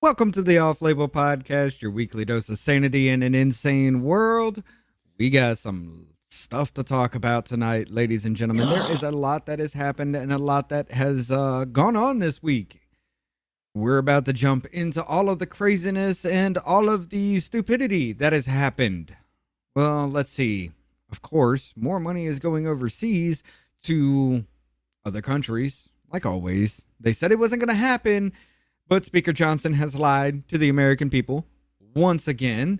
Welcome to the Off Label Podcast, your weekly dose of sanity in an insane world. We got some stuff to talk about tonight, ladies and gentlemen. There is a lot that has happened and a lot that has gone on this week. We're about to jump into all of the craziness and all of the stupidity that has happened. Well, let's see. Of course, more money is going overseas to other countries, like always. They said it wasn't going to happen. But Speaker Johnson has lied to the American people once again.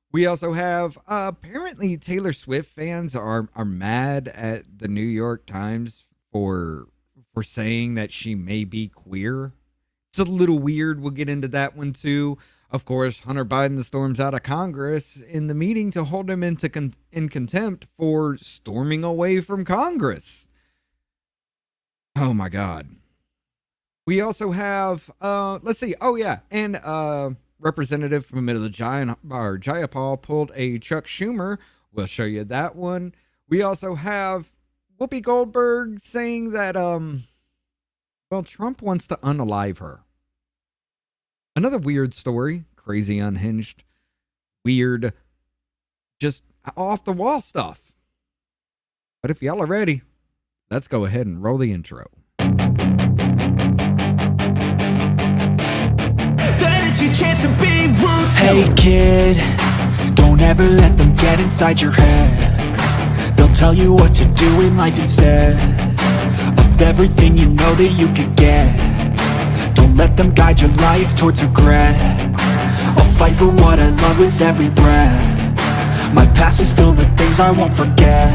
We also have apparently Taylor Swift fans are mad at the New York Times for saying that she may be queer. It's a little weird. We'll get into that one too. Of course, Hunter Biden storms out of Congress in the meeting to hold him in contempt for storming away from Congress. Oh my God. We also have, let's see. Oh, yeah. And Representative from Middle of Jayapal pulled a Chuck Schumer. We'll show you that one. We also have Whoopi Goldberg saying that, Trump wants to unalive her. Another weird story. Crazy, unhinged, weird, just off the wall stuff. But if y'all are ready, let's go ahead and roll the intro. Hey kid, don't ever let them get inside your head. They'll tell you what to do in life instead of everything you know that you could get. Don't let them guide your life towards regret. I'll fight for what I love with every breath. My past is filled with things I won't forget.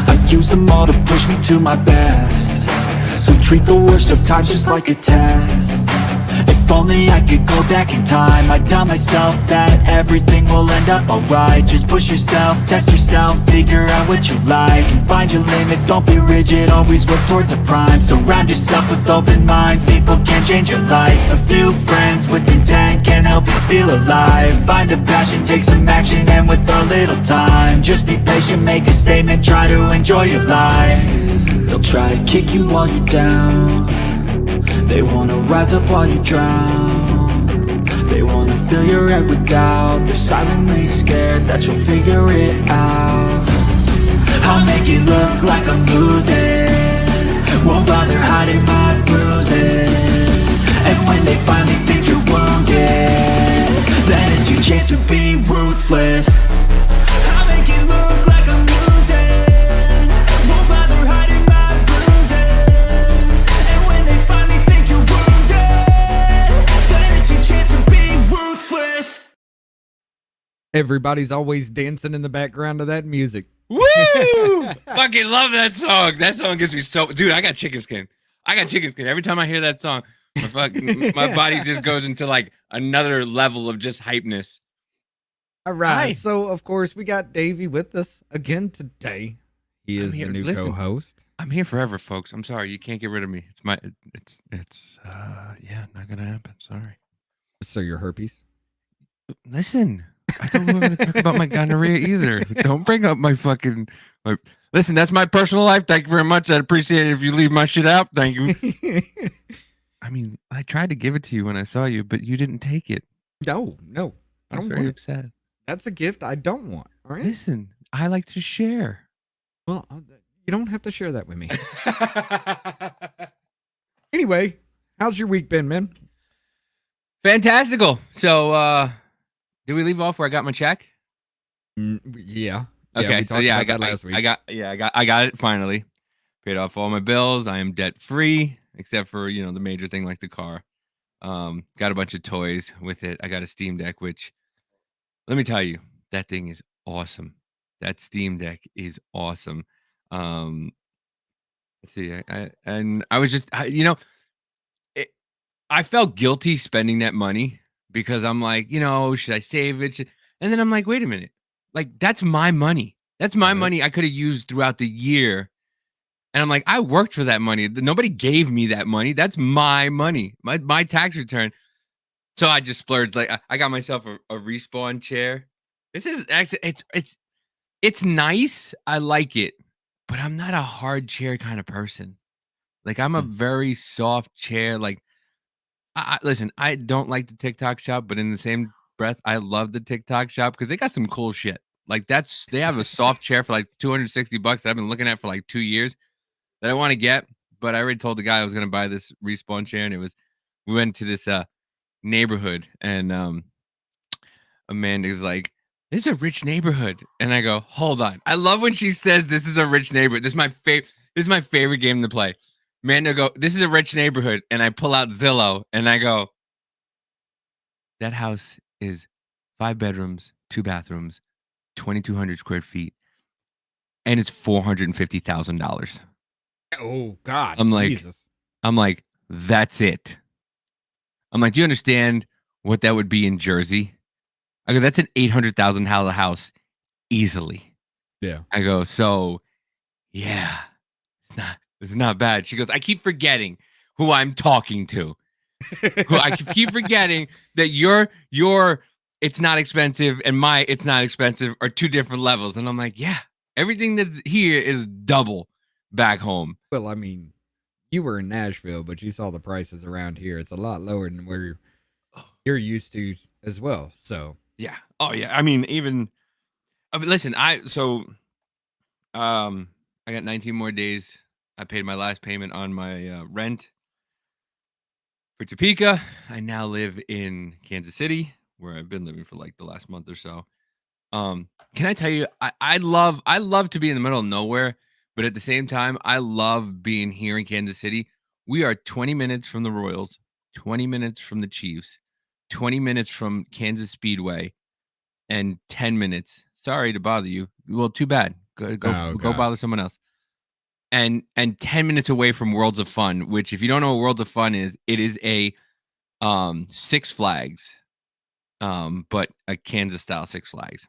I use them all to push me to my best. So treat the worst of times just like a test. If only I could go back in time, I'd tell myself that everything will end up alright. Just push yourself, test yourself, figure out what you like, and find your limits, don't be rigid, always work towards a prime. Surround yourself with open minds, people can change your life. A few friends with intent can help you feel alive. Find a passion, take some action, and with a little time, just be patient, make a statement, try to enjoy your life. They'll try to kick you while you're down. They wanna rise up while you drown. They wanna fill your head with doubt. They're silently scared that you'll figure it out. I'll make it look like I'm losing, won't bother hiding my bruises. And when they finally think you're wounded, then it's your chance to be ruthless. I'll make it look like I'm losing, won't bother hiding my bruises. And when they finally think you're wounded, then it's your chance to be ruthless. Everybody's always dancing in the background of that music. Woo! Fucking love that song. That song gets me so... Dude, I got chicken skin. Every time I hear that song, my body just goes into like another level of just hypeness. All right. Hi. So, of course, we got Davey with us again today. He is the new co-host. I'm here forever, folks. I'm sorry. You can't get rid of me. It's not gonna happen. Sorry. So, your herpes? Listen, I don't want to talk about my gonorrhea either. Don't bring up my fucking... Listen, that's my personal life. Thank you very much. I'd appreciate it if you leave my shit out. Thank you. I mean, I tried to give it to you when I saw you, but you didn't take it. No. I I was don't very want it. upset. That's a gift I don't want. All right. Listen, I like to share. Well, you don't have to share that with me. Anyway, how's your week been, man? Fantastical. So, did we leave off where I got my check? Yeah. Okay, we so talked yeah, about that last week. I got it finally. Paid off all my bills. I am debt free, except for the major thing like the car. Got a bunch of toys with it. I got a Steam Deck, which let me tell you, that thing is awesome. That Steam Deck is awesome. Let's see, I was just, I felt guilty spending that money because I'm like, should I save it? And then I'm like, wait a minute, like that's my money. That's my money I could have used throughout the year. And I'm like, I worked for that money. Nobody gave me that money. That's my money, my tax return. So I just splurged. Like I got myself a Respawn chair. This is actually it's nice. I like it, but I'm not a hard chair kind of person. Like I'm a very soft chair. Like Listen, I don't like the TikTok shop, but in the same breath, I love the TikTok shop because they got some cool shit. Like they have a soft chair for like $260 that I've been looking at for like 2 years that I want to get, but I already told the guy I was going to buy this Respawn chair, and we went to this neighborhood, and Amanda's like, "This is a rich neighborhood," and I go, "Hold on." I love when she says, "This is a rich neighborhood." This is my favorite. This is my favorite game to play. Amanda go, "This is a rich neighborhood," and I pull out Zillow, and I go, "That house is 5 bedrooms, 2 bathrooms, 2,200 square feet, and it's $450,000." Oh God, I'm like, Jesus. "That's it." I'm like, "Do you understand what that would be in Jersey?" I go, "That's an $800,000 house easily." Yeah. I go, "So, yeah, it's not bad." She goes, "I keep forgetting who I'm talking to. I keep forgetting that your it's not expensive and my it's not expensive are two different levels." And I'm like, "Yeah, everything that's here is double back home." Well, I mean, you were in Nashville, but you saw the prices around here. It's a lot lower than where you're used to as well. So Yeah. Oh yeah. I mean, listen, I got 19 more days. I paid my last payment on my rent for Topeka. I now live in Kansas City, where I've been living for like the last month or so. Can I tell you, I love to be in the middle of nowhere, but at the same time, I love being here in Kansas City. We are 20 minutes from the Royals, 20 minutes from the Chiefs, 20 minutes from Kansas Speedway, and 10 minutes. Sorry to bother you. Well, too bad. Go Oh, go God. bother someone else. And 10 minutes away from Worlds of Fun, which if you don't know what Worlds of Fun is, it is a Six Flags, but a Kansas style Six Flags.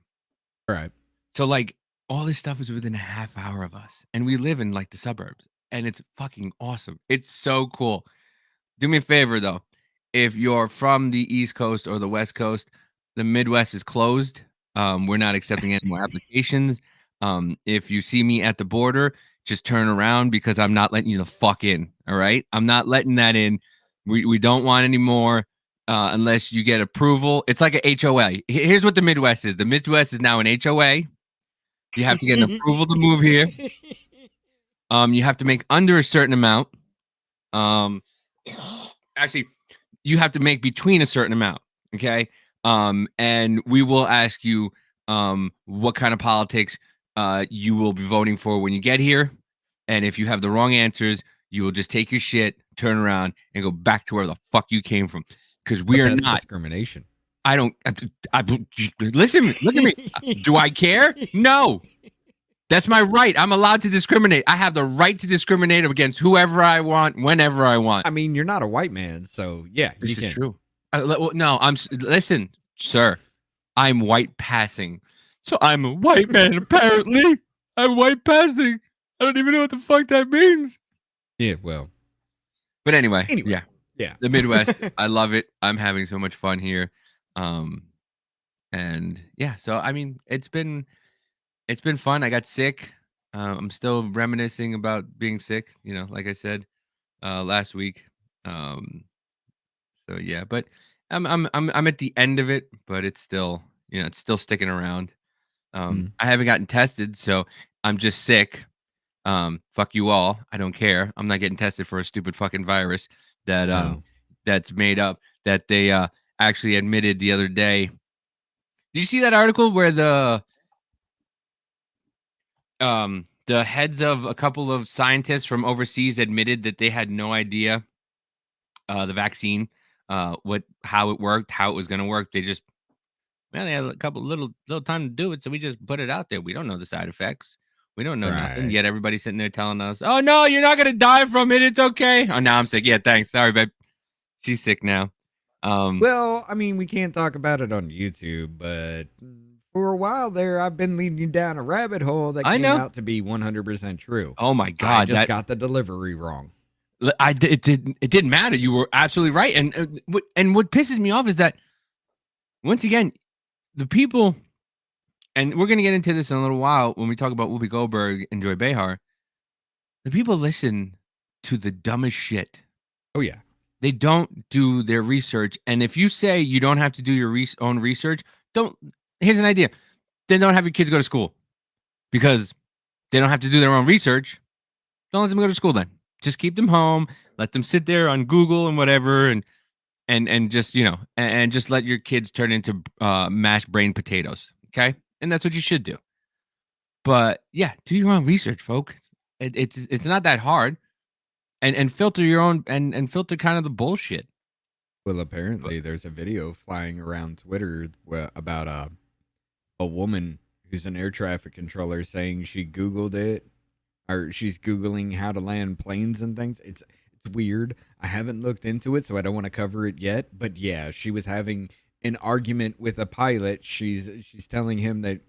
right. So like all this stuff is within a half hour of us, and we live in like the suburbs, and it's fucking awesome. It's so cool. Do me a favor though, if you're from the East Coast or the West Coast, the Midwest is closed. We're not accepting any more applications. If you see me at the border, just turn around because I'm not letting you the fuck in. All right, I'm not letting that in. We don't want any more. Unless you get approval. It's like a HOA. Here's what the Midwest is. The Midwest is now an HOA. You have to get an approval to move here. You have to make under a certain amount. Actually, you have to make between a certain amount. Okay. And we will ask you what kind of politics you will be voting for when you get here. And if you have the wrong answers, you will just take your shit, turn around, and go back to where the fuck you came from. Because we are not discrimination. I don't. Listen. Look at me. Do I care? No. That's my right. I'm allowed to discriminate. I have the right to discriminate against whoever I want, whenever I want. I mean, you're not a white man, so yeah, This you is can. true. No, listen, sir. I'm white passing, so I'm a white man. Apparently, I'm white passing. I don't even know what the fuck that means. Yeah, well. But anyway, Yeah. The Midwest. I love it. I'm having so much fun here. And yeah, so I mean, it's been fun. I got sick. I'm still reminiscing about being sick, like I said last week. So yeah, but I'm at the end of it, but it's still, it's still sticking around. I haven't gotten tested, so I'm just sick. Fuck you all. I don't care. I'm not getting tested for a stupid fucking virus that No. that's made up, that they actually admitted the other day. Did you see that article where the heads of a couple of scientists from overseas admitted that they had no idea the vaccine, how it worked, how it was going to work? They just, they had a couple little time to do it, so we just put it out there. We don't know the side effects. We don't know nothing. Right. Yet everybody's sitting there telling us, "Oh no, you're not gonna die from it. It's okay." Oh, now I'm sick. Yeah, thanks. Sorry, babe. She's sick now. Well, I mean, we can't talk about it on YouTube, but for a while there, I've been leading you down a rabbit hole that I came know. out to be 100% true. Oh my I god, just got the delivery wrong. it didn't matter. You were absolutely right. And what pisses me off is that, once again, the people, and we're gonna get into this in a little while when we talk about Whoopi Goldberg and Joy Behar. The people listen to the dumbest shit. Oh yeah. They don't do their research. And if you say you don't have to do your own research, here's an idea. Then don't have your kids go to school because they don't have to do their own research. Don't let them go to school then. Just keep them home. Let them sit there on Google and whatever and just, and just let your kids turn into mashed brain potatoes. Okay? And that's what you should do. But yeah, do your own research, folks. It's not that hard. And filter your own and filter kind of the bullshit. Well, apparently there's a video flying around Twitter about a woman who's an air traffic controller saying she Googled it, or she's Googling how to land planes and things. It's weird. I haven't looked into it, so I don't want to cover it yet. But yeah, she was having an argument with a pilot. She's telling him that,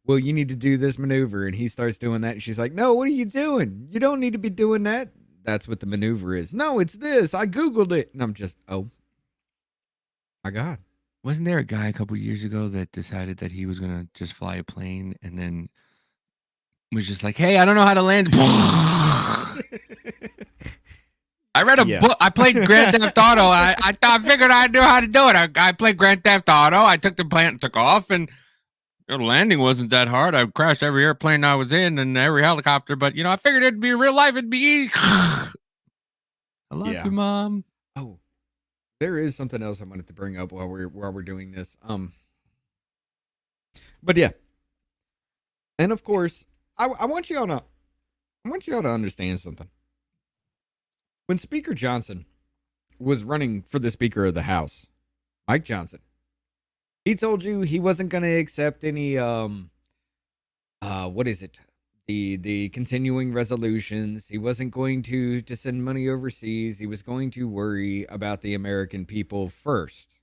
well, you need to do this maneuver. And he starts doing that. And she's like, no, what are you doing? You don't need to be doing that. That's what the maneuver is. No, it's this. I Googled it. And I'm just, oh, my God. Wasn't there a guy a couple years ago that decided that he was going to just fly a plane and then was just like, hey, I don't know how to land. I read a book. I played Grand Theft Auto. I figured I knew how to do it. I played Grand Theft Auto. I took the plane and took off, and the landing wasn't that hard. I crashed every airplane I was in and every helicopter, but I figured it'd be real life. It'd be easy. I love you, Mom. Oh, there is something else I wanted to bring up while we're doing this. But yeah, and of course, I want y'all to understand something. When Speaker Johnson was running for the Speaker of the House, Mike Johnson, he told you he wasn't going to accept any what is it? The continuing resolutions. He wasn't going to send money overseas. He was going to worry about the American people first.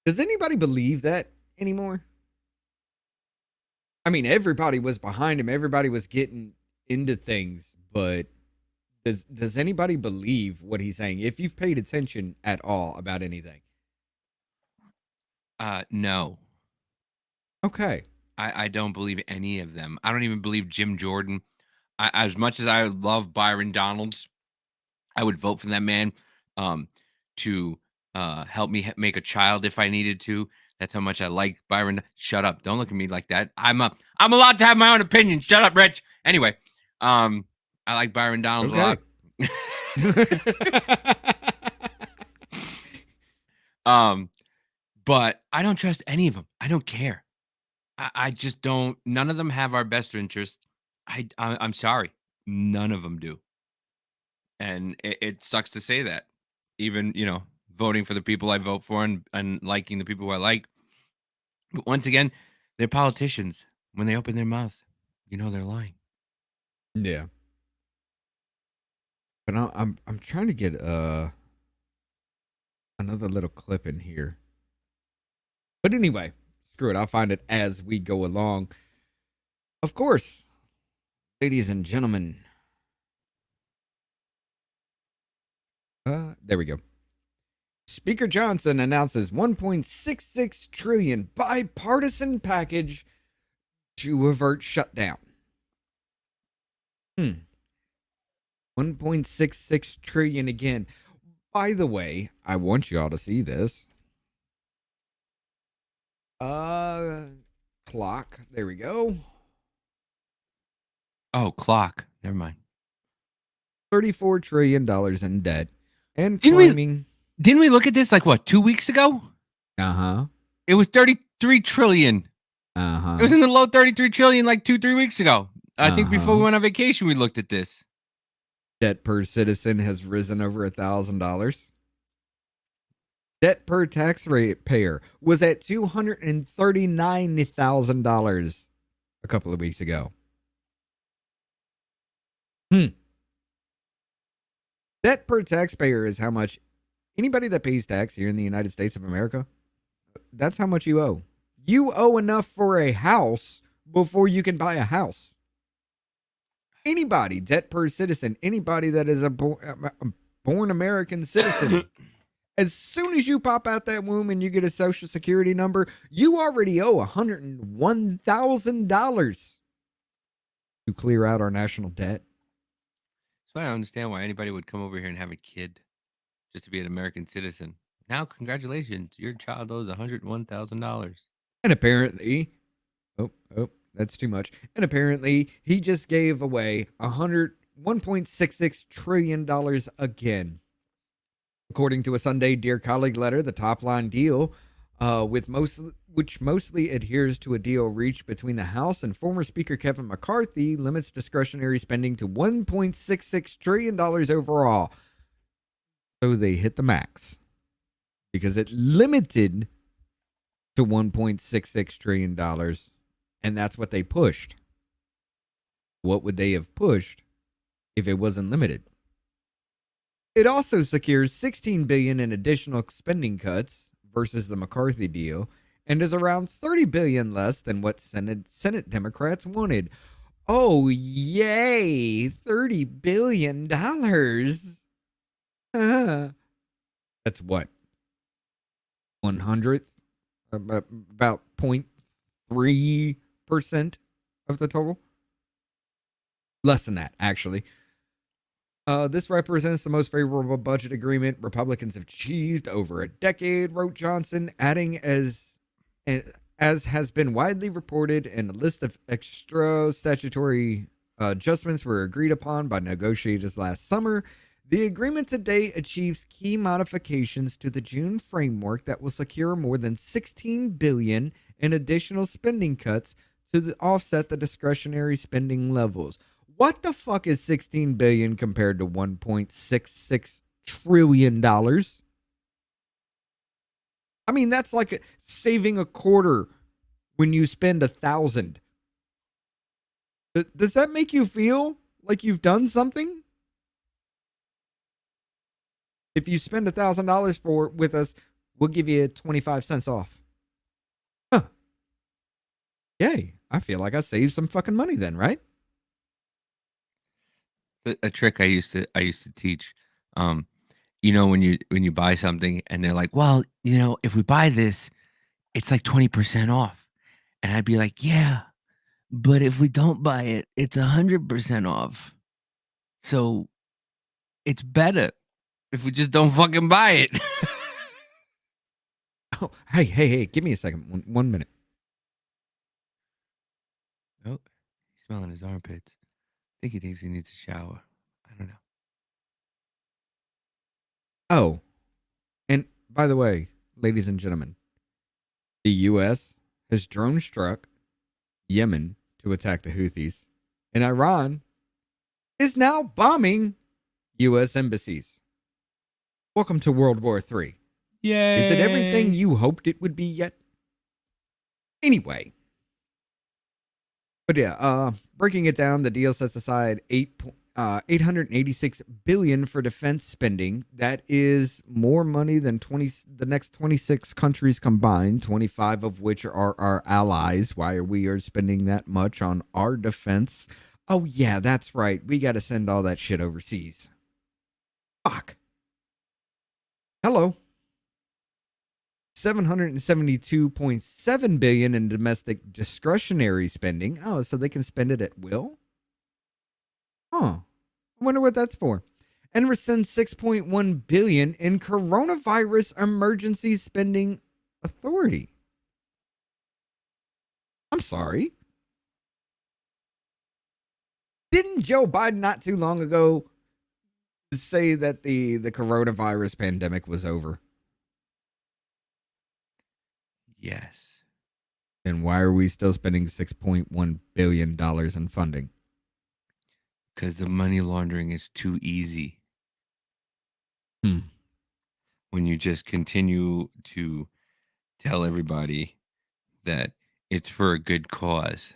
Does anybody believe that anymore? I mean, everybody was behind him. Everybody was getting into things, but does anybody believe what he's saying? If you've paid attention at all about anything. No. Okay. I don't believe any of them. I don't even believe Jim Jordan. As much as I love Byron Donalds, I would vote for that man to help me make a child if I needed to. That's how much I like Byron. Shut up. Don't look at me like that. I'm allowed to have my own opinion. Shut up, Rich. Anyway, I like Byron Donalds a lot. But I don't trust any of them. I don't care. I just don't. None of them have our best interest. I'm sorry. None of them do. And it sucks to say that. Even, voting for the people I vote for and liking the people who I like. But once again, they're politicians. When they open their mouth, they're lying. Yeah. But I'm trying to get another little clip in here. But anyway, screw it. I'll find it as we go along. Of course, ladies and gentlemen. There we go. Speaker Johnson announces $1.66 trillion bipartisan package to avert shutdown. 1.66 trillion again. By the way, I want you all to see this. Clock. There we go. Oh, clock. Never mind. $34 trillion in debt and climbing. Didn't we look at this 2 weeks ago? Uh-huh. It was 33 trillion. Uh-huh. It was in the low 33 trillion 2-3 weeks ago. I think before we went on vacation, we looked at this. Debt per citizen has risen over $1,000. Debt per taxpayer was at $239,000 a couple of weeks ago. Debt per taxpayer is how much anybody that pays tax here in the United States of America, that's how much you owe. You owe enough for a house before you can buy a house. Anybody, debt per citizen, anybody that is a born American citizen, as soon as you pop out that womb and you get a social security number, you already owe $101,000 to clear out our national debt. So I don't understand why anybody would come over here and have a kid just to be an American citizen. Now, congratulations, your child owes $101,000. And apparently, oh, that's too much. And apparently, he just gave away $1.66 trillion again. According to a Sunday Dear Colleague letter, the top line deal, which mostly adheres to a deal reached between the House and former Speaker Kevin McCarthy, limits discretionary spending to $1.66 trillion overall. So they hit the max because it limited to $1.66 trillion, and that's what they pushed. What would they have pushed if it wasn't limited? It also secures $16 billion in additional spending cuts versus the McCarthy deal, and is around $30 billion less than what Senate Democrats wanted. Oh, yay! $30 billion. That's what? 100th? About 0.3% of the total? Less than that, actually. This represents the most favorable budget agreement Republicans have achieved over a decade, wrote Johnson, adding as has been widely reported, and a list of extra statutory adjustments were agreed upon by negotiators last summer. The agreement today achieves key modifications to the June framework that will secure more than $16 billion in additional spending cuts to offset the discretionary spending levels. What the fuck is $16 billion compared to $1.66 trillion? I mean, that's like saving a quarter when you spend 1,000. Does that make you feel like you've done something? If you spend $1,000 with us, we'll give you 25 cents off. Huh. Yay. I feel like I saved some fucking money then, right? A trick I used to teach, when you buy something and they're like, well, if we buy this, it's like 20% off. And I'd be like, yeah, but if we don't buy it, it's 100% off. So it's better if we just don't fucking buy it. Oh, hey, give me a second. One minute. Oh, he's smelling his armpits. I think he thinks he needs a shower. I don't know. Oh, and by the way, ladies and gentlemen, the U.S. has drone struck Yemen to attack the Houthis, and Iran is now bombing U.S. embassies. Welcome to World War III. Yay! Is it everything you hoped it would be yet? Anyway. But yeah, breaking it down, the deal sets aside $886 billion for defense spending. That is more money than the next 26 countries combined, 25 of which are our allies. Why are we spending that much on our defense? Oh yeah, that's right. We got to send all that shit overseas. Fuck. Hello. $772.7 billion in domestic discretionary spending. Oh, so they can spend it at will? Huh. I wonder what that's for. And we're sending $6.1 billion in coronavirus emergency spending authority. I'm sorry. Didn't Joe Biden not too long ago say that the coronavirus pandemic was over? Yes. Then why are we still spending $6.1 billion in funding? Because the money laundering is too easy. When you just continue to tell everybody that it's for a good cause.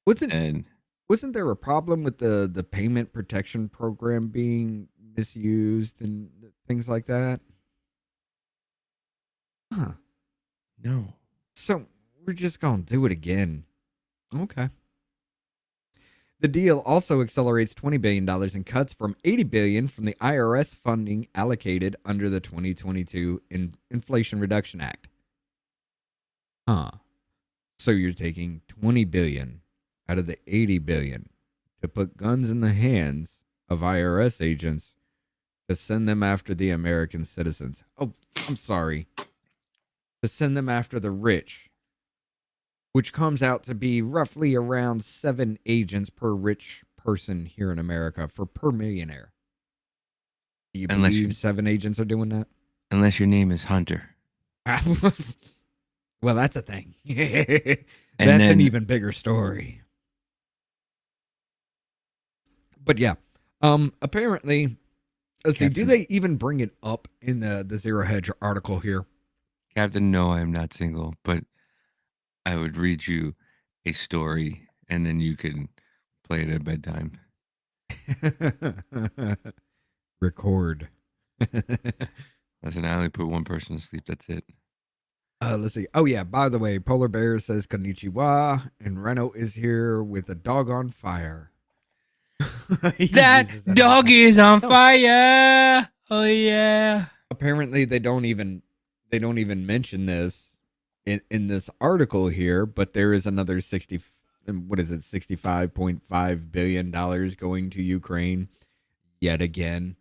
Wasn't there a problem with the payment protection program being misused and things like that? Huh. No. So we're just going to do it again. Okay. The deal also accelerates $20 billion in cuts from $80 billion from the IRS funding allocated under the 2022 Inflation Reduction Act. Huh. So you're taking $20 billion out of the $80 billion to put guns in the hands of IRS agents to send them after the American citizens. Oh, I'm sorry. To send them after the rich, which comes out to be roughly around 7 agents per rich person here in America per millionaire. Do you Unless believe you- 7 agents are doing that? Unless your name is Hunter. Well, that's a thing. And That's an then- even bigger story. But yeah, apparently, let's see. Do Captain. they even bring it up in the Zero Hedge article here? Captain, no, I am not single, but I would read you a story and then you can play it at bedtime. Record. Listen, I only put one person to sleep. That's it. Let's see. Oh yeah. By the way, Polar Bear says konnichiwa, and Reno is here with a dog on fire. He That uses that dog all the time. is on No. fire. Oh yeah. Apparently they don't even mention this in this article here, but there is another 65.5 billion dollars going to Ukraine yet again.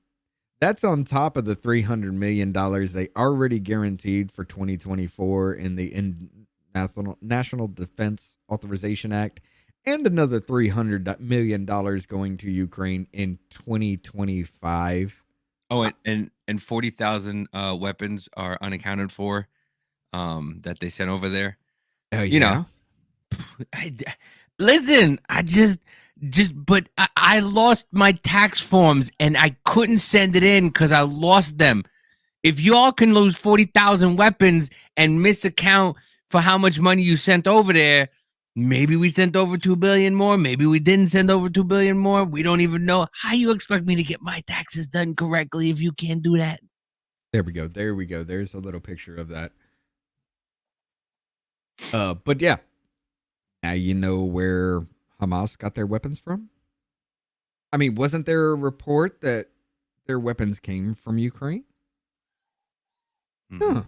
That's on top of the $300 million they already guaranteed for 2024 in the National Defense Authorization Act, and another $300 million going to Ukraine in 2025. Oh, and 40,000 weapons are unaccounted for that they sent over there. You know. Listen, but I lost my tax forms and I couldn't send it in because I lost them. If y'all can lose 40,000 weapons and misaccount for how much money you sent over there, maybe we sent over 2 billion more. Maybe we didn't send over 2 billion more. We don't even know. How you expect me to get my taxes done correctly if you can't do that? There we go. There's a little picture of that. But yeah. Now you know where Hamas got their weapons from? I mean, wasn't there a report that their weapons came from Ukraine? Mhm. Huh.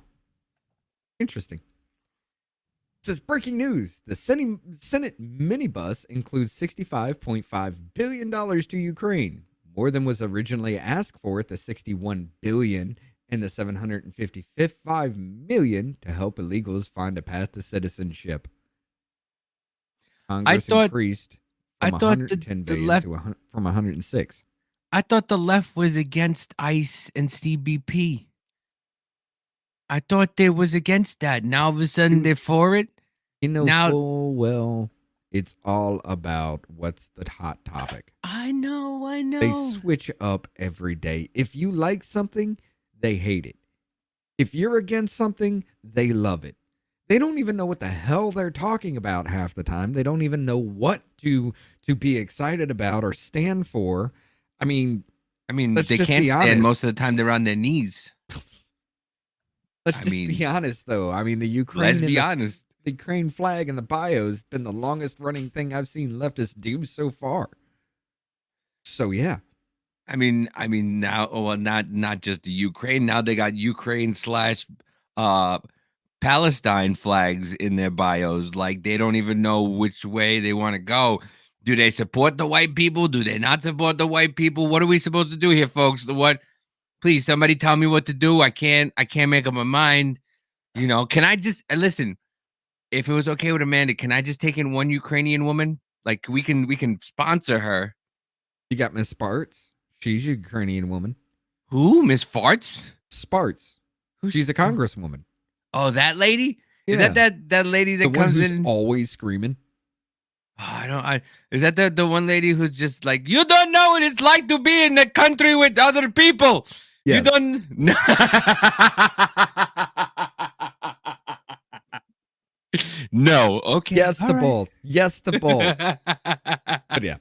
Interesting. It says breaking news. The Senate minibus includes $65.5 billion to Ukraine, more than was originally asked for at the $61 billion and the $755 million to help illegals find a path to citizenship. Congress increased from I thought the 110 billion left- to from 106. I thought the left was against ICE and CBP. I thought they was against that. Now all of a sudden they're for it. You know Now- full well it's all about what's the hot topic. I know. They switch up every day. If you like something, they hate it. If you're against something, they love it. They don't even know what the hell they're talking about half the time. They don't even know what to be excited about or stand for. I mean, let's they just can't be stand honest. most of the time. They're on their knees. let's I just mean, be honest, though. I mean, the Ukraine Let's and be the honest. the Ukraine flag and the bio has been the longest running thing I've seen leftists do so far. So yeah. I mean now, well, not just the Ukraine. Now they got Ukraine / Palestine flags in their bios. Like they don't even know which way they want to go. Do they support the white people? Do they not support the white people? What are we supposed to do here, folks? What? Please, somebody tell me what to do. I can't make up my mind. You know, can I just listen? If it was okay with Amanda, can I just take in one Ukrainian woman? Like we can sponsor her. You got Miss Sparts. She's a Ukrainian woman. Who? Miss Farts? Sparts. She's a congresswoman. Oh, that lady? Yeah. Is that lady that the one comes who's in? always screaming. Is that the one lady who's just like, you don't know what it's like to be in a country with other people. Yes. You don't no. No, okay. Yes all to right. both. Yes to both. But yeah.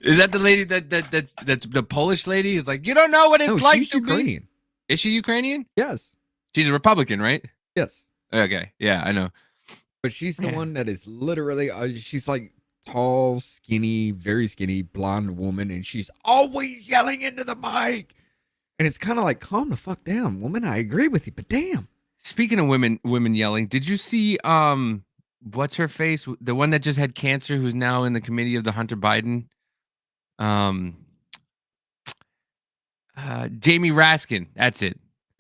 Is that the lady that's the Polish lady? Is like, you don't know what it's No, like she's to Ukrainian. be. Is she Ukrainian? Yes. She's a Republican, right? Yes. Okay, yeah, I know. But she's the one that is literally, she's like tall, skinny, very skinny, blonde woman, and she's always yelling into the mic. And it's kind of like, calm the fuck down, woman. I agree with you, but damn. Speaking of women yelling, did you see what's her face? The one that just had cancer who's now in the committee of the Hunter Biden Jamie Raskin. That's it.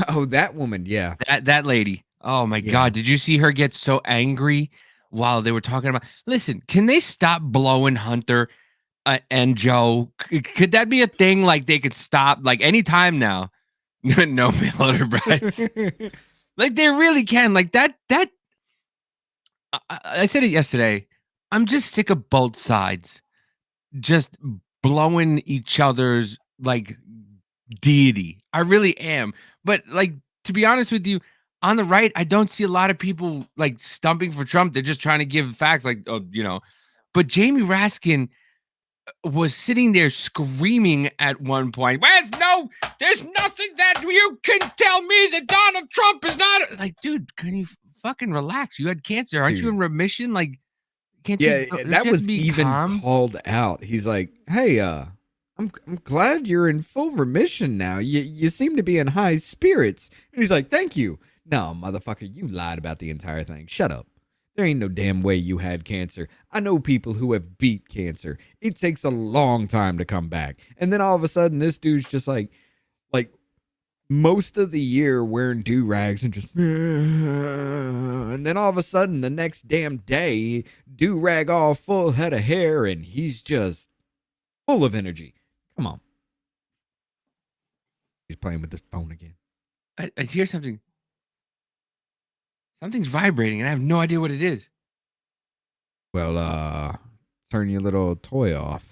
Oh, that woman. Yeah. That lady. Oh my Yeah. God. Did you see her get so angry while they were talking about? Listen, can they stop blowing Hunter and Joe? Could that be a thing? Like they could stop like anytime now. No mail order brides. Like they really can. Like that. I said it yesterday. I'm just sick of both sides just blowing each other's like deity. I really am. But like to be honest with you, on the right, I don't see a lot of people like stumping for Trump. They're just trying to give facts, like But Jamie Raskin was sitting there screaming at one point. There's nothing that you can tell me that Donald Trump is not like, dude. Can you fucking relax? You had cancer, aren't you in remission? Like, can't Yeah, you? that was be even calm? called out. He's like, "Hey, I'm glad you're in full remission now. You seem to be in high spirits." And he's like, "Thank you." No, motherfucker, you lied about the entire thing. Shut up. There ain't no damn way you had cancer. I know people who have beat cancer. It takes a long time to come back. And then all of a sudden, this dude's just like most of the year wearing do-rags and just and then all of a sudden the next damn day do-rag all full head of hair and he's just full of energy. Come on. He's playing with this phone again. I hear something. Something's vibrating and I have no idea what it is. Well, turn your little toy off.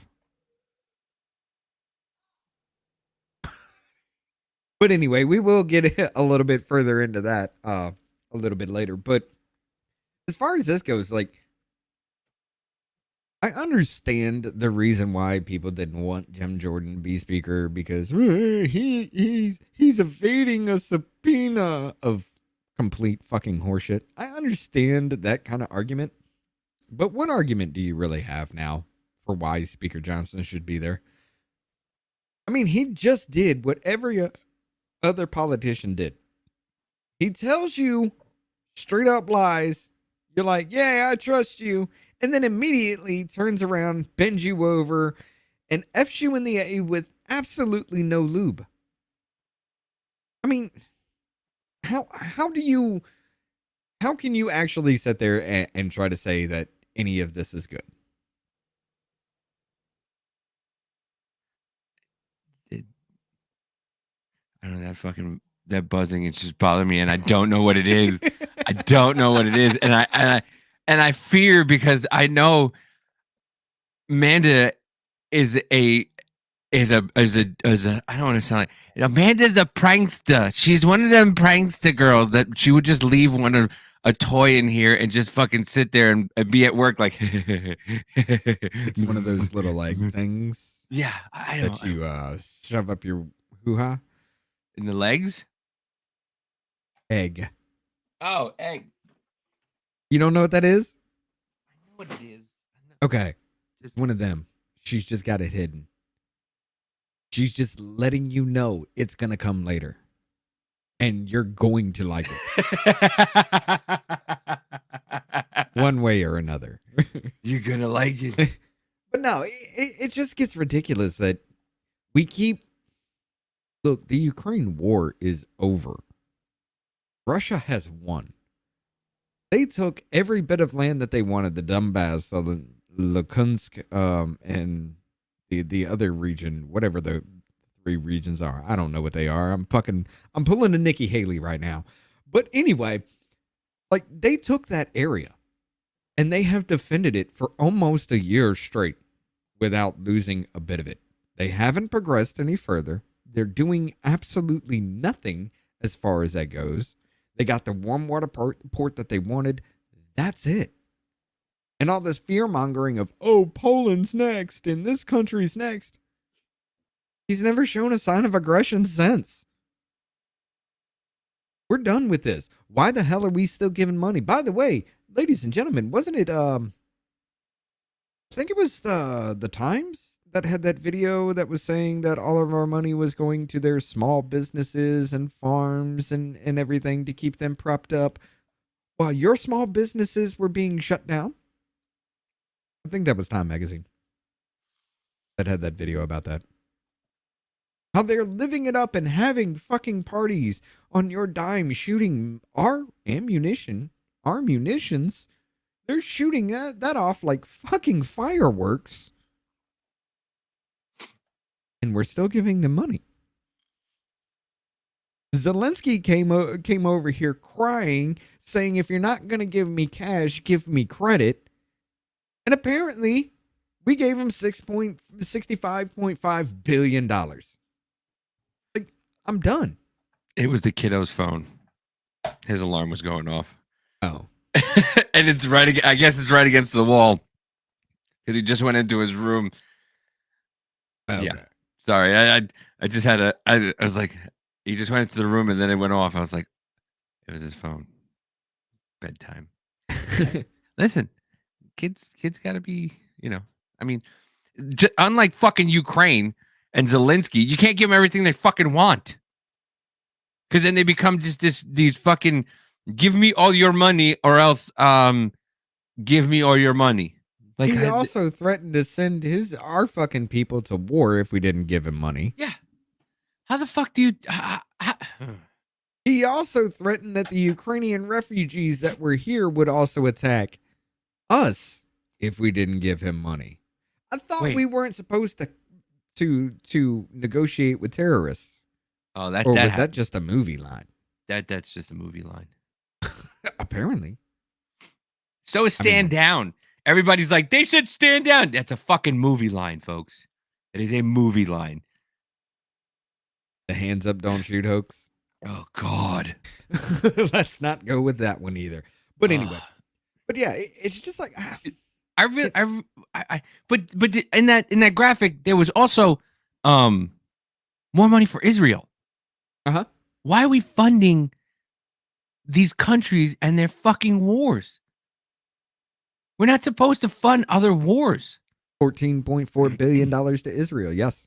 But anyway, we will get a little bit further into that a little bit later. But as far as this goes, like, I understand the reason why people didn't want Jim Jordan to be speaker because he's evading a subpoena of complete fucking horseshit. I understand that kind of argument. But what argument do you really have now for why Speaker Johnson should be there? I mean, he just did what every other politician did. He tells you straight up lies. You're like, yeah, I trust you. And then immediately turns around, bends you over, and F's you in the A with absolutely no lube. I mean, how can you actually sit there and try to say that any of this is good? I don't know, that buzzing is just bothering me and I don't know what it is. I don't know what it is. And I fear because I know Amanda is a I don't want to sound like Amanda's a prankster. She's one of them prankster girls that she would just leave a toy in here and just fucking sit there and be at work like It's one of those little like things. Yeah, I know. That you shove up your hoo-ha. In the legs? Egg. Oh, egg. You don't know what that is? I know what it is. Okay. It's one of them. She's just got it hidden. She's just letting you know it's going to come later. And you're going to like it. One way or another. You're going to like it. But no, it just gets ridiculous that we keep... Look, the Ukraine war is over. Russia has won. They took every bit of land that they wanted, the Donbass, the Luhansk, and the other region, whatever the three regions are. I don't know what they are. I'm pulling a Nikki Haley right now. But anyway, like they took that area and they have defended it for almost a year straight without losing a bit of it. They haven't progressed any further. They're doing absolutely nothing as far as that goes. They got the warm water port that they wanted. That's it. And all this fear mongering of, oh, Poland's next and this country's next. He's never shown a sign of aggression since. We're done with this. Why the hell are we still giving money? By the way, ladies and gentlemen, wasn't it, I think it was the Times that had that video that was saying that all of our money was going to their small businesses and farms and everything to keep them propped up while your small businesses were being shut down? I think that was Time Magazine that had that video about that. How they're living it up and having fucking parties on your dime, shooting our munitions. They're shooting that off like fucking fireworks. And we're still giving them money. Zelensky came over here crying, saying, if you're not going to give me cash, give me credit. And apparently, we gave him $65.5 billion. Like, I'm done. It was the kiddo's phone. His alarm was going off. Oh. And it's right. I guess it's right against the wall because he just went into his room. Okay. Yeah. Sorry. I just had I was like, he just went into the room and then it went off. I was like, it was his phone. Bedtime. Listen, kids got to be, I mean, unlike fucking Ukraine and Zelensky, you can't give them everything they fucking want. Because then they become just these fucking, give me all your money or else give me all your money. Like, he also threatened to send our fucking people to war if we didn't give him money. Yeah. How the fuck do you... He also threatened that the Ukrainian refugees that were here would also attack us if we didn't give him money. I thought we weren't supposed to negotiate with terrorists. Oh, was that just a movie line? That's just a movie line. Apparently. So stand down. Everybody's like, they should stand down. That's a fucking movie line, folks. It is a movie line. The hands up, don't shoot hoax. Oh God. Let's not go with that one either. But anyway. But yeah, it's just like but in that graphic there was also more money for Israel. Uh-huh. Why are we funding these countries and their fucking wars? We're not supposed to fund other wars. $14.4 billion to Israel. Yes.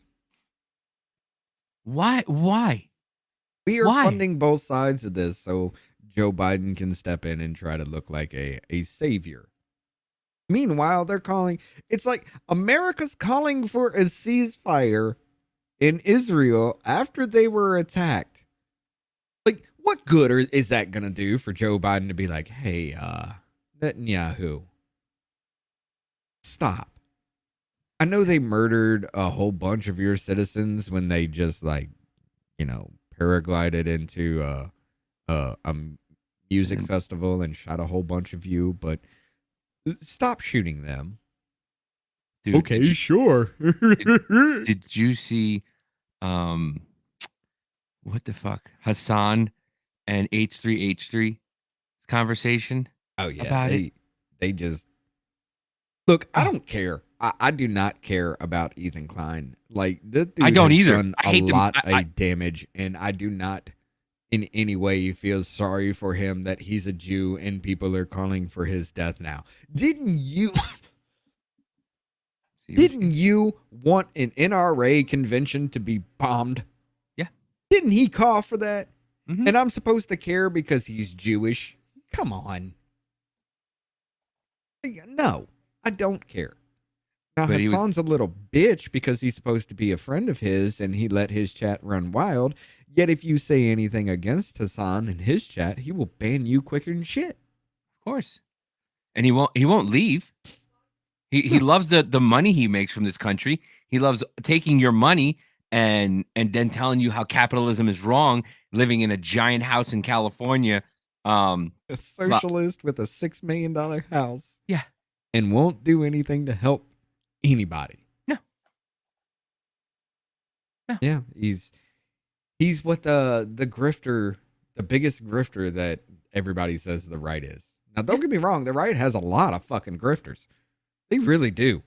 Why? We are funding both sides of this so Joe Biden can step in and try to look like a savior. Meanwhile, it's like America's calling for a ceasefire in Israel after they were attacked. Like, what good is that going to do for Joe Biden to be like, hey, Netanyahu, stop. I know they murdered a whole bunch of your citizens when they just paraglided into a music festival and shot a whole bunch of you, but stop shooting them. Dude, okay, sure. Did you see what the fuck? Hassan and H3H3 conversation? Oh yeah. About it? They just look, I don't care. I do not care about Ethan Klein. Like, this dude I don't either. Done I hate a them. lot of damage, and I do not in any way feel sorry for him that he's a Jew and people are calling for his death now. Didn't you want an NRA convention to be bombed? Yeah. Didn't he call for that? Mm-hmm. And I'm supposed to care because he's Jewish? Come on. No, I don't care. Now, But Hassan's a little bitch because he's supposed to be a friend of his and he let his chat run wild. Yet if you say anything against Hassan in his chat, he will ban you quicker than shit. Of course. And he won't leave. He loves the money he makes from this country. He loves taking your money and then telling you how capitalism is wrong, living in a giant house in California. A socialist with a $6 million house. Yeah. And won't do anything to help anybody. No. Yeah, he's what the grifter, the biggest grifter that everybody says the right is. Now, don't get me wrong, the right has a lot of fucking grifters. They really do.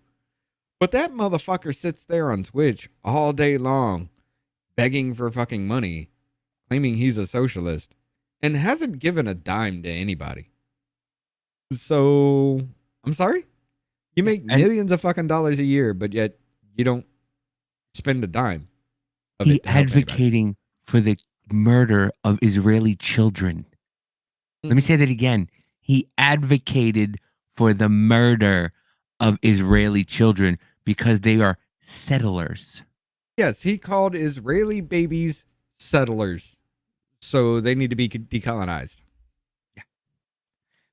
But that motherfucker sits there on Twitch all day long, begging for fucking money, claiming he's a socialist, and hasn't given a dime to anybody. So, I'm sorry? You make millions of fucking dollars a year, but yet you don't spend a dime. He advocating for the murder of Israeli children. Let me say that again. He advocated for the murder of Israeli children because they are settlers. Yes, he called Israeli babies settlers. So they need to be decolonized.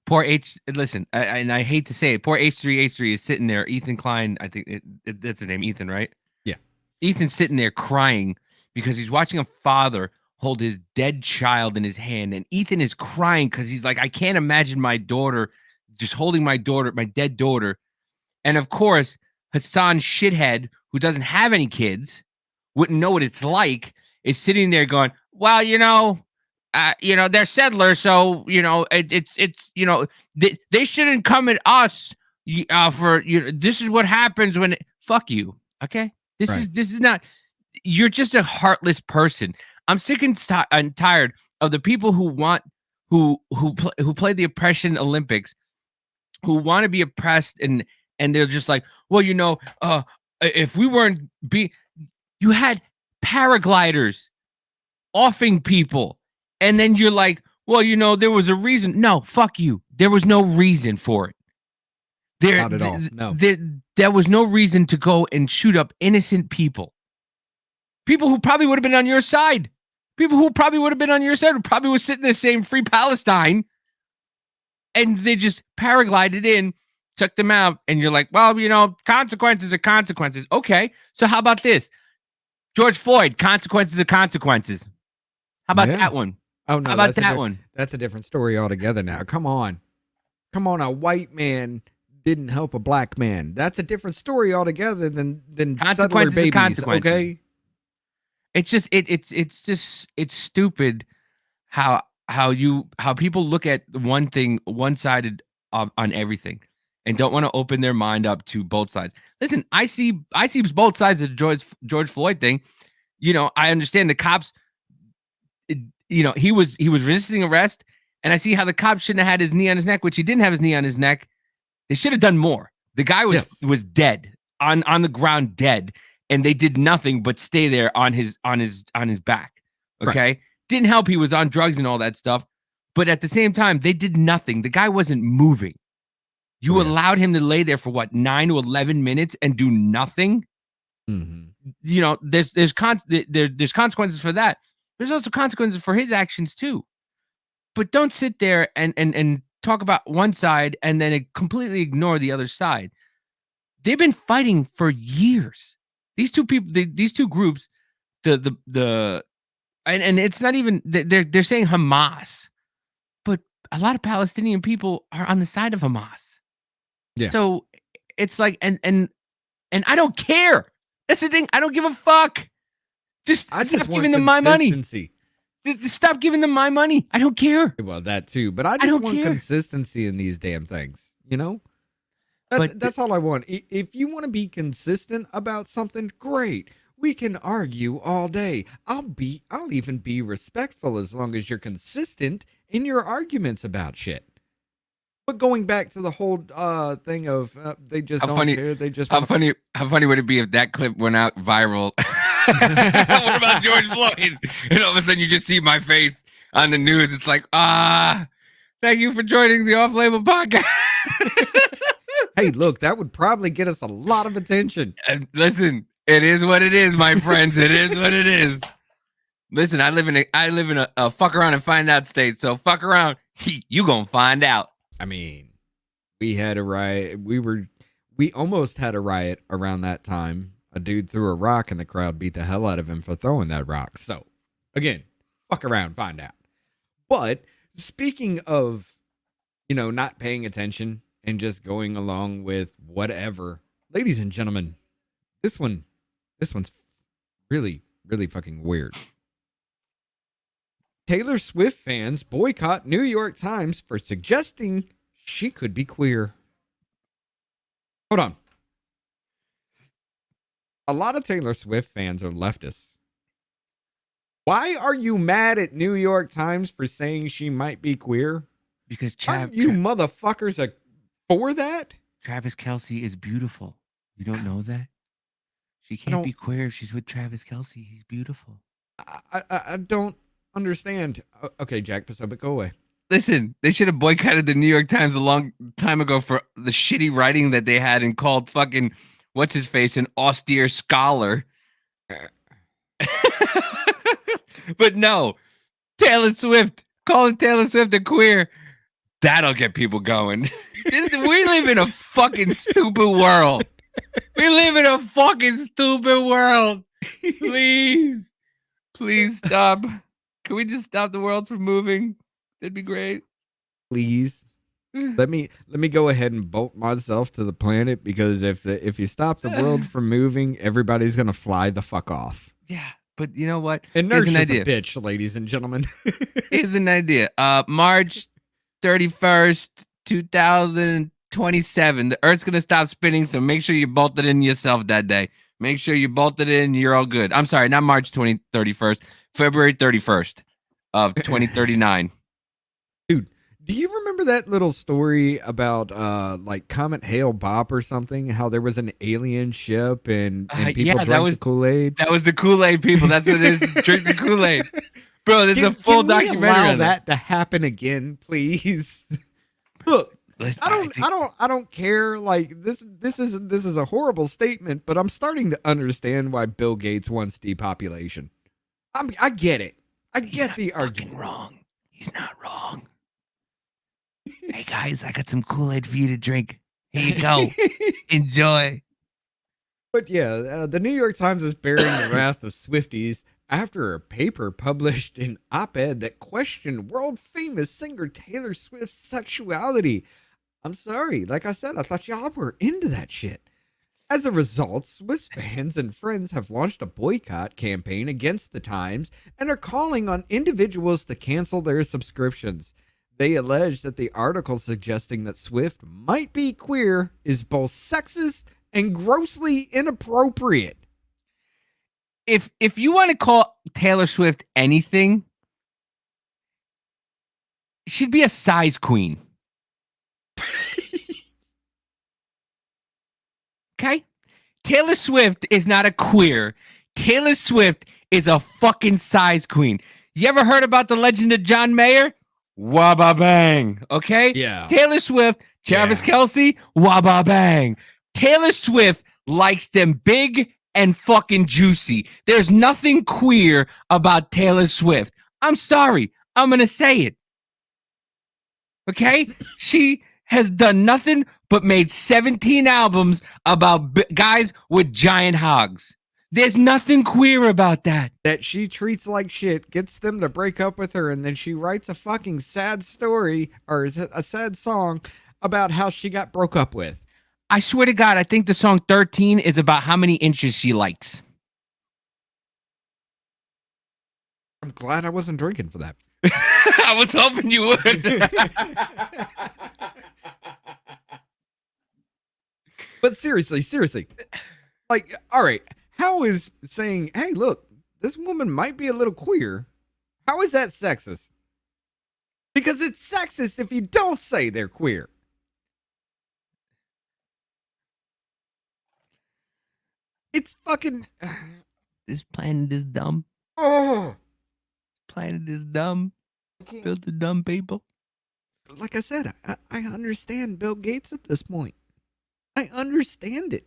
Poor H. Listen, and I hate to say it. Poor H3H3 is sitting there. Ethan Klein, I think that's his name, Ethan, right? Yeah. Ethan's sitting there crying because he's watching a father hold his dead child in his hand, and Ethan is crying because he's like, I can't imagine my daughter just holding my dead daughter. And of course, Hassan shithead, who doesn't have any kids, wouldn't know what it's like, is sitting there going, well, they're settlers, so it's they shouldn't come at us for this is what happens when fuck you. Okay, this is not. You're just a heartless person. I'm sick and tired of the people who play the oppression Olympics, who want to be oppressed, and they're just like, well, if we weren't you had paragliders offing people. And then you're like, well, there was a reason. No, fuck you. There was no reason for it. Not at all. No. There was no reason to go and shoot up innocent people. People who probably would have been on your side. People who probably would have been on your side, who probably was sitting there saying free Palestine. And they just paraglided in, took them out. And you're like, well, consequences are consequences. Okay. So how about this? George Floyd, consequences are consequences. How about that one? Oh, no. How about that one? That's a different story altogether now. Come on. A white man didn't help a black man. That's a different story altogether than settler babies, okay? It's just it's stupid how people look at one thing one-sided on everything and don't want to open their mind up to both sides. Listen, I see both sides of the George Floyd thing. I understand the cops. He was resisting arrest, and I see how the cops shouldn't have had his knee on his neck, which he didn't have his knee on his neck. They should have done more. The guy was dead on the ground, dead, and they did nothing but stay there on his back. Okay, right. Didn't help. He was on drugs and all that stuff, but at the same time, they did nothing. The guy wasn't moving. You allowed him to lay there for 9 to 11 minutes and do nothing. Mm-hmm. There's consequences for that. There's also consequences for his actions too. But don't sit there and talk about one side and then completely ignore the other side. They've been fighting for years. These two people, these two groups, and it's not even they're saying Hamas, but a lot of Palestinian people are on the side of Hamas. Yeah. So it's like and I don't care. That's the thing. I don't give a fuck. I just stop giving them my money. Stop giving them my money. I don't care. Well, that too, but I just want consistency in these damn things. That's all I want. If you want to be consistent about something, great. We can argue all day. I'll even be respectful as long as you're consistent in your arguments about shit. But going back to the whole thing of they just don't care. They just how funny would it be if that clip went out viral? What about George Floyd? And all of a sudden you just see my face on the news. It's like, thank you for joining the Off Label podcast. Hey, look, that would probably get us a lot of attention. Listen, it is what it is, my friends. It is what it is. Listen, I live in a fuck around and find out state. So fuck around, you gonna find out. I mean, we had a riot. We almost had a riot around that time. A dude threw a rock and the crowd beat the hell out of him for throwing that rock. So, again, fuck around, find out. But speaking of, not paying attention and just going along with whatever, ladies and gentlemen, this one's really, really fucking weird. Taylor Swift fans boycott New York Times for suggesting she could be queer. Hold on. A lot of Taylor Swift fans are leftists. Why are you mad at New York Times for saying she might be queer? Because aren't you motherfuckers for that? Travis Kelce is beautiful. You don't know that? She can't be queer if she's with Travis Kelce. He's beautiful. I don't understand. Okay, Jack Posobiec, go away. Listen, they should have boycotted the New York Times a long time ago for the shitty writing that they had and called fucking what's his face an austere scholar. But no, Taylor Swift, calling Taylor Swift a queer, that'll get people going. We live in a fucking stupid world. We live in a fucking stupid world. Please stop. Can we just stop the world from moving? That'd be great. Please. Let me go ahead and bolt myself to the planet, because if you stop the world from moving, everybody's gonna fly the fuck off. Yeah, but you know what? Inertia's a bitch, ladies and gentlemen. Here's an idea. March 31st, 2027. The Earth's gonna stop spinning, so make sure you bolt it in yourself that day. Make sure you bolt it in. You're all good. I'm sorry, not March 31st, February 31st of 2039. Dude, do you remember that little story about like Comet Hale Bopp or something? How there was an alien ship and people drank the Kool-Aid? That was the Kool-Aid people. That's what it is. Drink the Kool-Aid. Bro, there's a full documentary allow on that to happen again, please. Look, I don't care. Like this is a horrible statement, but I'm starting to understand why Bill Gates wants depopulation. I get it. I get the argument. Wrong. He's not wrong. Hey guys, I got some Kool-Aid for you to drink. Here you go. Enjoy. But yeah, the New York Times is bearing the wrath of Swifties after a paper published an op-ed that questioned world-famous singer Taylor Swift's sexuality. I'm sorry, like I said, I thought y'all were into that shit. As a result, Swift fans and friends have launched a boycott campaign against the Times and are calling on individuals to cancel their subscriptions. They allege that the article suggesting that Swift might be queer is both sexist and grossly inappropriate. If you want to call Taylor Swift anything, she'd be a size queen. Okay? Taylor Swift is not a queer. Taylor Swift is a fucking size queen. You ever heard about the legend of John Mayer? Wabba bang. Okay? Yeah. Taylor Swift, Travis Kelce, wabba bang. Taylor Swift likes them big and fucking juicy. There's nothing queer about Taylor Swift. I'm sorry. I'm going to say it. Okay? She has done nothing but made 17 albums about guys with giant hogs. There's nothing queer about that. That she treats like shit, gets them to break up with her, and then she writes a fucking sad story or a sad song about how she got broke up with. I swear to God, I think the song 13 is about how many inches she likes. I'm glad I wasn't drinking for that. I was hoping you would. But seriously, like, all right, how is saying, hey, look, this woman might be a little queer, how is that sexist? Because it's sexist if you don't say they're queer. It's fucking... This planet is dumb. Oh, Planet is dumb. Built to dumb people. like I said, I understand Bill Gates at this point. I understand it.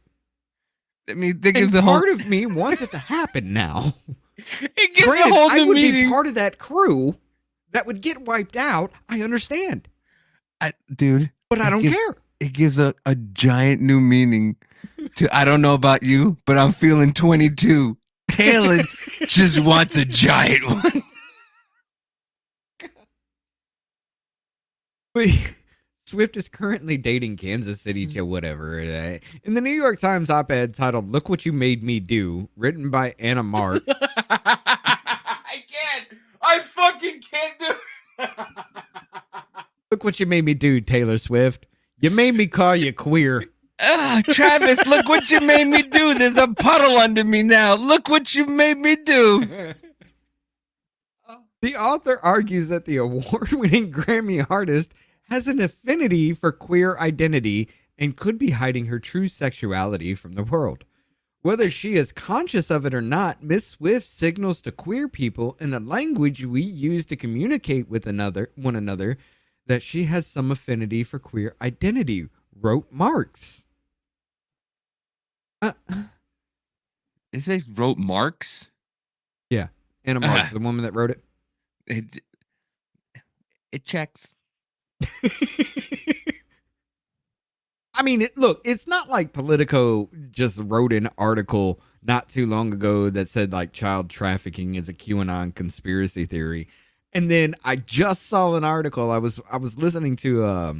I mean, that And gives the part whole. of me wants it to happen now. It gives Granted, the whole I new would meaning. be part of that crew that would get wiped out. I understand, Dude, but I don't care. it gives a giant new meaning to I don't know about you, but I'm feeling 22. Taylor just wants a giant one. But Swift is currently dating Kansas City to whatever. In the New York Times op-ed titled "Look What You Made Me Do," written by Anna Marks. I can't. I fucking can't do it. Look what you made me do, Taylor Swift. You made me call you queer. Travis, look what you made me do. There's a puddle under me now. Look what you made me do. The author argues that the award-winning Grammy artist has an affinity for queer identity and could be hiding her true sexuality from the world. Whether she is conscious of it or not, Miss Swift signals to queer people in a language we use to communicate with one another that she has some affinity for queer identity, wrote Marks. Is it wrote Marx? Anna Marks, the woman that wrote it. It checks. I mean, look, it's not like Politico just wrote an article not too long ago that said like child trafficking is a QAnon conspiracy theory. And then I just saw an article. I was listening to a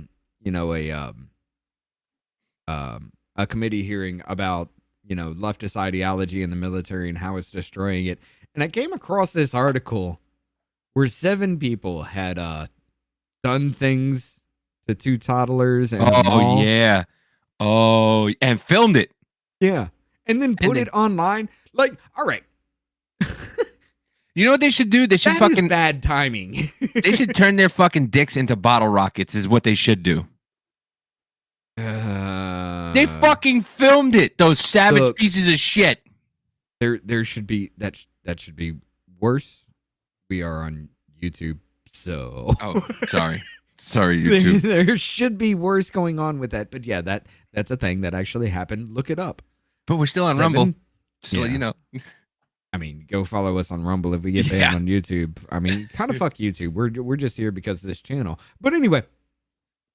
committee hearing about, leftist ideology in the military and how it's destroying it. And I came across this article where 7 people had done things to 2 toddlers and Yeah. Oh, and filmed it. Yeah. And then put it online. Like, all right. You know what they should do? They should That is bad timing. They should turn their fucking dicks into bottle rockets is what they should do. They fucking filmed it, those savage pieces of shit. There should be that should be worse. We are on YouTube, so oh, sorry, YouTube. There should be worse going on with that, but yeah, that's a thing that actually happened. Look it up. But we're still on Rumble, just to let you know. I mean, go follow us on Rumble if we get banned on YouTube. I mean, kind of fuck YouTube. We're just here because of this channel. But anyway,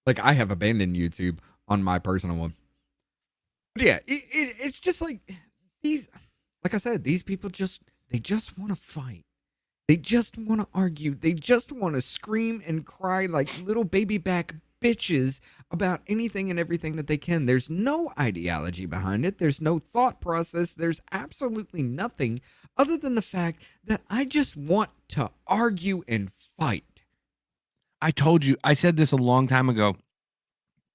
like I have abandoned YouTube on my personal one. But yeah, it's just like these. Like I said, these people they just want to fight. They just want to argue. They just want to scream and cry like little baby back bitches about anything and everything that they can. There's no ideology behind it. There's no thought process. There's absolutely nothing other than the fact that I just want to argue and fight. I told you, I said this a long time ago.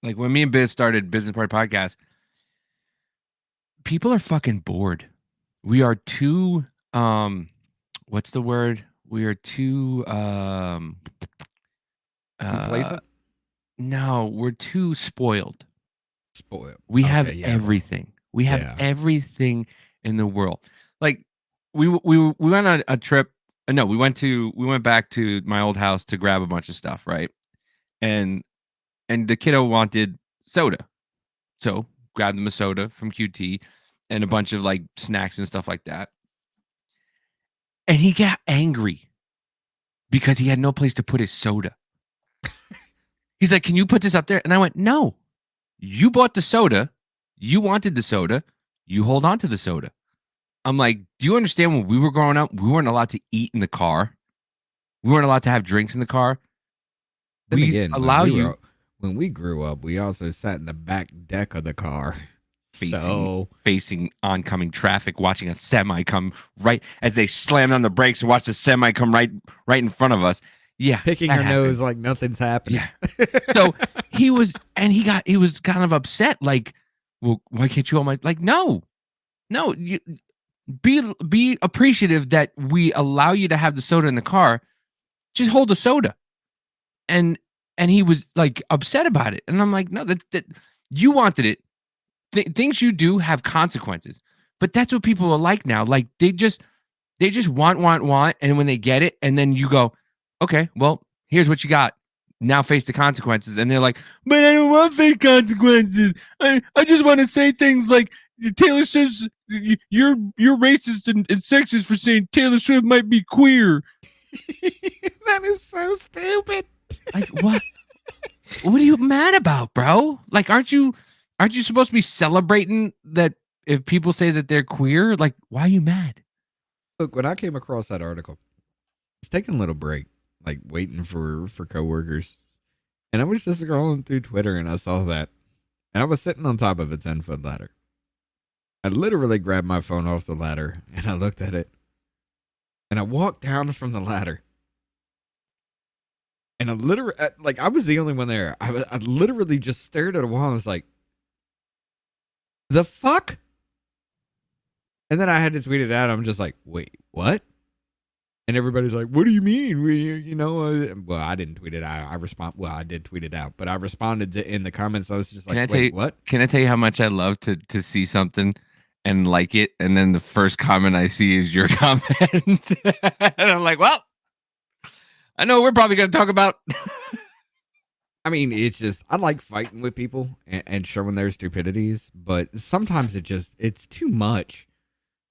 Like when me and Biz started Business Party Podcast, people are fucking bored. We are too what's the word? We are too complacent? No, we're too spoiled. We have everything. We have everything in the world. Like we went on a trip. No, we went back to my old house to grab a bunch of stuff, right? And the kiddo wanted soda. So grabbed him a soda from QT and a bunch of like snacks and stuff like that. And he got angry because he had no place to put his soda. He's like, "Can you put this up there?" And I went, "No, you bought the soda. You wanted the soda. You hold on to the soda." I'm like, "Do you understand when we were growing up, we weren't allowed to eat in the car. We weren't allowed to have drinks in the car. When we grew up, we also sat in the back deck of the car. Facing oncoming traffic, watching a semi come right as they slammed on the brakes and watched the semi come right in front of us. Yeah, picking our nose like nothing's happening. Yeah. So he was kind of upset. Like, well, why can't you all like? No, you be appreciative that we allow you to have the soda in the car. Just hold the soda. And he was like upset about it, and I'm like, no, that you wanted it. Things you do have consequences, but that's what people are like now. Like they just want, and when they get it, and then you go, okay, well, here's what you got. Now face the consequences, and they're like, but I don't want to face consequences. I just want to say things like Taylor Swift's you're racist and sexist for saying Taylor Swift might be queer. That is so stupid. Like what? What are you mad about, bro? Like, aren't you supposed to be celebrating that if people say that they're queer? Like, why are you mad? Look, when I came across that article, I was taking a little break, like waiting for coworkers, and I was just scrolling through Twitter, and I saw that, and I was sitting on top of a 10-foot ladder. I literally grabbed my phone off the ladder, and I looked at it, and I walked down from the ladder. And I literally, like, I was the only one there. I literally just stared at a wall and was like, the fuck? And then I had to tweet it out. I'm just like, wait, what? And everybody's like, what do you mean? Well, I didn't tweet it out. I did tweet it out, but I responded in the comments. I was just like, wait, what? Can I tell you how much I love to see something and like it? And then the first comment I see is your comment. And I'm like, well, I know we're probably going to talk about. I mean, it's just, I like fighting with people and showing their stupidities, but sometimes it's too much.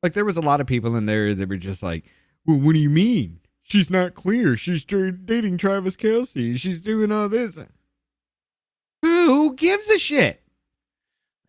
Like there was a lot of people in there that were just like, well, what do you mean? She's not queer. She's dating Travis Kelce. She's doing all this. Who gives a shit?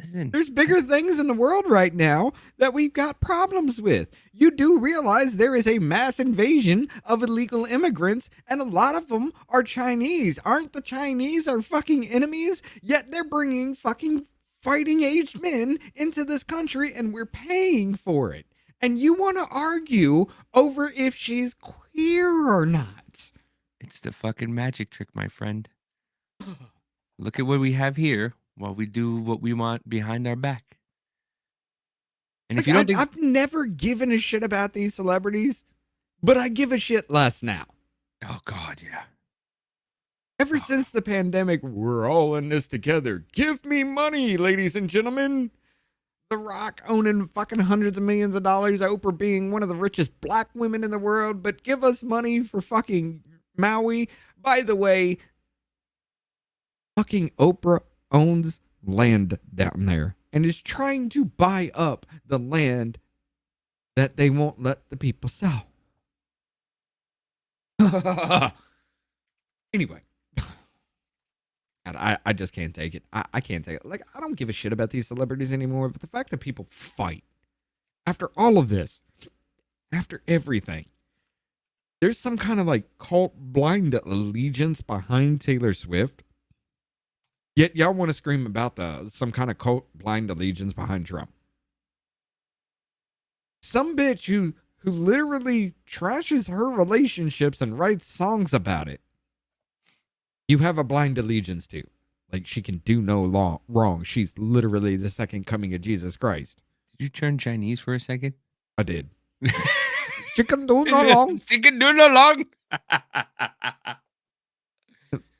Listen, There's bigger things in the world right now that we've got problems with. You do realize there is a mass invasion of illegal immigrants, and a lot of them are Chinese. Aren't the Chinese our fucking enemies? Yet they're bringing fucking fighting aged men into this country, and we're paying for it. And you want to argue over if she's queer or not. it's the fucking magic trick, my friend. Look at what we have here while we do what we want behind our back. And if you don't think I've never given a shit about these celebrities, but I give a shit less now. oh god, yeah. Ever since the pandemic, we're all in this together. Give me money, ladies and gentlemen. The Rock owning fucking hundreds of millions of dollars, Oprah being one of the richest black women in the world, but give us money for fucking Maui. By the way, fucking Oprah owns land down there and is trying to buy up the land that they won't let the people sell. Anyway. God, I just can't take it. I can't take it. Like, I don't give a shit about these celebrities anymore, but the fact that people fight after all of this, after everything, there's some kind of like cult blind allegiance behind Taylor Swift. Yet y'all want to scream about some kind of cult blind allegiance behind Trump. Some bitch who literally trashes her relationships and writes songs about it. You have a blind allegiance to. Like, she can do no wrong. She's literally the second coming of Jesus Christ. Did you turn Chinese for a second? I did. She can do no wrong. She can do no wrong.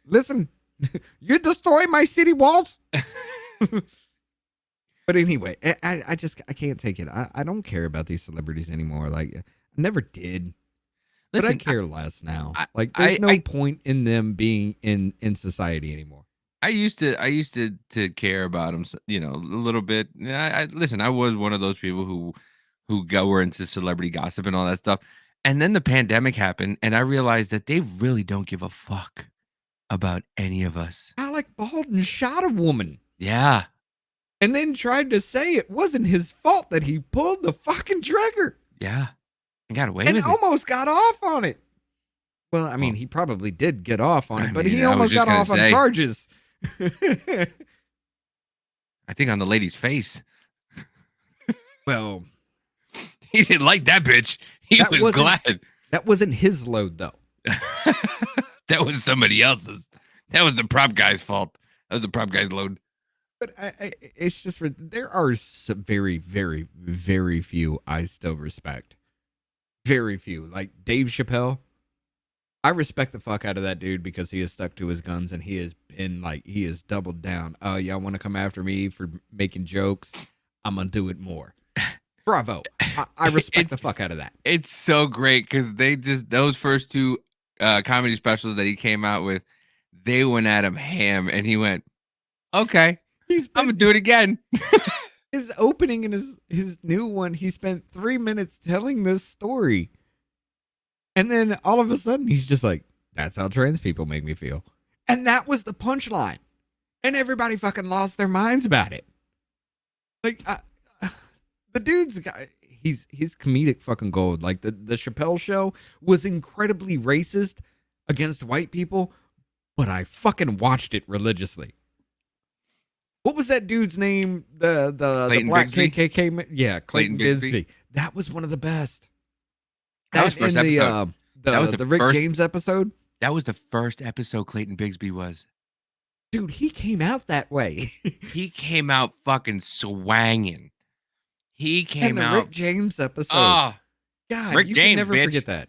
Listen, you destroy my city walls. But anyway, I can't take it. I don't care about these celebrities anymore. Like, I never did. But I care less now. Like, there's no point in them being in society anymore. I used to care about them, you know, a little bit. Listen, I was one of those people who were into celebrity gossip and all that stuff. And then the pandemic happened, and I realized that they really don't give a fuck about any of us. Alec Baldwin shot a woman. Yeah. And then tried to say it wasn't his fault that he pulled the fucking trigger. Yeah. And got away And with it. almost got off on it. Well, I mean, he probably did get off on it, but he almost got off on charges. I think on the lady's face. Well, he didn't like that bitch. He was glad. That wasn't his load, though. That was somebody else's. That was the prop guy's fault. That was the prop guy's load. But it's just, there are some very, very, very few I still respect. Very few. Like Dave Chappelle. I respect the fuck out of that dude because he has stuck to his guns and he has doubled down. Oh, y'all want to come after me for making jokes? I'm going to do it more. Bravo. I respect the fuck out of that. It's so great because those first two comedy specials that he came out with, they went at him ham and he went, okay, I'm going to do it again. His opening and his new one, he spent 3 minutes telling this story. And then all of a sudden, he's just like, that's how trans people make me feel. And that was the punchline. And everybody fucking lost their minds about it. Like, the dude's guy, he's comedic fucking gold. Like, the Chappelle show was incredibly racist against white people, but I fucking watched it religiously. What was that dude's name? The black Bigsby? KKK? Yeah, Clayton Bigsby. That was one of the best. That was first episode. That was the Rick James episode. That was the first episode Clayton Bigsby was. Dude, he came out that way. He came out fucking swanging. He came out. Rick James episode. Oh, God, Rick you James, can never bitch. forget that.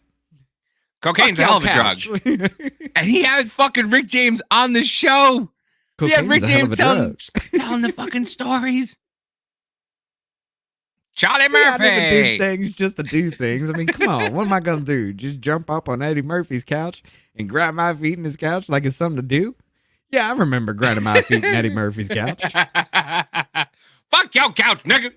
Cocaine's a hell of a drug. And he had fucking Rick James on the show. Cocaine's Rick a hell of James a drug. telling the fucking stories. Charlie See, I Murphy. never did things just to do things. I mean, come on. What am I going to do? Just jump up on Eddie Murphy's couch and grab my feet in his couch like it's something to do? Yeah, I remember grinding my feet in Eddie Murphy's couch. Fuck your couch, nigga.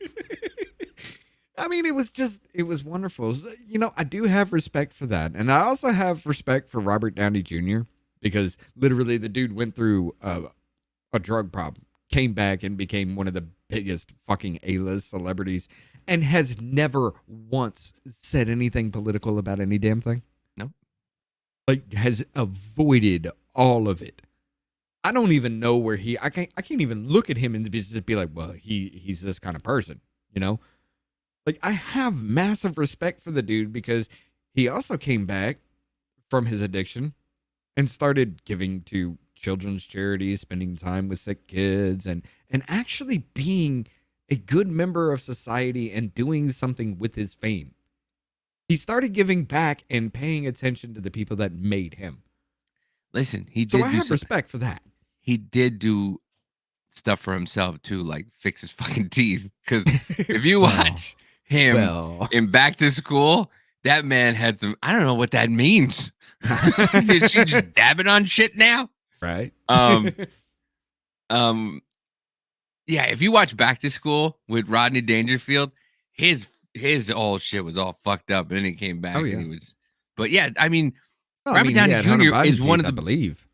I mean, it was wonderful. You know, I do have respect for that. And I also have respect for Robert Downey Jr. because literally the dude went through a drug problem, came back and became one of the biggest fucking A-list celebrities and has never once said anything political about any damn thing. No. Like, has avoided all of it. I don't even know where I can't even look at him and just be like, well, he's this kind of person, you know? Like, I have massive respect for the dude because he also came back from his addiction and started giving to children's charities, spending time with sick kids, and actually being a good member of society and doing something with his fame. He started giving back and paying attention to the people that made him. Listen, he So did I do have some, respect for that. he did do stuff for himself too, like fix his fucking teeth. Because if you Well, watch him Well, in Back to School, that man had some. I don't know what that means. Is she just dabbing on shit now? right? Um, yeah. If you watch Back to School with Rodney Dangerfield, his old shit was all fucked up, and then he came back Oh, and yeah. he was. But yeah, I mean, I Robert mean, he Downey had Hunter Jr. Biden is one teeth, of I the believe.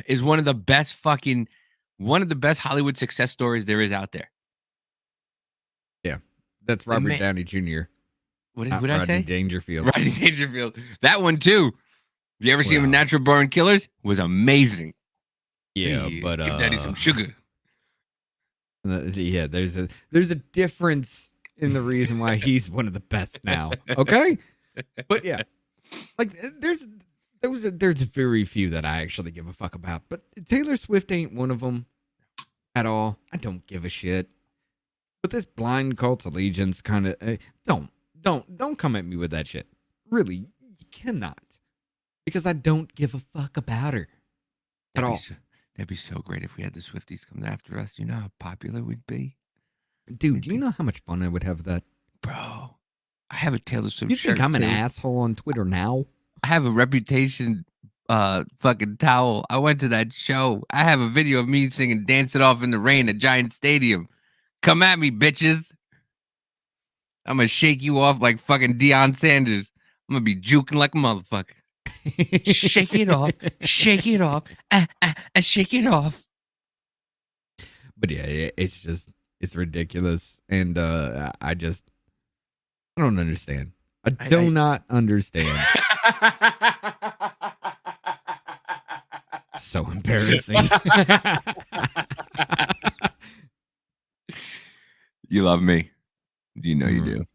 is one of the best Hollywood success stories there is out there. That's Robert man- Downey Jr. What did, not what did I Rodney say? Dangerfield. Rodney Dangerfield. That one too. You ever see him in Well. Natural Born Killers? Was amazing. Yeah, Hey, but give daddy some sugar. yeah, there's a difference in the reason why he's one of the best now. Okay, but yeah, like there's very few that I actually give a fuck about, but Taylor Swift ain't one of them at all. I don't give a shit. But this blind cult allegiance kind of don't come at me with that shit. Really, you cannot, because I don't give a fuck about her at all. That'd be so great if we had the Swifties come after us. You know how popular we'd be, Dude, do you know how much fun I would have with that? bro. I have a Taylor Swift You shirt. think I'm an too. asshole on Twitter now? I have a Reputation fucking towel. I went to that show. I have a video of me singing Dance It Off in the Rain at Giant Stadium. Come at me, bitches. I'm gonna shake you off like fucking Deion Sanders. I'm gonna be juking like a motherfucker. Shake it off, shake it off, shake it off. But yeah, it's ridiculous, and I don't understand. I do not understand. So embarrassing. You love me. You know you Mm. do.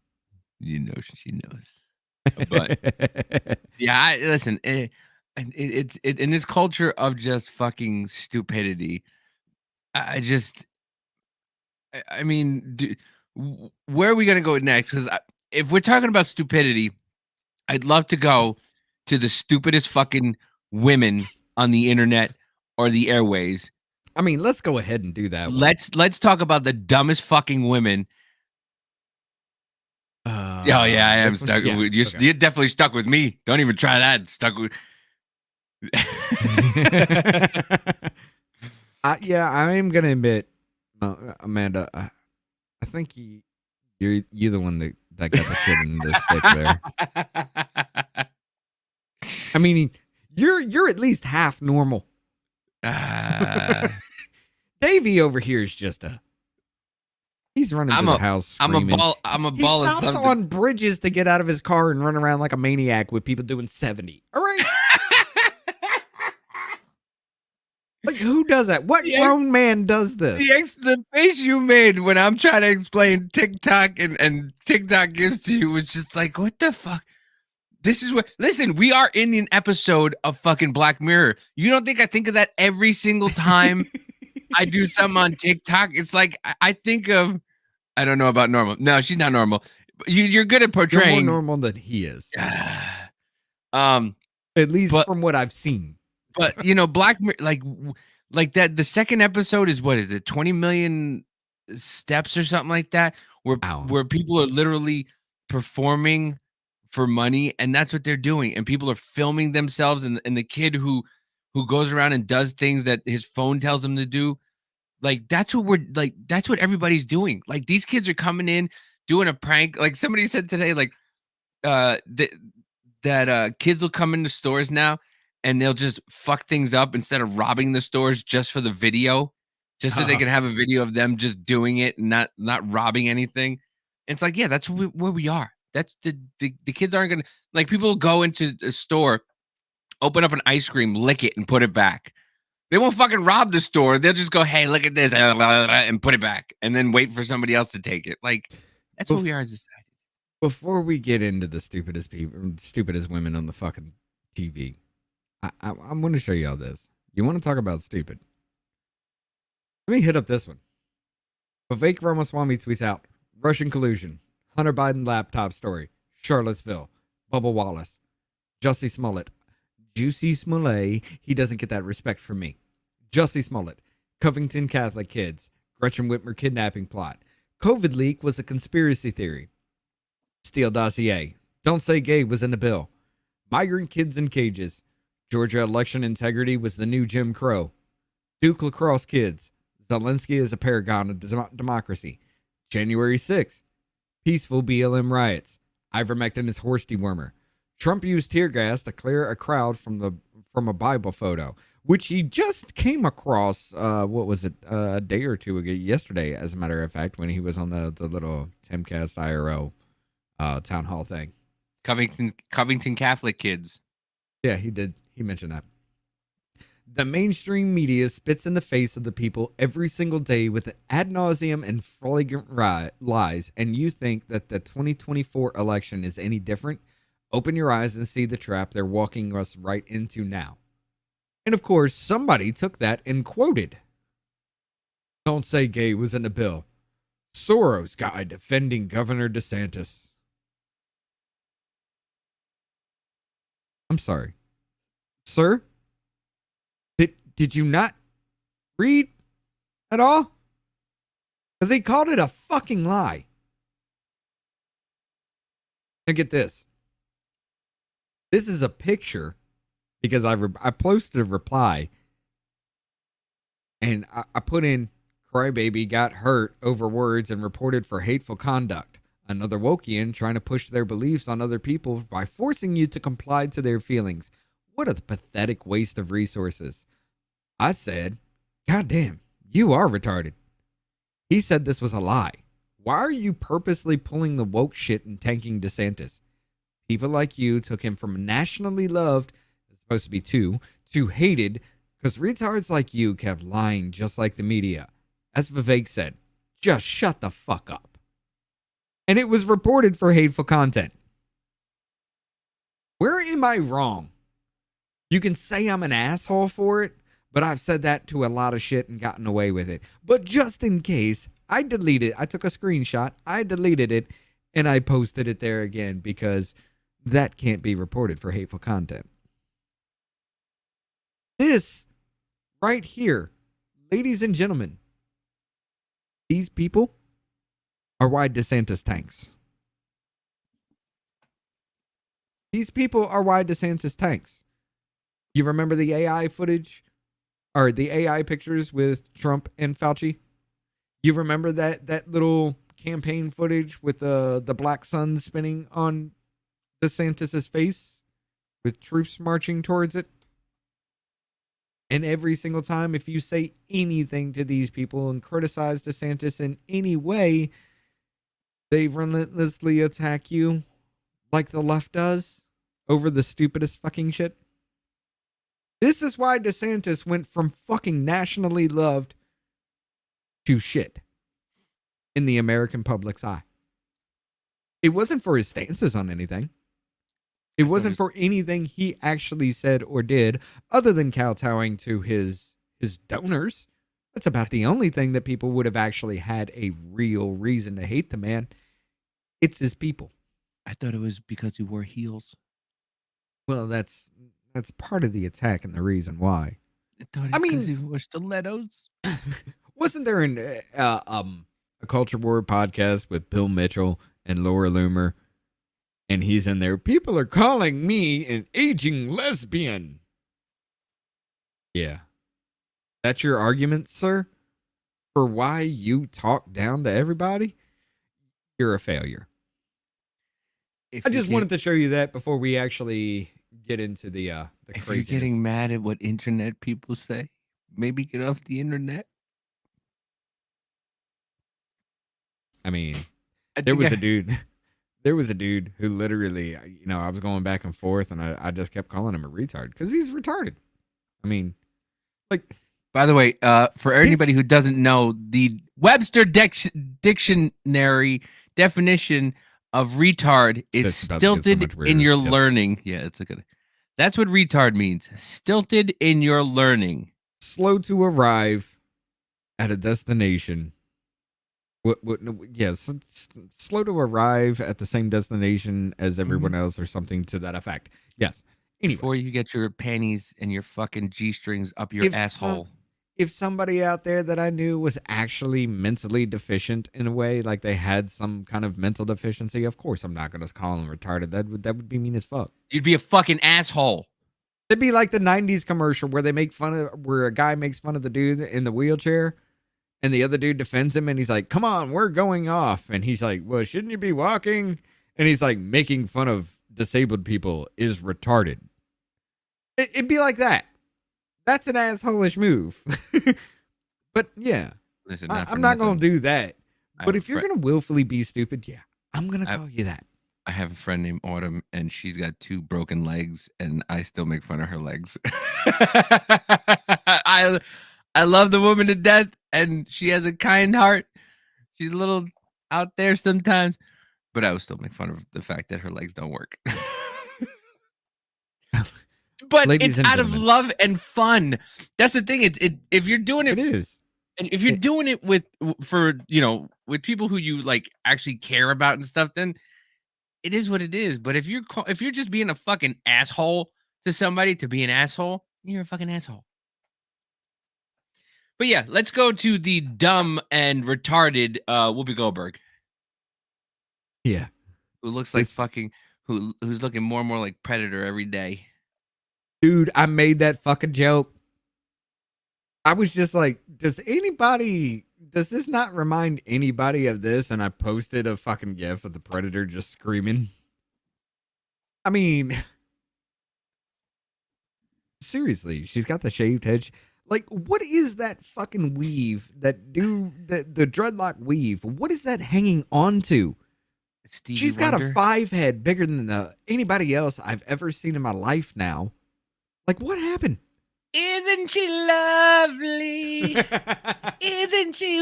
You know she knows. But yeah, listen. It's in this culture of just fucking stupidity. I mean, where are we gonna go next? Because if we're talking about stupidity, I'd love to go to the stupidest fucking women on the internet or the airways. I mean, let's go ahead and do that. Let's talk about the dumbest fucking women. Oh yeah, I am stuck. Yeah, You're definitely stuck with me. Don't even try that. Stuck with. Yeah, I am gonna admit, Amanda. I think you're the one that got the shit in the stick there. I mean, you're at least half normal. Davey over here is just he's running to the house screaming. I'm a He ball of stops something. on bridges to get out of his car and run around like a maniac with people doing 70. All right. Like, who does that? What Yeah. grown man does this? The face you made when I'm trying to explain TikTok and TikTok gives to you was just like, what the fuck? This is what. Listen, we are in an episode of fucking Black Mirror. You don't think I think of that every single time I do something on TikTok? It's like I think of. I don't know about normal. No, she's not normal. You're good at You're more portraying. normal than he is. At least from what I've seen. But you know, Black Mirror, like that. The second episode is what is it? 20 million steps or something like that, where people are literally performing for money, and that's what they're doing. And people are filming themselves, and the kid who goes around and does things that his phone tells him to do. Like that's what everybody's doing. Like these kids are coming in, doing a prank. Like somebody said today, like that kids will come into stores now and they'll just fuck things up instead of robbing the stores just for the video, just so they can have a video of them just doing it and not robbing anything. And it's like, yeah, that's where we are. That's the kids aren't gonna like people go into a store, open up an ice cream, lick it, and put it back. They won't fucking rob the store. They'll just go, hey, look at this, and put it back, and then wait for somebody else to take it. Like that's what we are as a society. Before we get into the stupidest people, stupidest women on the fucking TV, I'm going to show you all this. You want to talk about stupid? Let me hit up this one. Vivek Ramaswamy tweets out, Russian collusion, Hunter Biden laptop story, Charlottesville, Bubba Wallace, Jussie Smollett, Juicy Smollett, he doesn't get that respect from me. Jussie Smollett, Covington Catholic kids, Gretchen Whitmer kidnapping plot, COVID leak was a conspiracy theory. Steele dossier, don't say gay was in the bill. Migrant kids in cages, Georgia election integrity was the new Jim Crow. Duke lacrosse kids, Zelensky is a paragon of democracy. January 6th, peaceful BLM riots, ivermectin is horse dewormer. Trump used tear gas to clear a crowd from a Bible photo, which he just came across, a day or two ago, yesterday, as a matter of fact, when he was on the little Timcast IRO town hall thing. Covington Catholic kids. Yeah, he did. He mentioned that. The mainstream media spits in the face of the people every single day with ad nauseum and flagrant lies, and you think that the 2024 election is any different? Open your eyes and see the trap they're walking us right into now. And of course, somebody took that and quoted, "Don't say gay was in the bill. Soros guy defending Governor DeSantis." I'm sorry. Sir? Did you not read at all? Because he called it a fucking lie. Now get this. This is a picture because I posted a reply and I put in crybaby got hurt over words and reported for hateful conduct. Another Wokian trying to push their beliefs on other people by forcing you to comply to their feelings. What a pathetic waste of resources. I said, God damn, you are retarded. He said this was a lie. Why are you purposely pulling the woke shit and tanking DeSantis? People like you took him from nationally loved, it's supposed to be to hated, because retards like you kept lying just like the media. As Vivek said, just shut the fuck up. And it was reported for hateful content. Where am I wrong? You can say I'm an asshole for it, but I've said that to a lot of shit and gotten away with it. But just in case, I deleted it. I took a screenshot, I deleted it, and I posted it there again because that can't be reported for hateful content. This right here, ladies and gentlemen, these people are why DeSantis tanks. These people are why DeSantis tanks. You remember the AI footage or the AI pictures with Trump and Fauci? You remember that little campaign footage with the black sun spinning on DeSantis's face with troops marching towards it? And every single time, if you say anything to these people and criticize DeSantis in any way, they relentlessly attack you like the left does over the stupidest fucking shit. This is why DeSantis went from fucking nationally loved to shit in the American public's eye. It wasn't for his stances on anything. It wasn't for anything he actually said or did other than kowtowing to his donors. That's about the only thing that people would have actually had a real reason to hate the man. It's his people. I thought it was because he wore heels. Well, that's part of the attack and the reason why. I mean, because he wore stilettos. Wasn't there a Culture War podcast with Bill Mitchell and Laura Loomer? And he's in there. People are calling me an aging lesbian. Yeah. That's your argument, sir? For why you talk down to everybody? you're a failure. If I you just get- wanted to show you that before we actually get into the If you're craziness. getting mad at what internet people say, maybe get off the internet. I mean, I there think was I- a dude. There was a dude who literally, I was going back and forth, and I just kept calling him a retard because he's retarded. I mean, like, By the way, for anybody who doesn't know, the Webster Dictionary definition of retard is It's about to get so stilted much in weirder. your Yes. learning. Yeah, it's a good. That's what retard means. Stilted in your learning. slow to arrive at a destination. Yes, slow to arrive at the same destination as everyone else, or something to that effect. Yes. Anyway, Before you get your panties and your fucking G-strings up your If asshole. if somebody out there that I knew was actually mentally deficient in a way, like they had some kind of mental deficiency, of course I'm not going to call them retarded. That would be mean as fuck. You'd be a fucking asshole. It'd be like the 90s commercial where where a guy makes fun of the dude in the wheelchair and the other dude defends him and he's like, "Come on, we're going off." And he's like, "Well, shouldn't you be walking?" And he's like, making fun of disabled people is retarded. It'd be like that. That's an asshole-ish move. But yeah, Listen, I'm not going to do that. I But have if you're a fri- going to willfully be stupid, yeah, I'm going to I- call you that. I have a friend named Autumn, and she's got 2 broken legs, and I still make fun of her legs. I love the woman to death, and she has a kind heart. She's a little out there sometimes, but I would still make fun of the fact that her legs don't work. But Ladies it's and out of gentlemen. love and fun. That's the thing. If you're doing It is. and if you're doing it with people who you like actually care about and stuff, then it is what it is. But if you're just being a fucking asshole to somebody to be an asshole, you're a fucking asshole. But yeah, let's go to the dumb and retarded Whoopi Goldberg, Yeah. who looks like This- fucking who's looking more and more like Predator every day. Dude, I made that fucking joke. I was just like, does this not remind anybody of this? And I posted a fucking gif of the Predator just screaming. I mean, seriously, she's got the shaved head. Like, what is that fucking weave the dreadlock weave? What is that hanging onto? Stevie She's got Wonder. a 5 head bigger than anybody else I've ever seen in my life now. Like, what happened? Isn't she lovely? Isn't she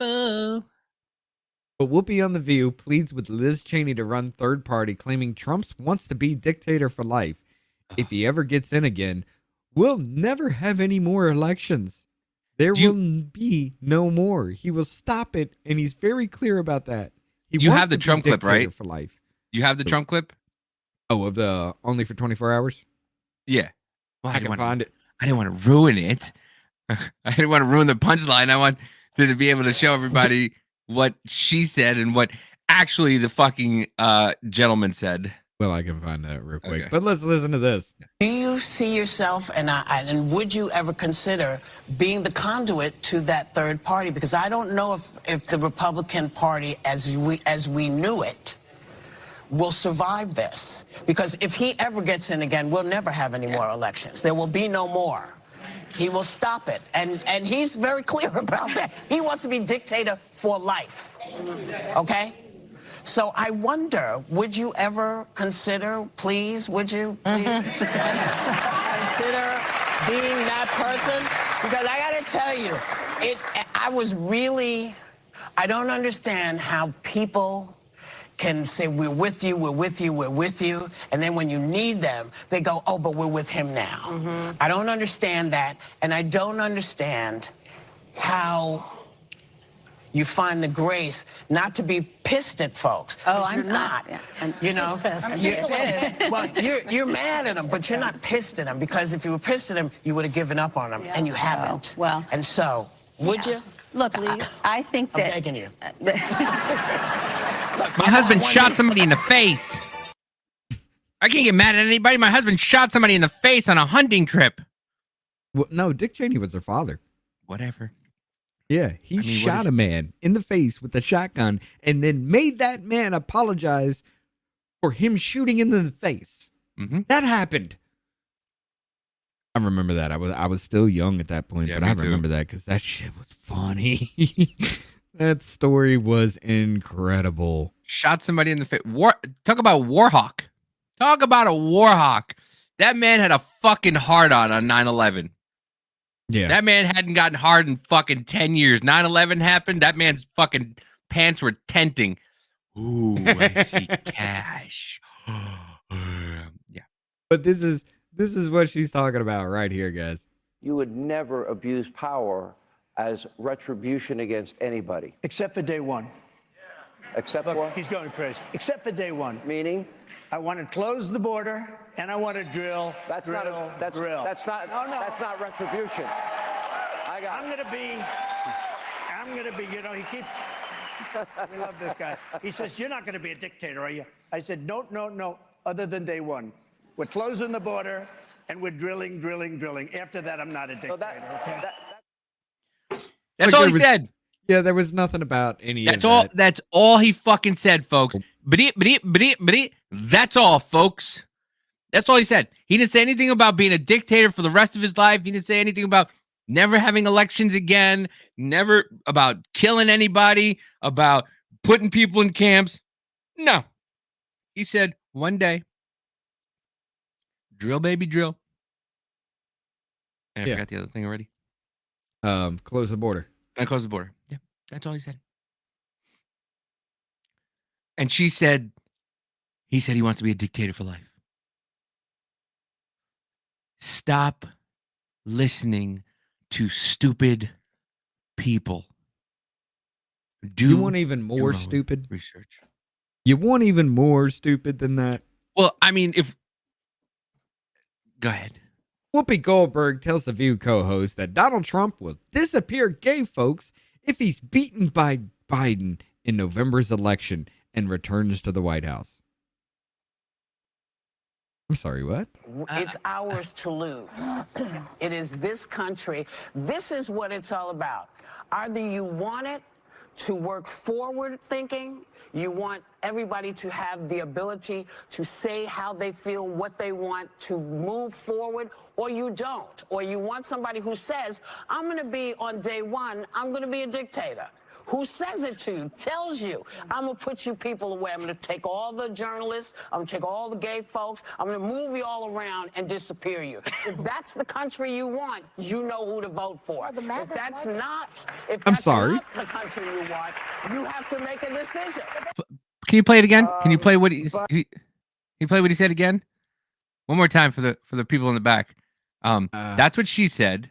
wonderful? But Whoopi on The View pleads with Liz Cheney to run third party, claiming Trump wants to be dictator for life. If he ever gets in again, we'll never have any more elections. There will be no more. He will stop it, and he's very clear about that. You wants have the to be Trump clip, dictator right? For life. You have the Trump clip? Oh, of the only for 24 hours? Yeah. Well, I can find it. I didn't want to ruin it. I didn't want to ruin the punchline. I want to be able to show everybody what she said and what actually the fucking gentleman said. Well, I can find that real quick. Okay. But let's listen to this. Do you see yourself, and would you ever consider being the conduit to that third party? Because I don't know if the Republican Party, as we knew it, will survive this. Because if he ever gets in again, we'll never have any more elections. There will be no more. He will stop it, and he's very clear about that. He wants to be dictator for life. Okay. So I wonder, would you ever consider, please, would you please consider being that person? Because I gotta tell you, I don't understand how people can say, we're with you, we're with you, we're with you, and then when you need them, they go, oh, but we're with him now. I don't understand that, and I don't understand how you find the grace not to be pissed at folks. Oh, you're not. Yeah. I'm You know, pissed. I'm you're, pissed. well, you're mad at them, but you're not pissed at them, because if you were pissed at them, you would have given up on them, and you haven't. well. And so, would you? Look, I think I'm that begging you. My husband shot somebody in the face. I can't get mad at anybody. My husband shot somebody in the face on a hunting trip. Well, no, Dick Cheney was their father. Whatever. Yeah, he I mean, what shot is- a man in the face with a shotgun and then made that man apologize for him shooting him in the face. Mhm. That happened. I remember that. I was still young at that point, Yeah, but I me too. remember that because that shit was funny. That story was incredible. Shot somebody in the face. Talk about Warhawk. Talk about a Warhawk. That man had a fucking hard on 9/11. Yeah. That man hadn't gotten hard in fucking 10 years. 9/11 happened. That man's fucking pants were tenting. Ooh, I see cash. Yeah. But this is what she's talking about right here, guys. You would never abuse power as retribution against anybody. Except for day one. Except Look, for? he's going crazy. Except for day one. Meaning? I want to close the border and I want to drill. That's drill, not that's drill. that's not No, no. that's not retribution. I got I'm gonna be, you know, he keeps, we love this guy. He says, you're not gonna be a dictator, are you? I said, no, other than day one. We're closing the border and we're drilling. After that, I'm not a dictator, okay? That's Like, all there he was- said. Yeah, there was nothing about any That's of all. that. That's all he fucking said, folks. That's all, folks. That's all he said. He didn't say anything about being a dictator for the rest of his life. He didn't say anything about never having elections again. Never about killing anybody. About putting people in camps. No. He said one day, drill, baby, drill. And I Yeah. forgot the other thing already. Close the border. I close the border. Yeah, that's all he said. And she said, he said he wants to be a dictator for life. Stop listening to stupid people. Do You want even more your own stupid? research. You want even more stupid than that? Well, I mean, go ahead. Whoopi Goldberg tells the View co-host that Donald Trump will disappear gay folks if he's beaten by Biden in November's election and returns to the White House. I'm sorry, what? It's ours to lose. It is this country. This is what it's all about. Either you want it to work forward thinking, you want everybody to have the ability to say how they feel, what they want to move forward, or you don't. Or you want somebody who says, I'm going to be on day one, I'm going to be a dictator. Who says it to you, tells you, I'm going to put you people away. I'm going to take all the journalists, I'm going to take all the gay folks, I'm going to move you all around and disappear you. If that's the country you want, you know who to vote for. If that's not the country you want, you have to make a decision. Can you play it again? Can you play what can you play what he said again? One more time for the people in the back. That's what she said.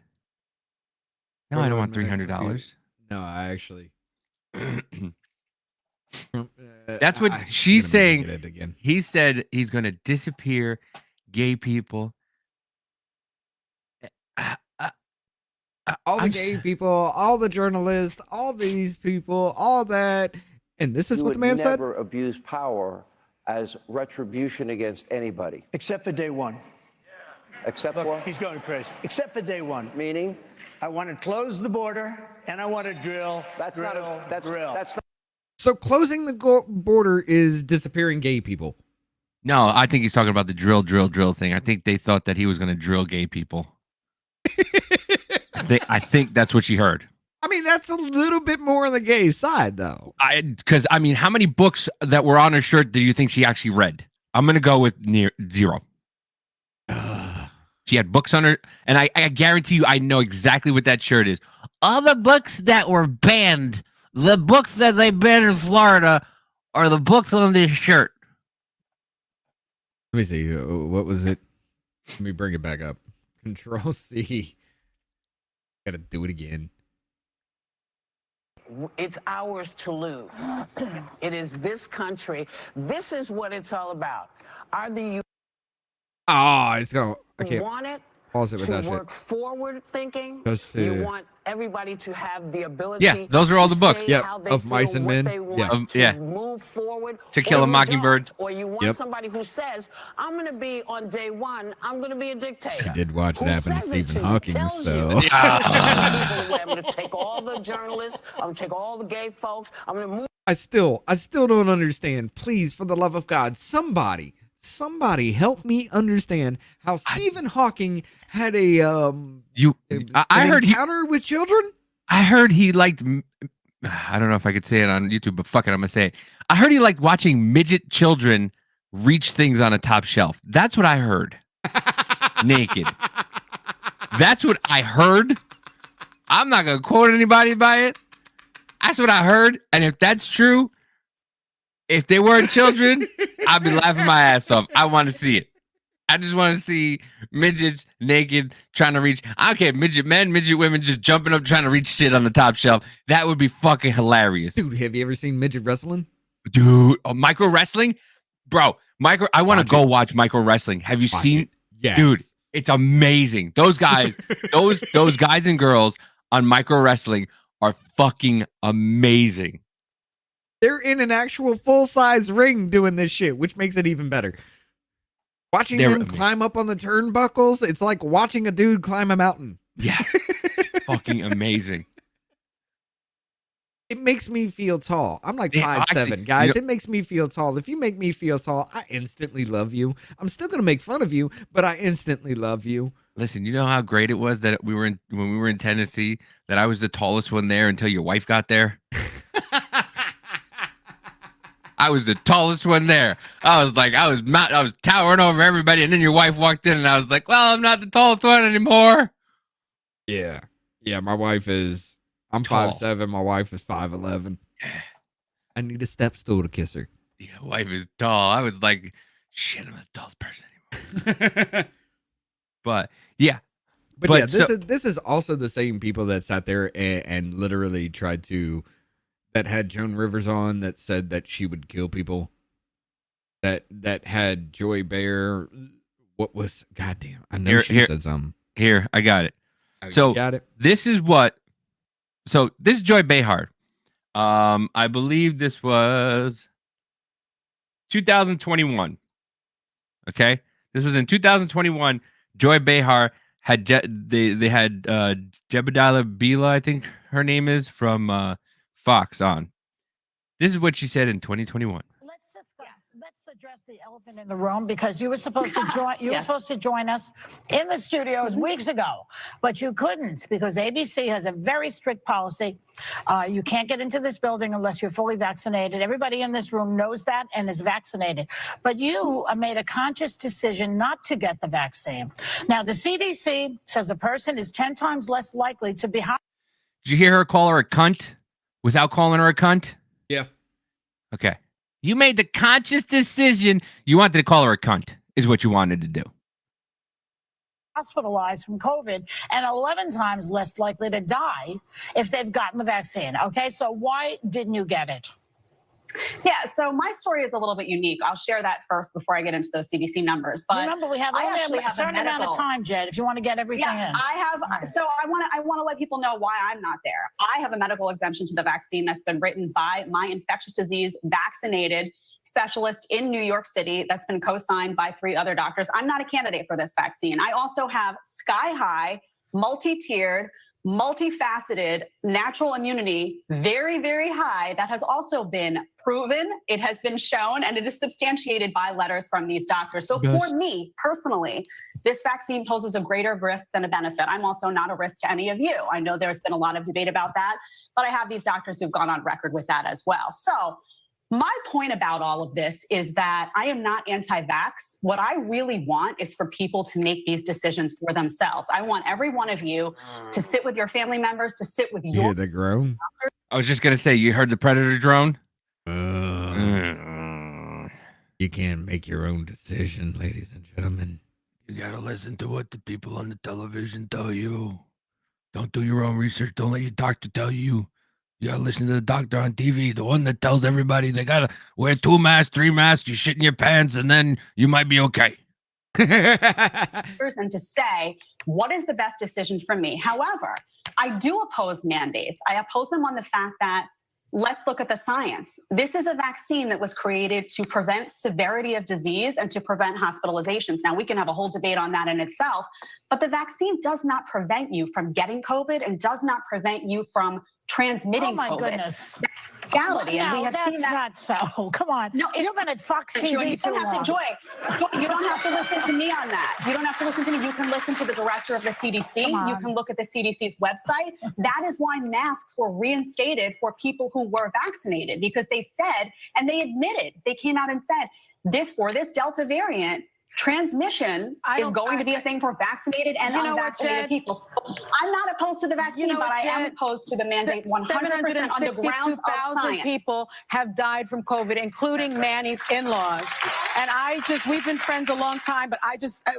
No, I don't want $300. No, I actually. That's what she's saying. He said he's going to disappear gay people. All the gay people, all the journalists, all these people, all that. And this is You what would the man said? never abuse power as retribution against anybody. Except for day one. Except Look, for? he's going crazy. Except for day one. Meaning? I want to close the border and I want to drill. That's not So closing the border is disappearing gay people. No, I think he's talking about the drill thing. I think they thought that he was going to drill gay people. I think that's what she heard. I mean, that's a little bit more on the gay side, though. Because I mean, how many books that were on her shirt do you think she actually read? I'm going to go with near zero. She had books on her, and I guarantee you, I know exactly what that shirt is. All the books that were banned, the books that they banned in Florida, are the books on this shirt. Let me see. What was it? Let me bring it back up. Control C. Gotta do it again. It's ours to lose. It is this country. This is what it's all about. Either you Oh, it's going. I can't want it pause it with to that shit. work forward thinking, Just you to- want everybody to have the ability. Yeah, those are all the books. Say Yep, how they of feel, Mice and what Men. they want Yeah. to Yeah. move forward. To Kill or a you Mockingbird. don't. Or you want Yep. somebody who says, "I'm going to be on day one. I'm going to be a dictator." She did watch it Who happen to says Stephen you, Hawking, tells so- you. I'm going to take all the journalists. I'm going to take all the gay folks. I'm going to move. I still don't understand. Please, for the love of God, somebody help me understand how Stephen Hawking had a I heard he encounter with children. I heard he liked. I don't know if I could say it on YouTube, but fuck it, I'm gonna say it. I heard he liked watching midget children reach things on a top shelf. That's what I heard. Naked. That's what I heard. I'm not gonna quote anybody by it. That's what I heard. And if that's true, if they weren't children, I'd be laughing my ass off. I want to see it. I just want to see midgets naked trying to reach. I don't care, midget men, midget women just jumping up trying to reach shit on the top shelf. That would be fucking hilarious. Dude, have you ever seen midget wrestling? Dude, micro wrestling? Bro, I want to Watch go it. watch micro wrestling. Have you Watch seen? it. Yes. Dude, it's amazing. Those guys, those guys and girls on micro wrestling are fucking amazing. They're in an actual full-size ring doing this shit, which makes it even better. Watching They're them amazing. climb up on the turnbuckles, it's like watching a dude climb a mountain. Yeah. It's fucking amazing. It makes me feel tall. I'm like Yeah, 5'7", actually, guys. you know- It makes me feel tall. If you make me feel tall, I instantly love you. I'm still gonna make fun of you, but I instantly love you. Listen, you know how great it was that when we were in Tennessee that I was the tallest one there until your wife got there? I was the tallest one there. I was towering over everybody, and then your wife walked in, and I was like, "Well, I'm not the tallest one anymore." Yeah. My wife is. I'm Tall. 5'7". My wife is 5'11". I need a step stool to kiss her. Your wife is tall. I was like, "Shit, I'm not the tallest person anymore." But yeah, But But yeah, so- this is also the same people that sat there and literally tried to, that had Joan Rivers on, that said that she would kill people. That had Joy Behar. What was, goddamn? I know she Here. said something. here I got it. Oh, So- you got it. This is Joy Behar. I believe this was 2021. Okay, this was in 2021. Joy Behar had they had Jebediah Bila, I think her name is, from Fox on. This is what she said in 2021. Let's discuss. Let's address the elephant in the room because you were supposed to join. You were supposed to join us in the studios weeks ago, but you couldn't because ABC has a very strict policy. You can't get into this building unless you're fully vaccinated. Everybody in this room knows that and is vaccinated. But you made a conscious decision not to get the vaccine. Now, the CDC says a person is 10 times less likely to be. Did you hear her call her a cunt without calling her a cunt? Yeah. Okay. You made the conscious decision. You wanted to call her a cunt, is what you wanted to do. Hospitalized from COVID and 11 times less likely to die if they've gotten the vaccine. Okay, so why didn't you get it? Yeah, so my story is a little bit unique. I'll share that first before I get into those CDC numbers. But remember, we have I only actually a have a certain amount of medical- time, Jed, if you want to get everything Yeah, in. I have. So I want to let people know why I'm not there. I have a medical exemption to the vaccine that's been written by my infectious disease vaccinated specialist in New York City that's been co-signed by 3 other doctors. I'm not a candidate for this vaccine. I also have sky-high, multi-tiered, multifaceted natural immunity, very, very high, that has also been proven, it has been shown, and it is substantiated by letters from these doctors. So for me personally, this vaccine poses a greater risk than a benefit. I'm also not a risk to any of you. I know there's been a lot of debate about that, but I have these doctors who've gone on record with that as well. So my point about all of this is that I am not anti-vax. What I really want is for people to make these decisions for themselves. I want every one of you to sit with your family members, to sit with You your hear the groan? I was just going to say, you heard the Predator drone? You can't make your own decision, ladies and gentlemen. You got to listen to what the people on the television tell you. Don't do your own research. Don't let your doctor tell you. You got to listen to the doctor on TV, the one that tells everybody they got to wear 2 masks, 3 masks, you shit in your pants, and then you might be okay. and to say, what is the best decision for me? However, I do oppose mandates. I oppose them on the fact that let's look at the science. This is a vaccine that was created to prevent severity of disease and to prevent hospitalizations. Now, we can have a whole debate on that in itself, but the vaccine does not prevent you from getting COVID and does not prevent you from transmitting Oh my COVID. goodness. Reality, and we have that's seen that. not so. Come on. No, You've been at Fox Joy, TV you too don't have long. to, Joy, you don't have to listen to me on that. You don't have to listen to me. You can listen to the director of the CDC. Come on. You can look at the CDC's website. That is why masks were reinstated for people who were vaccinated, because they said, and they admitted, they came out and said, this Delta variant, transmission is going to be a thing for vaccinated and unvaccinated people. So I'm not opposed to the vaccine, but I am opposed to the mandate 100% on the grounds of 762,000 science. people have died from COVID, including Manny's in-laws. And we've been friends a long time, but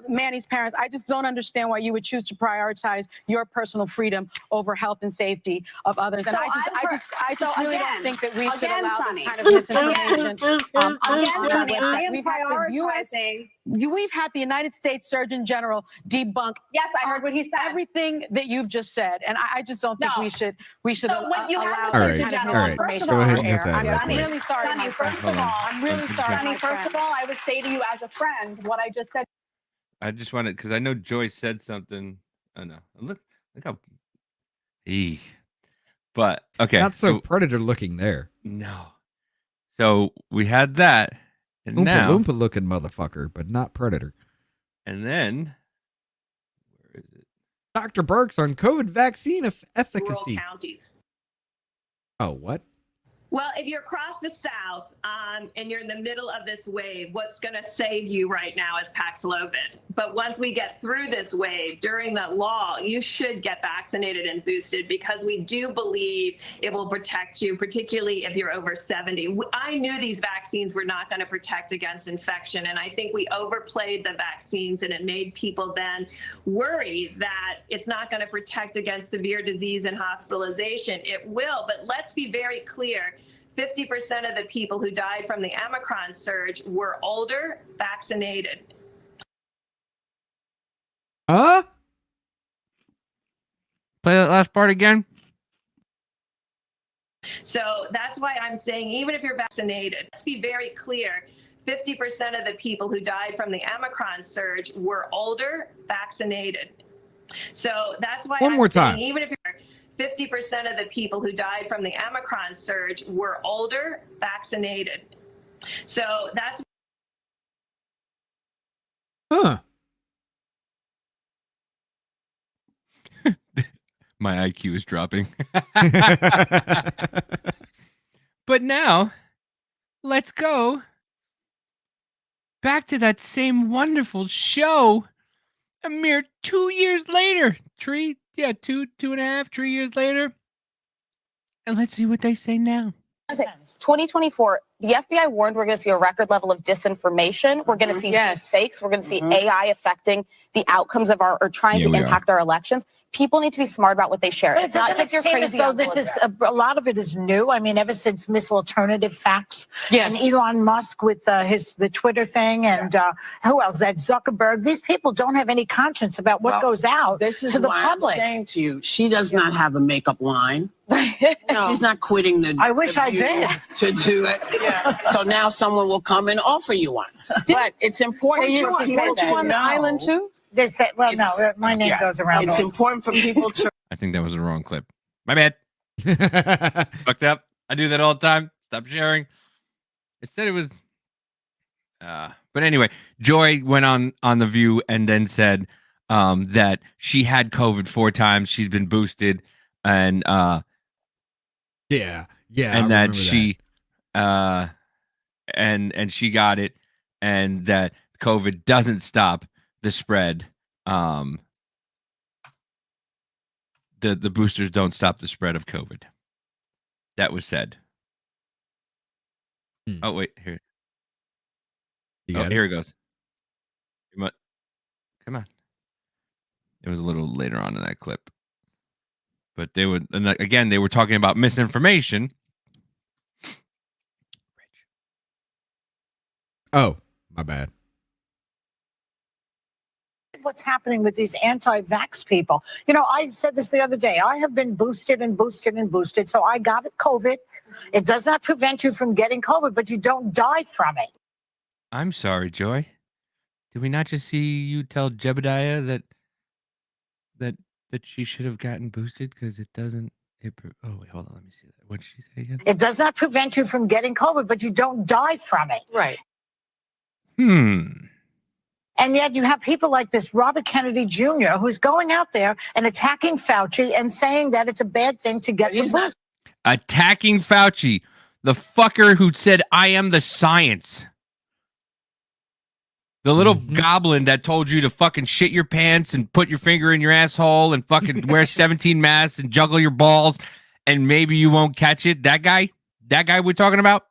Manny's parents, I just don't understand why you would choose to prioritize your personal freedom over health and safety of others. And So I just really don't think that we should allow Sonny, this kind of misinformation. Sonny, I am prioritizing. We've had the United States Surgeon General debunk. Yes, I heard what he said. Everything that you've just said, and I just don't think No. we should So when you allow have this the kind Surgeon of General, misinformation first of Go ahead on and air. hit that I'm real quick. really sorry, Sonny, my friend. first of all, I'm really sorry, Sonny, my first friend. of all, I would say to you as a friend what I just said. I just wanted, because I know Joy said something. Oh no, look how. Eek. But okay, Not so predator looking there. no. So we had that, and Oompa now, Loompa looking motherfucker, but not predator. and then, where is it? Dr. Burks on COVID vaccine Rural efficacy. counties. Oh, what? Well, if you're across the South and you're in the middle of this wave, what's going to save you right now is Paxlovid. But once we get through this wave, during that lull, you should get vaccinated and boosted because we do believe it will protect you, particularly if you're over 70. I knew these vaccines were not going to protect against infection, and I think we overplayed the vaccines, and it made people then worry that it's not going to protect against severe disease and hospitalization. It will, but let's be very clear. 50% of the people who died from the Omicron surge were older, vaccinated. Huh? Play that last part again. So that's why I'm saying, even if you're vaccinated, let's be very clear. 50% of the people who died from the Omicron surge were older, vaccinated. So that's why One I'm more saying, time. even if you're 50% of the people who died from the Omicron surge were older, vaccinated. So that's Huh. My IQ is dropping. But now, let's go back to that same wonderful show a mere 2 years later. 2.5, 3 years later. And let's see what they say now. 2024, the FBI warned we're going to see a record level of disinformation. We're going to see deep fakes. We're going to see AI affecting the outcomes of or trying to impact our elections. People need to be smart about what they share. But It's not just your crazy. Though this is a lot of it is new. I mean, ever since Miss Alternative Facts Yes. and Elon Musk with the Twitter thing, and who else? That Zuckerberg. These people don't have any conscience about what goes out This is to the why public. I'm saying to you, she does not have a makeup line. She's not quitting the. I wish the I View did. to do it. So now someone will come and offer you one. But it's important They for used to say people that. to on the know. island too? They said, well, no, It's- my name goes around. It's those. important for people to I think that was the wrong clip. My bad. Fucked up. I do that all the time. Stop sharing. I said it was. But anyway, Joy went on The View and then said that she had COVID 4 times. She's been boosted, and Yeah. Yeah. and I that remember she and she got it, and that COVID doesn't stop the spread. The boosters don't stop the spread of COVID. That was said. Hmm. Oh wait, here. You Oh, got it? here it goes. Come on. It was a little later on in that clip. But they would, and again, they were talking about misinformation. Oh, my bad. what's happening with these anti-vax people. You know, I said this the other day. I have been boosted and boosted and boosted. So I got COVID. It does not prevent you from getting COVID, but you don't die from it. I'm sorry, Joy. Did we not just see you tell Jebediah that she should have gotten boosted because it doesn't? Oh wait, hold on. Let me see that. What did she say again? It does not prevent you from getting COVID, but you don't die from it. Right. And yet you have people like this Robert Kennedy Jr. who's going out there and attacking Fauci and saying that it's a bad thing to get the booster. Attacking Fauci, the fucker who said, "I am the science." The little goblin that told you to fucking shit your pants and put your finger in your asshole and fucking wear 17 masks and juggle your balls and maybe you won't catch it. That guy we're talking about.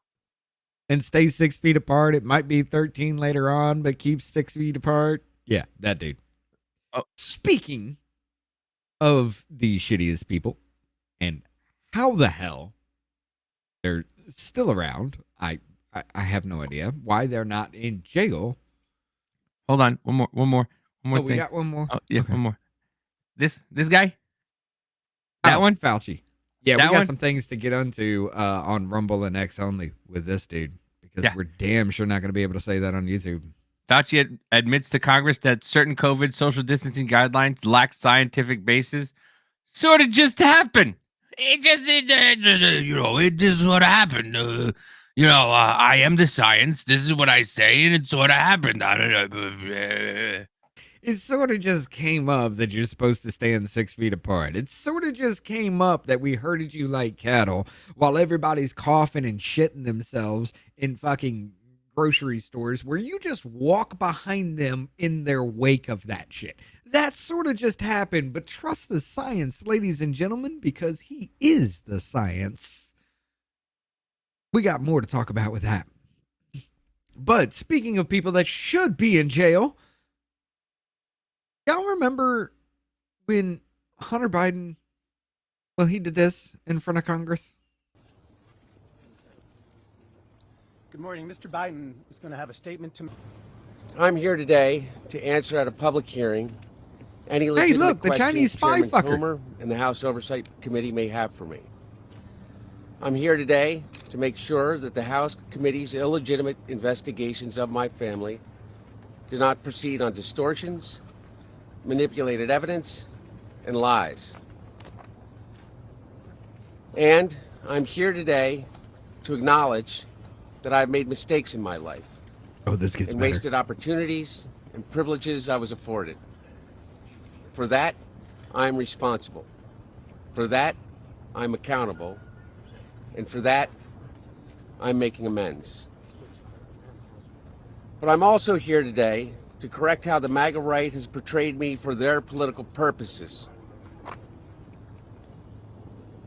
And stay 6 feet apart. It might be 13 later on, but keep 6 feet apart. Yeah, that dude. Oh. Speaking of the shittiest people and how the hell they're still around, I have no idea why they're not in jail. Hold on, one more Oh, thing. we got one more. Oh, yeah, Okay. one more. This guy. That one, Fauci. Yeah, that we got one? some things to get onto on Rumble and X only with this dude because we're damn sure not going to be able to say that on YouTube. Fauci admits to Congress that certain COVID social distancing guidelines lack scientific basis. Sort of just happened. It just sort of happened. I am the science. This is what I say, and it sort of happened. I don't know. It sort of just came up that you're supposed to stand 6 feet apart. It sort of just came up that we herded you like cattle while everybody's coughing and shitting themselves in fucking grocery stores where you just walk behind them in their wake of that shit. That sort of just happened, but trust the science, ladies and gentlemen, because he is the science. We got more to talk about with that. But speaking of people that should be in jail, y'all remember when Hunter Biden, he did this in front of Congress? Good morning. Mr. Biden is going to have a statement to make. I'm here today to answer at a public hearing any Hey, legitimate look, the questions Chinese spy Chairman fucker. Comer and the House Oversight Committee may have for me. I'm here today to make sure that the House Committee's illegitimate investigations of my family do not proceed on distortions, manipulated evidence, and lies. And I'm here today to acknowledge that I've made mistakes in my life. Oh, this gets and better. wasted opportunities and privileges I was afforded. For that, I'm responsible. For that, I'm accountable. And for that, I'm making amends. But I'm also here today to correct how the MAGA right has portrayed me for their political purposes.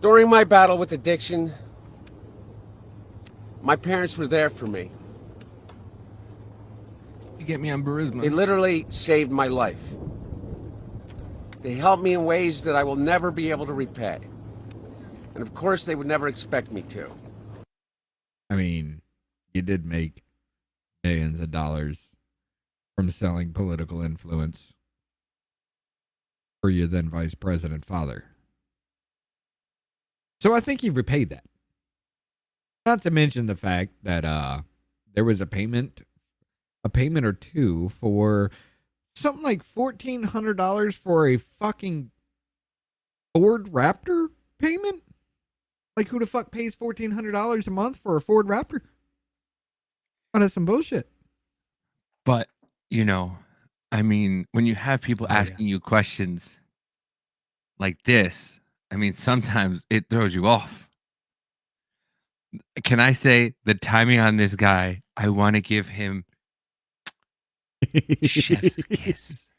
During my battle with addiction, my parents were there for me. You get me on Burisma. They literally saved my life. They helped me in ways that I will never be able to repay. And of course, they would never expect me to. I mean, you did make millions of dollars from selling political influence for your then vice president father. So I think you repaid that. Not to mention the fact that there was a payment or two for something like $1,400 for a fucking Ford Raptor payment. Like, who the fuck pays $1,400 a month for a Ford Raptor? Oh, that's some bullshit. But, I mean, when you have people asking you questions like this, I mean, sometimes it throws you off. Can I say the timing on this guy, I want to give him chef's kiss.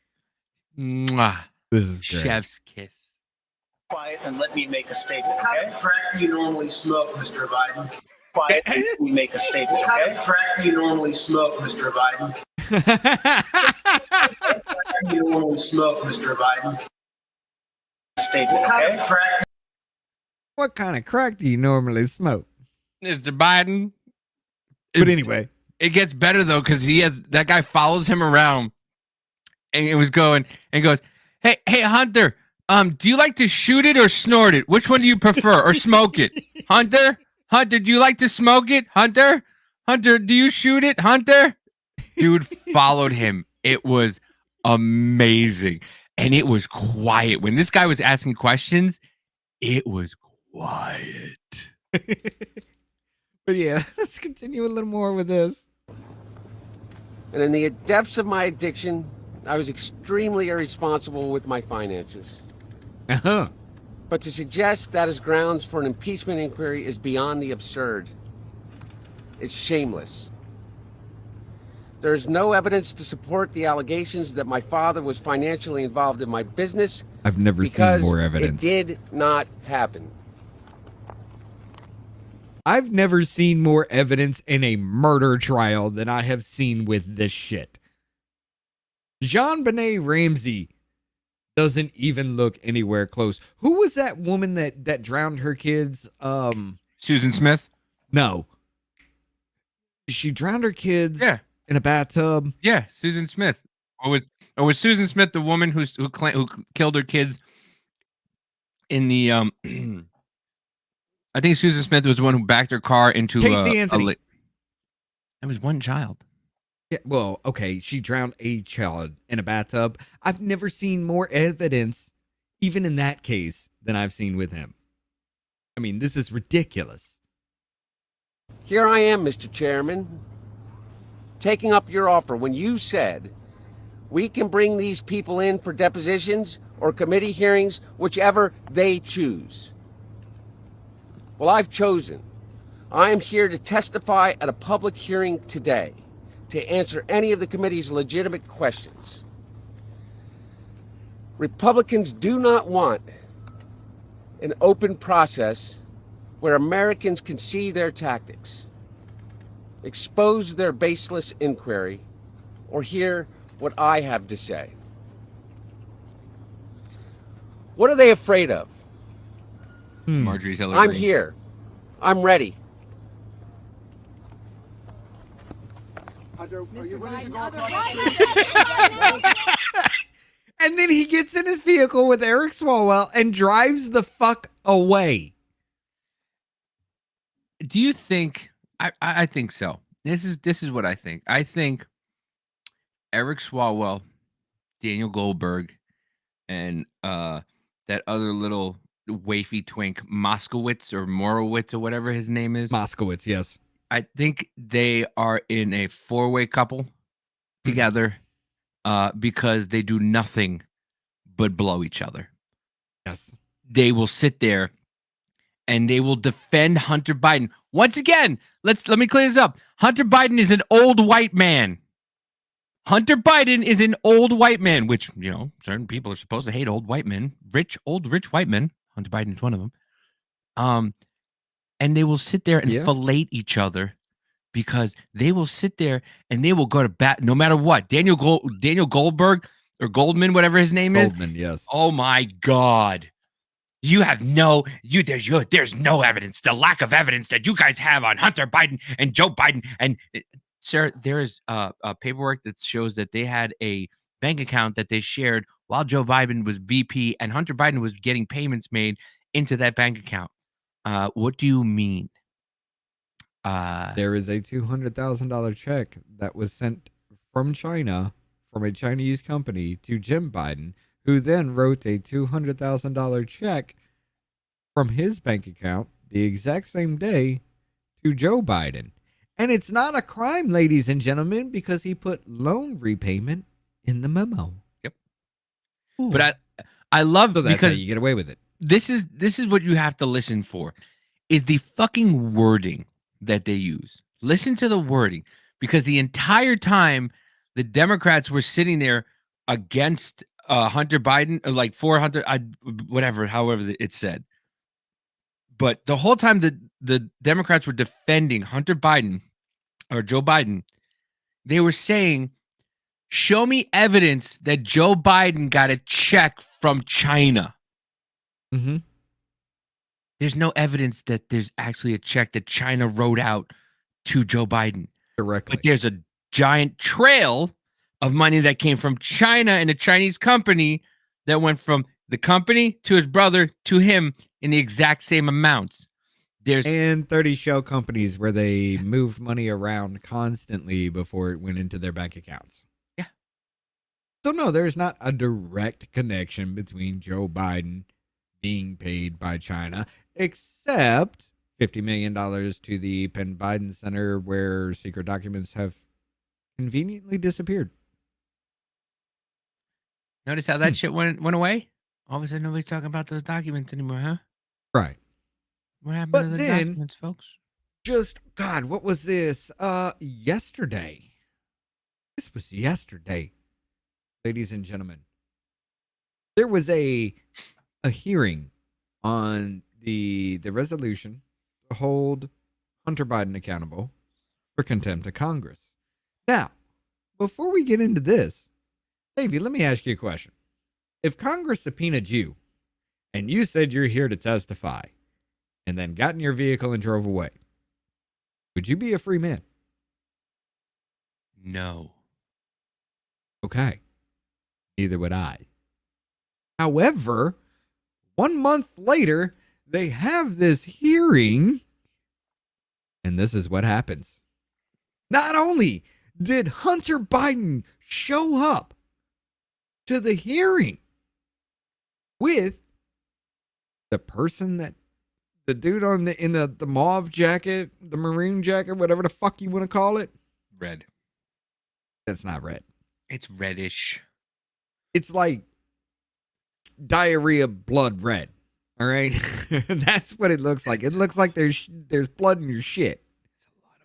Mwah. This is great. Chef's kiss. Quiet and let me make a statement, okay? What kind of crack do you normally smoke, Mr. Biden? Quiet and let me make a statement, okay? What kind of crack do you normally smoke, Mr. Biden? What kind of crack do you normally smoke, Mr. Biden? Statement, okay? What kind of crack do you normally smoke? Mr. Biden. But anyway. It gets better, though, because that guy follows him around and it was going and goes, hey Hunter, do you like to shoot it or snort it? Which one do you prefer, or smoke it? Hunter, do you like to smoke it? Hunter, do you shoot it? Hunter, dude followed him. It was amazing, and it was quiet when this guy was asking questions. It was quiet. But yeah, let's continue a little more with this. And in the depths of my addiction, I was extremely irresponsible with my finances. Uh-huh. But to suggest that is grounds for an impeachment inquiry is beyond the absurd. It's shameless. There is no evidence to support the allegations that my father was financially involved in my business. I've never seen more evidence. It did not happen. I've never seen more evidence in a murder trial than I have seen with this shit. JonBenet Ramsey doesn't even look anywhere close. Who was that woman that drowned her kids? Susan Smith? No. She drowned her kids in a bathtub. Yeah, Susan Smith. Or was Susan Smith the woman who killed her kids in the I think Susan Smith was the one who backed her car into Casey Anthony. That was one child. Yeah, well, okay, she drowned a child in a bathtub. I've never seen more evidence, even in that case, than I've seen with him. I mean, this is ridiculous. Here I am, Mr. Chairman, taking up your offer when you said we can bring these people in for depositions or committee hearings, whichever they choose. Well, I've chosen. I am here to testify at a public hearing today to answer any of the committee's legitimate questions. Republicans do not want an open process where Americans can see their tactics, expose their baseless inquiry, or hear what I have to say. What are they afraid of? Marjorie Taylor I'm Greene. here. I'm ready. And then he gets in his vehicle with Eric Swalwell and drives the fuck away. Do you think? I think so. This is what I think. I think Eric Swalwell, Daniel Goldberg, and that other little wafy twink Moskowitz or Morowitz or whatever his name is. Moskowitz, yes. I think they are in a four-way couple together because they do nothing but blow each other. Yes. They will sit there and they will defend Hunter Biden. Once again, let me clear this up. Hunter Biden is an old white man. Hunter Biden is an old white man, which, you know, certain people are supposed to hate old white men. Rich white men. Hunter Biden is one of them. And they will sit there and fillet each other because they will sit there and they will go to bat no matter what. Daniel Goldberg or Goldman, whatever his name is. Goldman, yes. Oh my God. You have there's no evidence, the lack of evidence that you guys have on Hunter Biden and Joe Biden. And sir, there is paperwork that shows that they had a bank account that they shared while Joe Biden was VP and Hunter Biden was getting payments made into that bank account. What do you mean? There is a $200,000 check that was sent from China, from a Chinese company, to Jim Biden, who then wrote a $200,000 check from his bank account the exact same day to Joe Biden. And it's not a crime, ladies and gentlemen, because he put loan repayment in the memo. Yep. Ooh. But I love that's because how you get away with it. This is what you have to listen for, is the fucking wording that they use. Listen to the wording, because the entire time the Democrats were sitting there against Hunter Biden, or like for Hunter, however it said. But the whole time the Democrats were defending Hunter Biden or Joe Biden, they were saying, show me evidence that Joe Biden got a check from China. Mm-hmm. There's no evidence that there's actually a check that China wrote out to Joe Biden directly. But there's a giant trail of money that came from China and a Chinese company that went from the company to his brother to him in the exact same amounts. And 30 shell companies where they moved money around constantly before it went into their bank accounts. Yeah. So no, there's not a direct connection between Joe Biden being paid by China, except $50 million to the Penn Biden Center where secret documents have conveniently disappeared. Notice how that shit went away? All of a sudden, nobody's talking about those documents anymore, huh? Right. What happened But to the then, documents, folks? Just, God, what was this? Yesterday. This was yesterday, ladies and gentlemen. There was a hearing on the resolution to hold Hunter Biden accountable for contempt of Congress. Now, before we get into this, Davey, let me ask you a question. If Congress subpoenaed you and you said you're here to testify and then got in your vehicle and drove away, would you be a free man? No. Okay. Neither would I. However, 1 month later, they have this hearing, and this is what happens. Not only did Hunter Biden show up to the hearing with the person that the dude on in the mauve jacket, the maroon jacket, whatever the fuck you want to call it. Red. That's not red. It's reddish. It's like diarrhea blood red. All right. That's what it looks like. It looks like there's blood in your shit.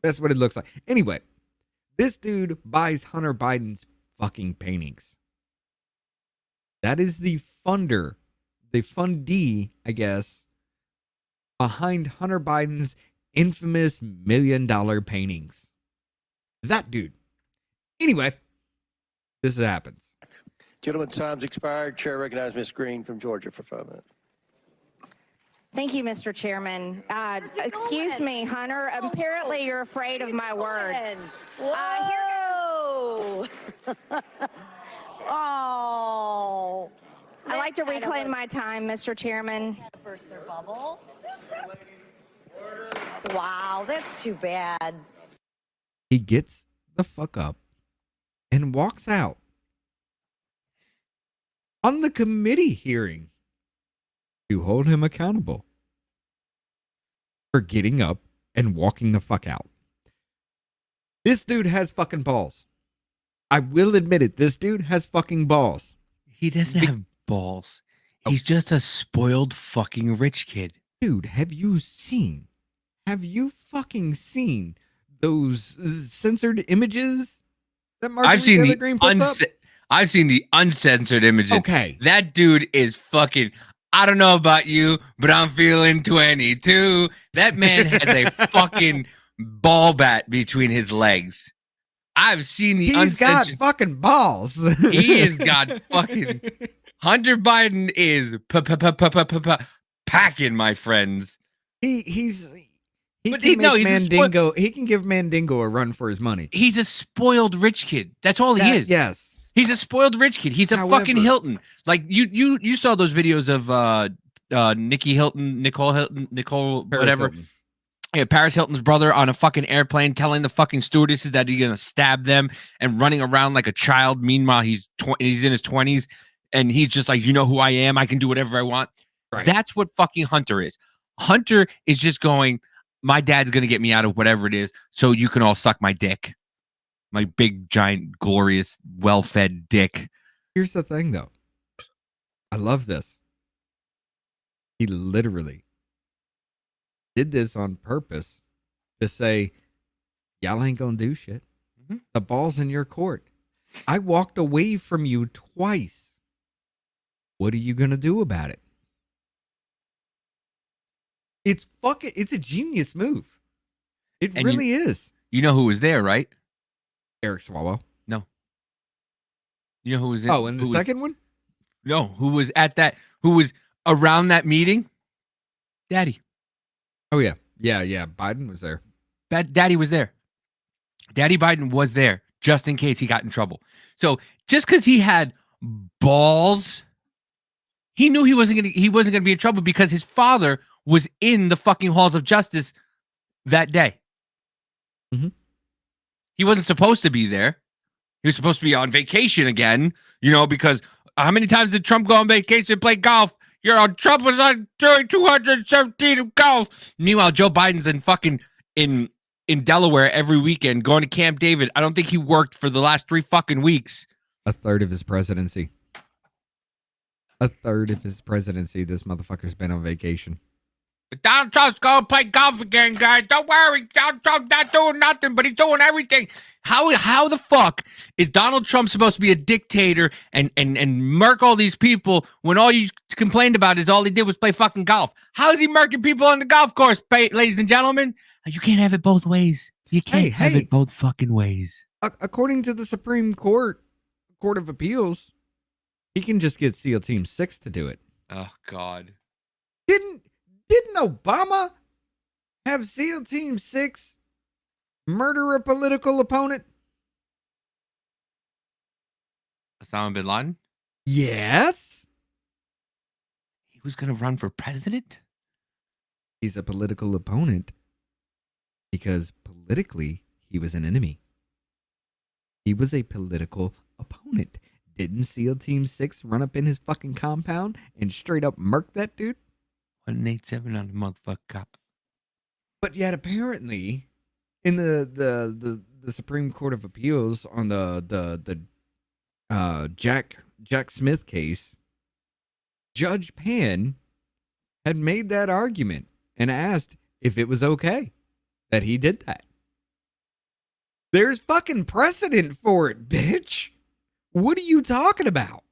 That's what it looks like. Anyway, this dude buys Hunter Biden's fucking paintings. That is the fundee, I guess, behind Hunter Biden's infamous $1 million paintings. That dude. Anyway, this happens. Gentlemen, time's expired. Chair recognizes Ms. Green from Georgia for 5 minutes. Thank you, Mr. Chairman. Excuse me, Hunter. Apparently, you're afraid of my words. Whoa! Oh. I'd like to reclaim my time, Mr. Chairman. Burst their bubble. Wow, that's too bad. He gets the fuck up and walks out on the committee hearing to hold him accountable for getting up and walking the fuck out. This dude has fucking balls. I will admit it. This dude has fucking balls. He doesn't have balls. He's just a spoiled fucking rich kid. Dude, have you fucking seen those censored images that I've seen Taylor Greene puts up? I've seen the uncensored images. Okay. That dude is fucking, I don't know about you, but I'm feeling 22. That man has a fucking ball bat between his legs. I've seen the He's got uncensored. fucking balls. He has got fucking. Hunter Biden is packing, my friends. He But can no, make he's a Mandingo. He can give Mandingo a run for his money. He's a spoiled rich kid. That's all he is. Yes. He's a spoiled rich kid. He's a fucking Hilton. Like you saw those videos of Nicole Hilton, Paris whatever. Hilton. Yeah, Paris Hilton's brother on a fucking airplane telling the fucking stewardesses that he's gonna stab them and running around like a child. Meanwhile, he's in his 20s and he's just like, you know who I am. I can do whatever I want. Right. That's what fucking Hunter is. Hunter is just going, my dad's gonna get me out of whatever it is, so you can all suck my dick. My big, giant, glorious, well-fed dick. Here's the thing, though. I love this. He literally did this on purpose to say, y'all ain't gonna do shit. Mm-hmm. The ball's in your court. I walked away from you twice. What are you gonna do about it? It's a genius move. It And really is. You know who was there, right? Eric Swalwell. No. You know who was in? Oh, and the second one? No, who was at that? Who was around that meeting? Daddy. Oh yeah, yeah. Biden was there. Daddy was there. Daddy Biden was there just in case he got in trouble. So just because he had balls, he knew he wasn't gonna be in trouble because his father was in the fucking halls of justice that day. Mhm. He wasn't supposed to be there. He was supposed to be on vacation again, because how many times did Trump go on vacation and play golf? Trump was on during 217 of golf. Meanwhile, Joe Biden's in Delaware every weekend going to Camp David. I don't think he worked for the last 3 fucking weeks. A third of his presidency. This motherfucker's been on vacation. But Donald Trump's going to play golf again, guys. Don't worry. Donald Trump's not doing nothing, but he's doing everything. How the fuck is Donald Trump supposed to be a dictator and murk all these people when all you complained about is all he did was play fucking golf? How is he murking people on the golf course, ladies and gentlemen? You can't have it both ways. You can't have it both fucking ways. According to the Supreme Court of Appeals, he can just get SEAL Team 6 to do it. Oh, God. Didn't Obama have SEAL Team 6 murder a political opponent? Osama bin Laden? Yes. He was going to run for president? He's a political opponent because politically he was an enemy. He was a political opponent. Didn't SEAL Team 6 run up in his fucking compound and straight up murk that dude? 187 on the motherfucker cop. But yet apparently in the Supreme Court of Appeals on the Jack Smith case, Judge Pan had made that argument and asked if it was okay that he did that. There's fucking precedent for it, bitch. What are you talking about?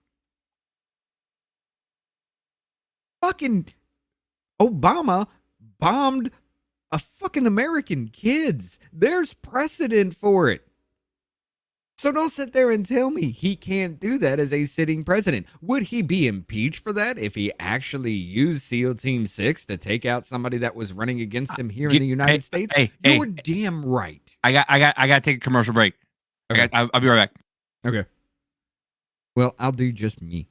Fucking Obama bombed a fucking American kids. There's precedent for it. So don't sit there and tell me he can't do that as a sitting president. Would he be impeached for that if he actually used SEAL Team 6 to take out somebody that was running against him here in the United States? You're damn right. I got to take a commercial break. Okay. I'll be right back. Okay. Well, I'll do just me.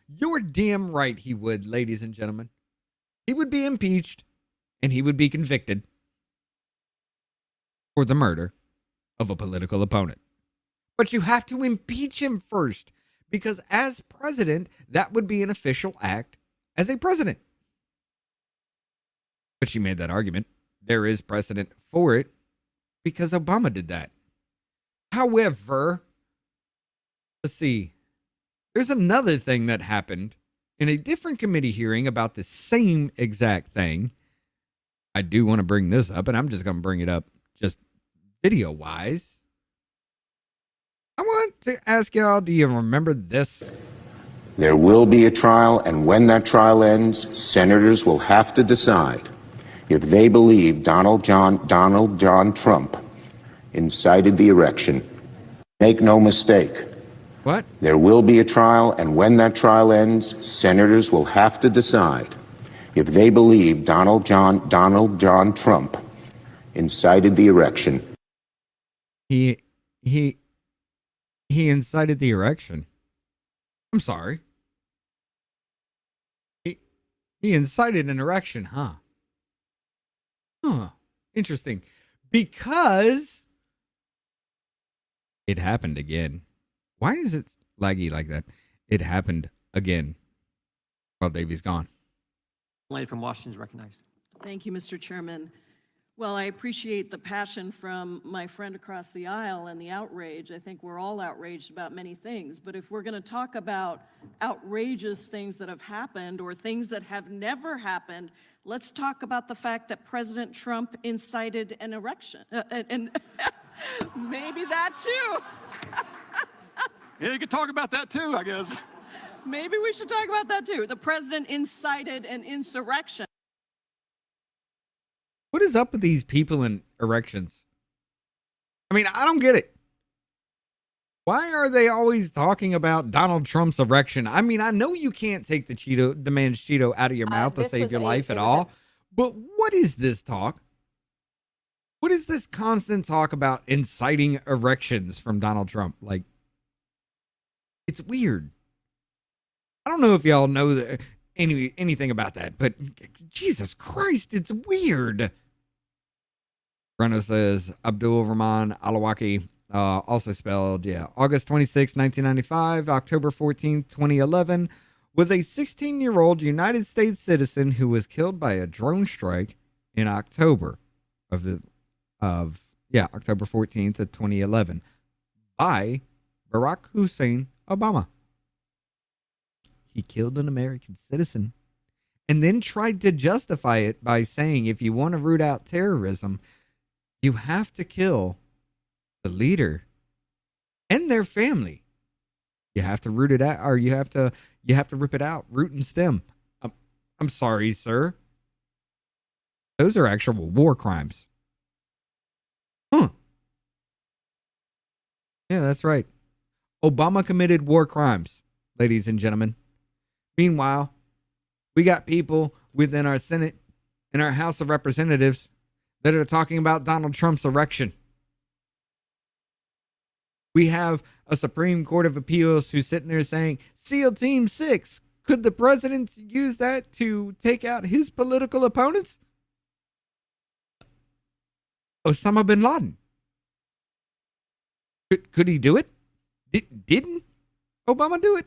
You're damn right he would, ladies and gentlemen. He would be impeached and he would be convicted for the murder of a political opponent. But you have to impeach him first because as president, that would be an official act as a president. But she made that argument. There is precedent for it because Obama did that. However, let's see. There's another thing that happened in a different committee hearing about the same exact thing. I do want to bring this up, and I'm just going to bring it up just video-wise. I want to ask y'all, do you remember this? There will be a trial, and when that trial ends, senators will have to decide if they believe Donald John Trump incited the election. Make no mistake. What? There will be a trial, and when that trial ends, senators will have to decide if they believe Donald John Trump incited the election. He incited the erection. I'm sorry. He incited an erection, huh? Huh. Interesting. Because it happened again. Why is it laggy like that? It happened again. Well, Davy's gone. Lady from Washington is recognized. Thank you, Mr. Chairman. Well, I appreciate the passion from my friend across the aisle and the outrage. I think we're all outraged about many things. But if we're going to talk about outrageous things that have happened or things that have never happened, let's talk about the fact that President Trump incited an erection. And maybe that too. Yeah, you could talk about that too, I guess. Maybe we should talk about that too. The president incited an insurrection. What is up with these people in erections? I mean, I don't get it. Why are they always talking about Donald Trump's erection? I mean, I know you can't take the man's Cheeto out of your mouth to save your life at all. But what is this talk? What is this constant talk about inciting erections from Donald Trump? Like, it's weird. I don't know if y'all know anything about that, but Jesus Christ, it's weird. Bruno says Abdul Rahman Alawaki, also spelled, August 26, 1995, October 14, 2011, was a 16-year-old United States citizen who was killed by a drone strike in October October 14th of 2011 by Barack Hussein Obama. He killed an American citizen and then tried to justify it by saying if you want to root out terrorism, you have to kill the leader and their family. You have to root it out, or you have to rip it out, root and stem. I'm sorry, sir. Those are actual war crimes. Huh. Yeah, that's right. Obama committed war crimes, ladies and gentlemen. Meanwhile, we got people within our Senate and our House of Representatives that are talking about Donald Trump's erection. We have a Supreme Court of Appeals who's sitting there saying, SEAL Team 6, could the president use that to take out his political opponents? Osama bin Laden. Could he do it? Didn't Obama do it?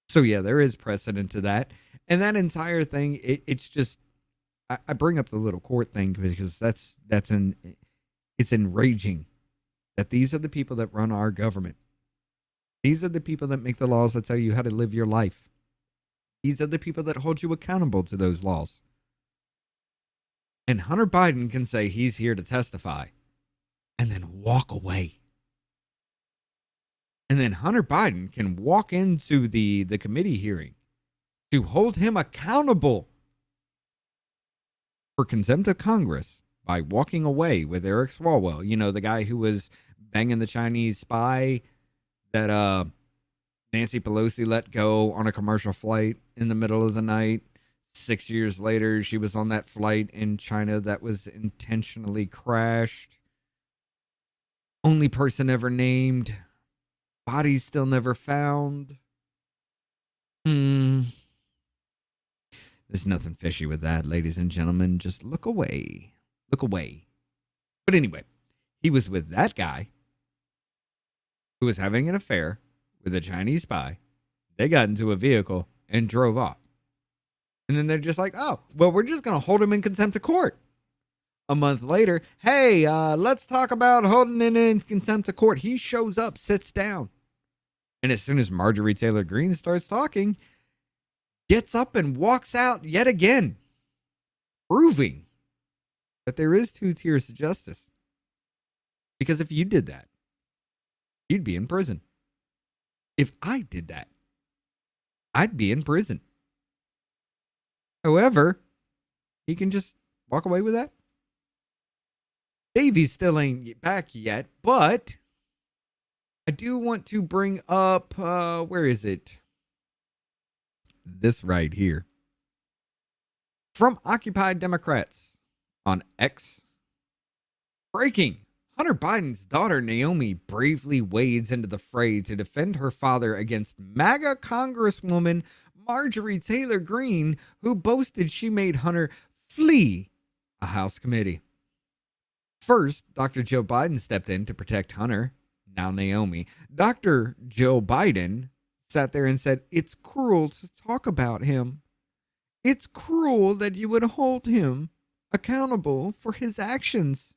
So yeah, there is precedent to that. And that entire thing, it's just, I bring up the little court thing because it's enraging that these are the people that run our government. These are the people that make the laws that tell you how to live your life. These are the people that hold you accountable to those laws. And Hunter Biden can say he's here to testify and then walk away. And then Hunter Biden can walk into the committee hearing to hold him accountable for contempt of Congress by walking away with Eric Swalwell. You know, the guy who was banging the Chinese spy that Nancy Pelosi let go on a commercial flight in the middle of the night. 6 years later, she was on that flight in China that was intentionally crashed. Only person ever named. Body still never found. There's nothing fishy with that, ladies and gentlemen. Just look away. Look away. But anyway, he was with that guy who was having an affair with a Chinese spy. They got into a vehicle and drove off. And then they're just like, oh, well, we're just going to hold him in contempt of court. A month later, hey, let's talk about holding him in contempt of court. He shows up, sits down. And as soon as Marjorie Taylor Greene starts talking, gets up and walks out yet again, proving that there is two tiers of justice. Because if you did that, you'd be in prison. If I did that, I'd be in prison. However, he can just walk away with that. Davey still ain't back yet, but I do want to bring up, where is it? This right here. From Occupy Democrats on X. Breaking. Hunter Biden's daughter Naomi bravely wades into the fray to defend her father against MAGA Congresswoman Marjorie Taylor Greene, who boasted she made Hunter flee a House committee. First, Dr. Joe Biden stepped in to protect Hunter, now Naomi. Dr. Joe Biden sat there and said, it's cruel to talk about him. It's cruel that you would hold him accountable for his actions.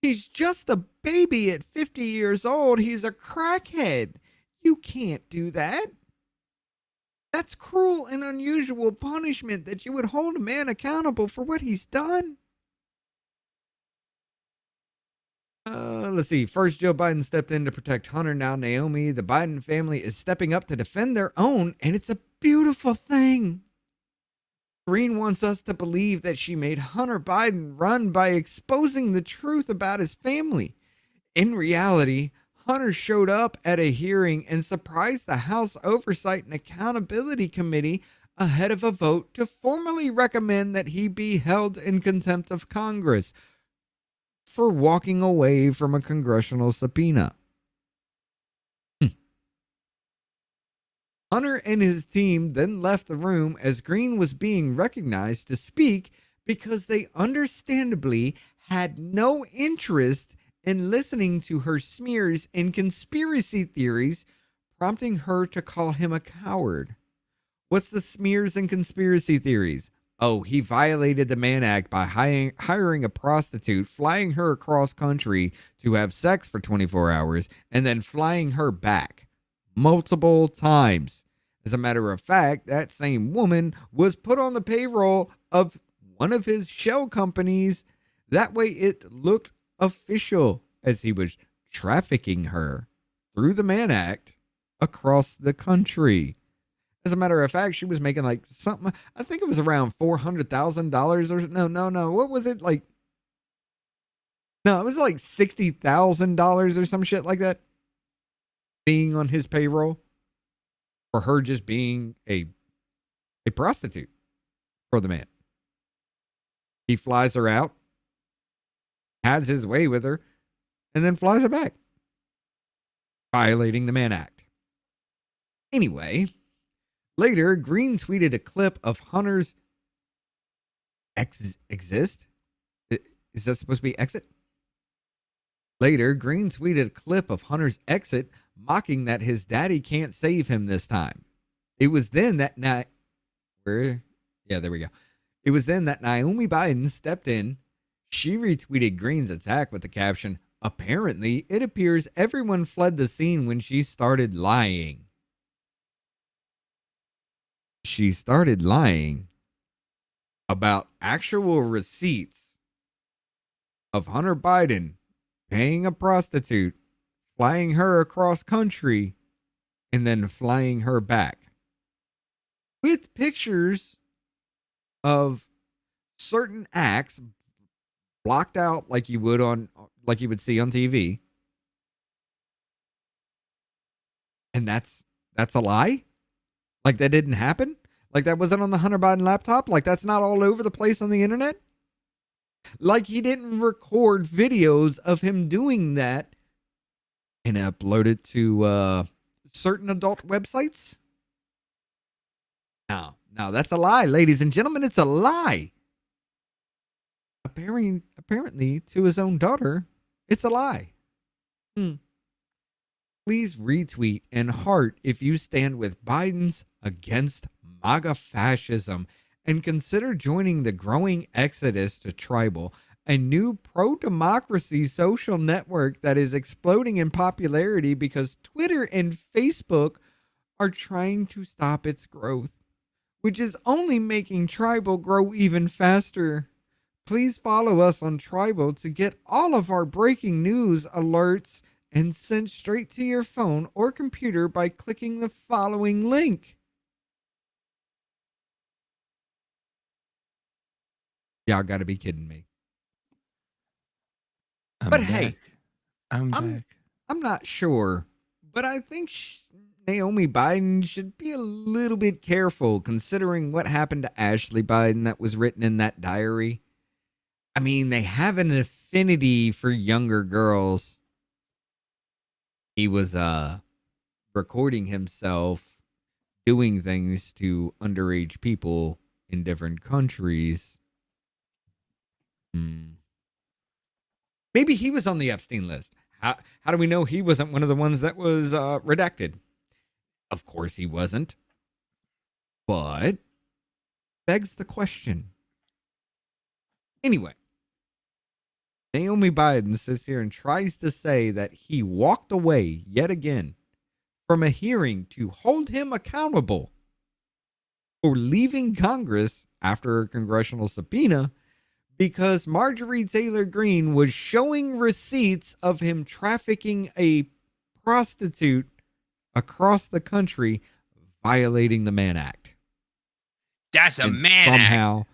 He's just a baby at 50 years old. He's a crackhead. You can't do that. That's cruel and unusual punishment that you would hold a man accountable for what he's done. Let's see. First, Joe Biden stepped in to protect Hunter. Now Naomi. The Biden family is stepping up to defend their own, and it's a beautiful thing. Greene wants us to believe that she made Hunter Biden run by exposing the truth about his family. In reality, Hunter showed up at a hearing and surprised the House Oversight and Accountability Committee ahead of a vote to formally recommend that he be held in contempt of Congress. for walking away from a congressional subpoena. Hunter and his team then left the room as Green was being recognized to speak because they understandably had no interest in listening to her smears and conspiracy theories, prompting her to call him a coward. What's the smears and conspiracy theories? Oh, he violated the Mann Act by hiring a prostitute, flying her across country to have sex for 24 hours, and then flying her back multiple times. As a matter of fact, that same woman was put on the payroll of one of his shell companies. That way it looked official, as he was trafficking her through the Mann Act across the country. As a matter of fact, she was making like something, I think it was around $400,000 or no. What was it like? No, it was like $60,000 or some shit like that. Being on his payroll for her just being a prostitute for the man. He flies her out, has his way with her, and then flies her back, violating the Mann Act. Anyway, later, Green tweeted a clip of Hunter's exit. Is that supposed to be exit? Later, Green tweeted a clip of Hunter's exit, mocking that his daddy can't save him this time. It was then that there we go. It was then that Naomi Biden stepped in. She retweeted Green's attack with the caption, "Apparently, it appears everyone fled the scene when she started lying." She started lying about actual receipts of Hunter Biden paying a prostitute, flying her across country, and then flying her back, with pictures of certain acts blocked out like you would see on TV. And that's a lie? Like that didn't happen? Like that wasn't on the Hunter Biden laptop? Like that's not all over the place on the internet? Like he didn't record videos of him doing that and upload it to certain adult websites? No, that's a lie, ladies and gentlemen. It's a lie. Apparently, to his own daughter, it's a lie. Please retweet and heart if you stand with Biden's against MAGA fascism and consider joining the growing exodus to Tribal, a new pro-democracy social network that is exploding in popularity because Twitter and Facebook are trying to stop its growth, which is only making Tribal grow even faster. Please follow us on Tribal to get all of our breaking news alerts and sent straight to your phone or computer by clicking the following link. Y'all gotta be kidding me. Hey, I'm back. I'm not sure, but I think Naomi Biden should be a little bit careful considering what happened to Ashley Biden that was written in that diary. I mean, they have an affinity for younger girls. He was recording himself doing things to underage people in different countries. Maybe he was on the Epstein list. How do we know he wasn't one of the ones that was redacted? Of course he wasn't. But begs the question. Anyway, Naomi Biden sits here and tries to say that he walked away yet again from a hearing to hold him accountable for leaving Congress after a congressional subpoena because Marjorie Taylor Greene was showing receipts of him trafficking a prostitute across the country, violating the Mann Act. That's a Mann Act.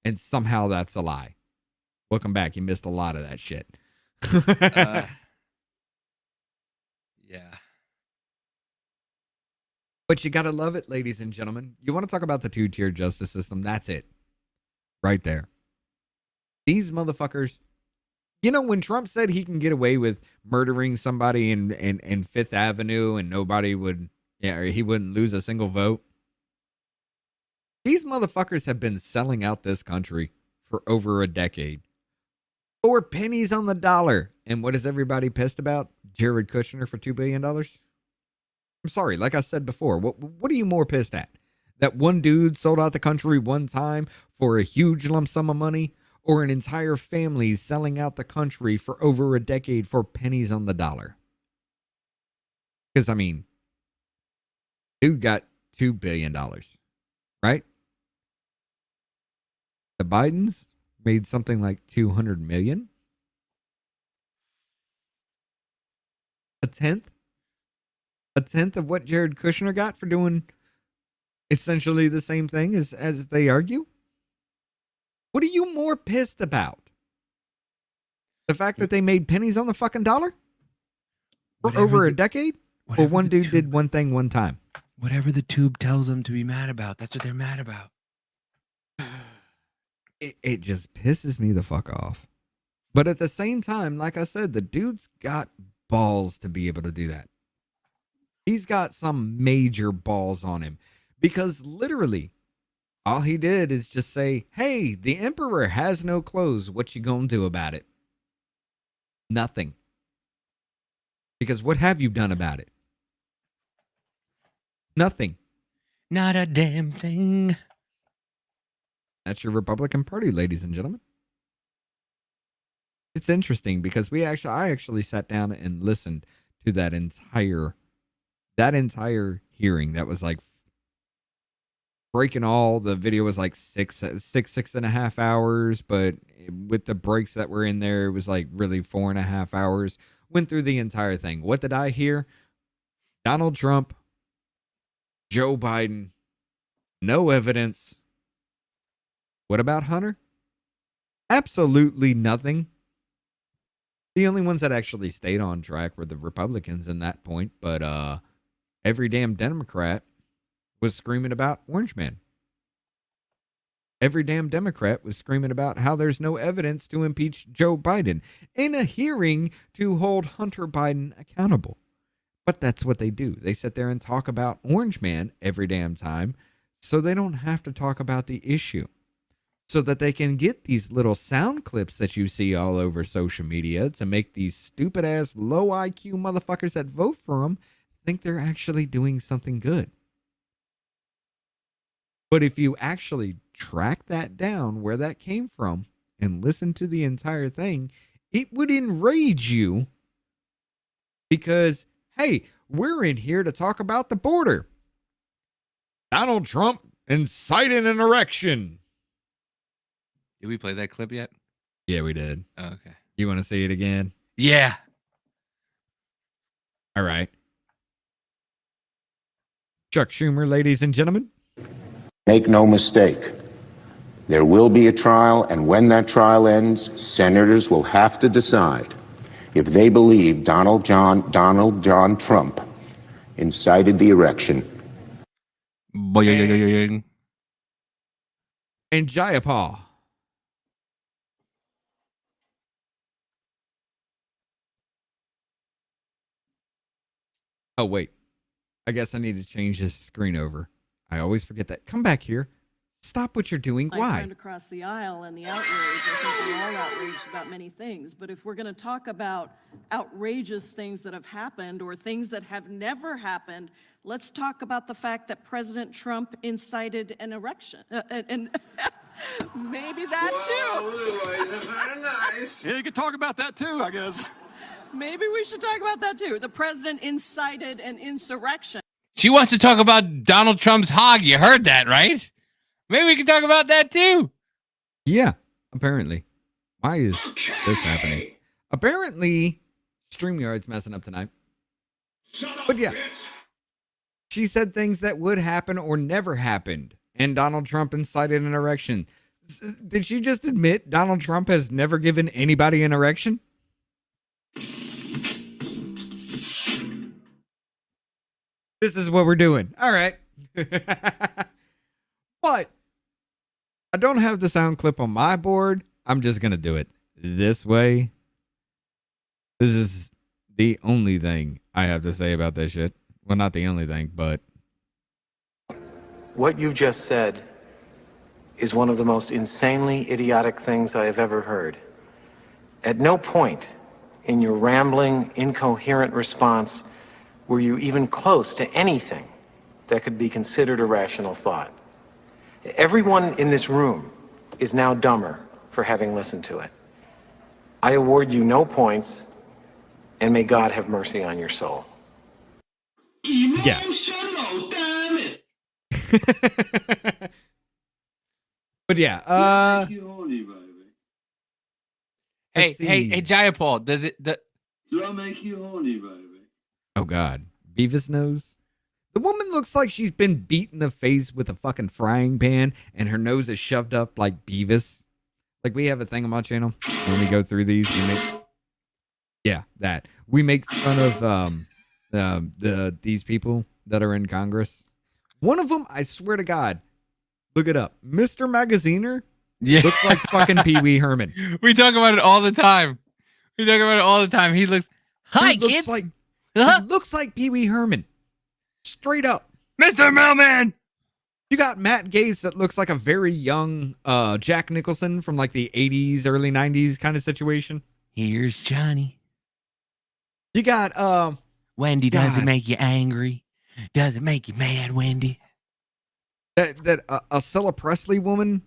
And somehow that's a lie. Welcome back. You missed a lot of that shit. Yeah. But you got to love it, ladies and gentlemen. You want to talk about the two-tier justice system? That's it. Right there. These motherfuckers You know, when Trump said he can get away with murdering somebody in Fifth Avenue and nobody would, or he wouldn't lose a single vote. These motherfuckers have been selling out this country for over a decade for pennies on the dollar. And what is everybody pissed about? Jared Kushner for $2 billion? I'm sorry, like I said before, what are you more pissed at? That one dude sold out the country one time for a huge lump sum of money, or an entire family selling out the country for over a decade for pennies on the dollar? Because, I mean, dude got $2 billion, right? The Bidens made something like 200 million. A tenth of what Jared Kushner got for doing essentially the same thing as they argue. What are you more pissed about? The fact that they made pennies on the fucking dollar for over a decade? Or one dude did one thing one time? Whatever the tube tells them to be mad about, that's what they're mad about. It just pisses me the fuck off. But at the same time, like I said, the dude's got balls to be able to do that. He's got some major balls on him. Because literally, all he did is just say, hey, the emperor has no clothes. What you gonna do about it? Nothing. Because what have you done about it? Nothing. Not a damn thing. That's your Republican Party, ladies and gentlemen. It's interesting because I actually sat down and listened to that entire hearing. That was like breaking all the video was like six and a half hours, but with the breaks that were in there, it was like really 4.5 hours. Went through the entire thing. What did I hear? Donald Trump, Joe Biden, no evidence. What about Hunter? Absolutely nothing. The only ones that actually stayed on track were the Republicans in that point, but every damn Democrat was screaming about Orange Man. Every damn Democrat was screaming about how there's no evidence to impeach Joe Biden in a hearing to hold Hunter Biden accountable. But that's what they do. They sit there and talk about Orange Man every damn time so they don't have to talk about the issue. So that they can get these little sound clips that you see all over social media to make these stupid ass low IQ motherfuckers that vote for them think they're actually doing something good. But if you actually track that down where that came from and listen to the entire thing, it would enrage you because, hey, we're in here to talk about the border. Donald Trump incited an erection. Did we play that clip yet? Yeah, we did. Oh, okay. You want to see it again? Yeah. All right. Chuck Schumer, ladies and gentlemen. Make no mistake, there will be a trial, and when that trial ends, senators will have to decide if they believe Donald John Trump incited the erection. Boing. And Jayapal. Oh, wait. I guess I need to change this screen over. I always forget that. Come back here. Stop what you're doing. My Why? friend across the aisle and the outrage. I think we're all outraged about many things. But if we're going to talk about outrageous things that have happened or things that have never happened, let's talk about the fact that President Trump incited an erection. And maybe that too. Yeah, you could talk about that too, I guess. Maybe we should talk about that too. The president incited an insurrection. She wants to talk about Donald Trump's hog. You heard that, right? Maybe we can talk about that too. Yeah, apparently. Why is this happening? Apparently, StreamYard's messing up tonight. But yeah, she said things that would happen or never happened, and Donald Trump incited an erection. Did she just admit Donald Trump has never given anybody an erection? This is what we're doing. All right. But I don't have the sound clip on my board. I'm just going to do it this way This is the only thing I have to say about this shit. Well, not the only thing, but What you just said is one of the most insanely idiotic things I have ever heard. At no point in your rambling, incoherent response were you even close to anything that could be considered a rational thought. Everyone in this room is now dumber for having listened to it. I award you no points, and may God have mercy on your soul. yes. But yeah, Hey, Jayapal, does it? Do I make you horny, baby? Oh God, Beavis knows. The woman looks like she's been beat in the face with a fucking frying pan, and her nose is shoved up like Beavis. Like we have a thing on my channel when we go through these, we make fun of these people that are in Congress. One of them, I swear to God, look it up, Mr. Magaziner. Yeah, looks like fucking Pee Wee Herman. We talk about it all the time. He looks. Hi, he looks kids. like he looks like Pee Wee Herman. Straight up, Mr. Mailman. You got Matt Gaetz that looks like a very young Jack Nicholson from like the 80s, early 90s kind of situation. Here's Johnny. You got Wendy, does it make you angry? Does it make you mad, Wendy? That Acela Presley woman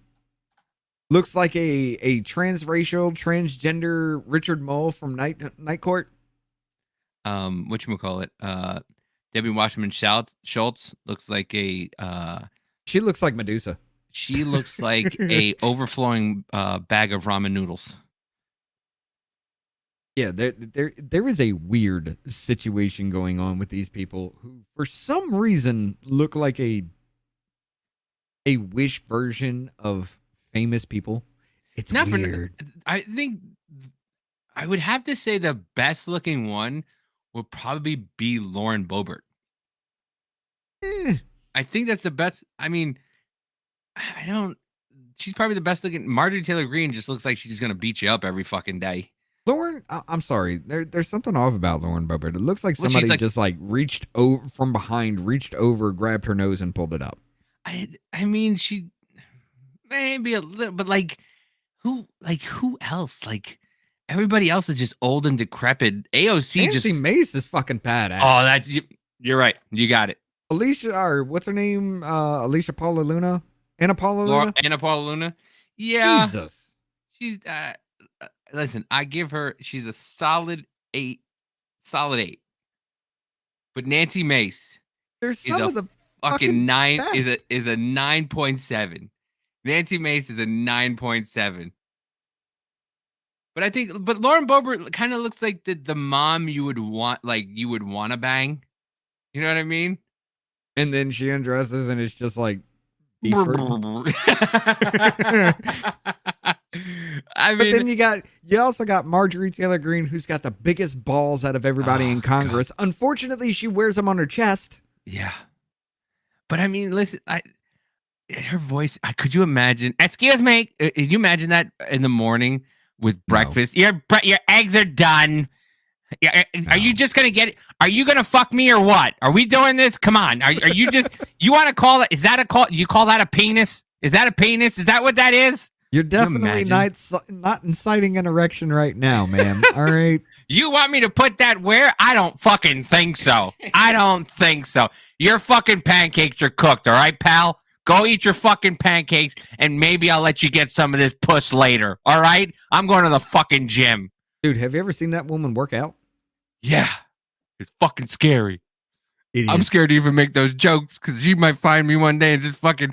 looks like a transracial, transgender Richard Mole from Night Court. Whatchamacallit? Debbie Wasserman Schultz looks like a she looks like Medusa. She looks like a overflowing bag of ramen noodles. Yeah, there is a weird situation going on with these people who, for some reason, look like a Wish version of famous people. It's not weird. I think I would have to say the best looking one would probably be Lauren Boebert. I think that's the best. I mean, she's probably the best looking. Marjorie Taylor Greene just looks like she's going to beat you up every fucking day. Lauren, I'm sorry. There's something off about Lauren Boebert. It looks like somebody just like reached over from behind, reached over, grabbed her nose and pulled it up. I mean, she maybe a little, but who else? Like everybody else is just old and decrepit. AOC Nancy Mace is fucking badass. Oh, you're right. You got it. Alicia, or what's her name? Alicia Paula Luna? Anna Paula Luna? Anna Paula Luna? Yeah. Jesus. She's, listen, I give her, she's a solid 8. Solid 8. But Nancy Mace there's some of the fucking 9 best. is a 9.7. Nancy Mace is a 9.7. But Lauren Boebert kind of looks like the mom you would want to bang. You know what I mean? And then she undresses and it's just like beef jerky. I but mean, then you also got Marjorie Taylor Greene, who's got the biggest balls out of everybody in Congress. God. Unfortunately, she wears them on her chest. Yeah. But I mean, listen, her voice, could you imagine? Excuse me. Can you imagine that in the morning with breakfast? Your eggs are done. Yeah, are you just gonna get it? Are you gonna fuck me or what? Are we doing this? Come on. Are you just you want to call it? Is that a call? You call that a penis? Is that a penis? Is that what that is? You're definitely not inciting an erection right now, ma'am. All right. You want me to put that where? I don't fucking think so. I don't think so. Your fucking pancakes are cooked. All right, pal. Go eat your fucking pancakes, and maybe I'll let you get some of this puss later. All right. I'm going to the fucking gym. Dude, have you ever seen that woman work out? Yeah, it's fucking scary. I'm scared to even make those jokes because she might find me one day and just fucking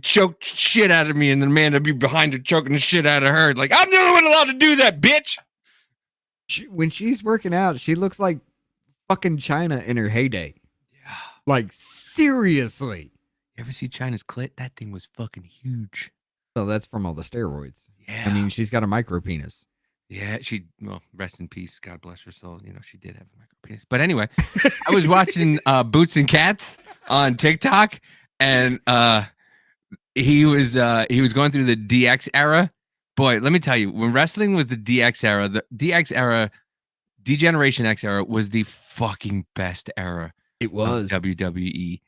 choke shit out of me, and the man will be behind her choking the shit out of her. Like, I'm the only one allowed to do that, bitch. When she's working out, she looks like fucking China in her heyday. Yeah. Like, seriously. You ever see China's clit? That thing was fucking huge. So that's from all the steroids. Yeah. I mean, she's got a micro penis. Yeah, well, rest in peace. God bless her soul. You know, she did have a micro penis. But anyway, I was watching Boots and Cats on TikTok, and he was going through the DX era boy, let me tell you, when wrestling was the DX era, the DX era, D-Generation X era was the fucking best era. It was WWE.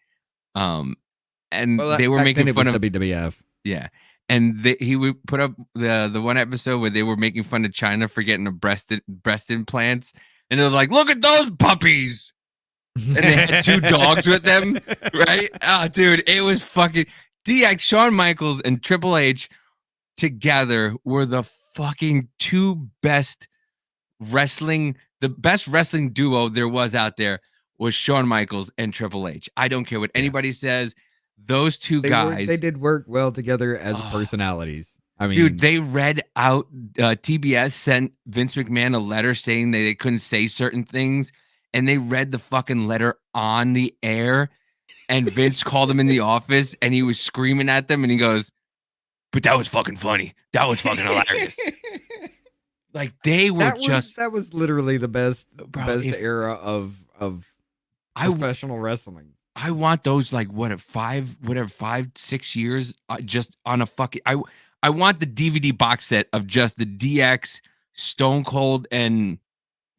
And Well, they were back making then it fun was of WWF. Yeah. And he would put up the one episode where they were making fun of China for getting a breast implants. And they're like, look at those puppies. And they had 2 dogs with them. Right? Oh, dude, it was fucking DX, Shawn Michaels, and Triple H together were the fucking 2 best wrestling. The best wrestling duo there was out there was Shawn Michaels and Triple H. I don't care what anybody says. Those 2 guys. They did work well together as personalities. I mean, dude, they read out, TBS sent Vince McMahon a letter saying that they couldn't say certain things, and they read the fucking letter on the air, and Vince called him in the office, and he was screaming at them, and he goes, but that was fucking funny. That was fucking hilarious. Like, they were that was literally the best era of professional wrestling. I want those, like, 5-6 years just on a fucking. I want the DVD box set of just the DX, Stone Cold, and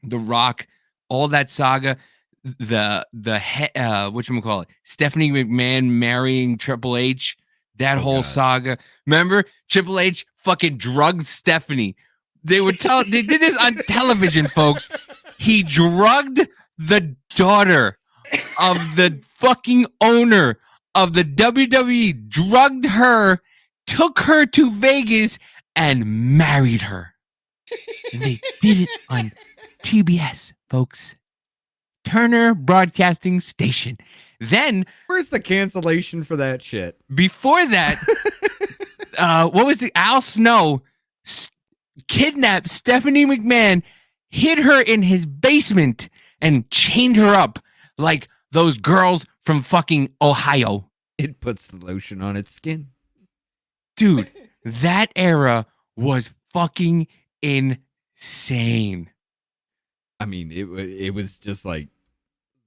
The Rock, all that saga. Whatchamacallit, Stephanie McMahon marrying Triple H, that whole saga. Remember, Triple H fucking drugged Stephanie. They did this on television, folks. He drugged the daughter of the fucking owner of the WWE, drugged her, took her to Vegas, and married her. And they did it on TBS, folks. Turner Broadcasting Station. Then, where's the cancellation for that shit? Before that, what was it? Al Snow kidnapped Stephanie McMahon, hid her in his basement, and chained her up like those girls from fucking Ohio. It puts the lotion on its skin. Dude, that era was fucking insane. I mean, it was just like,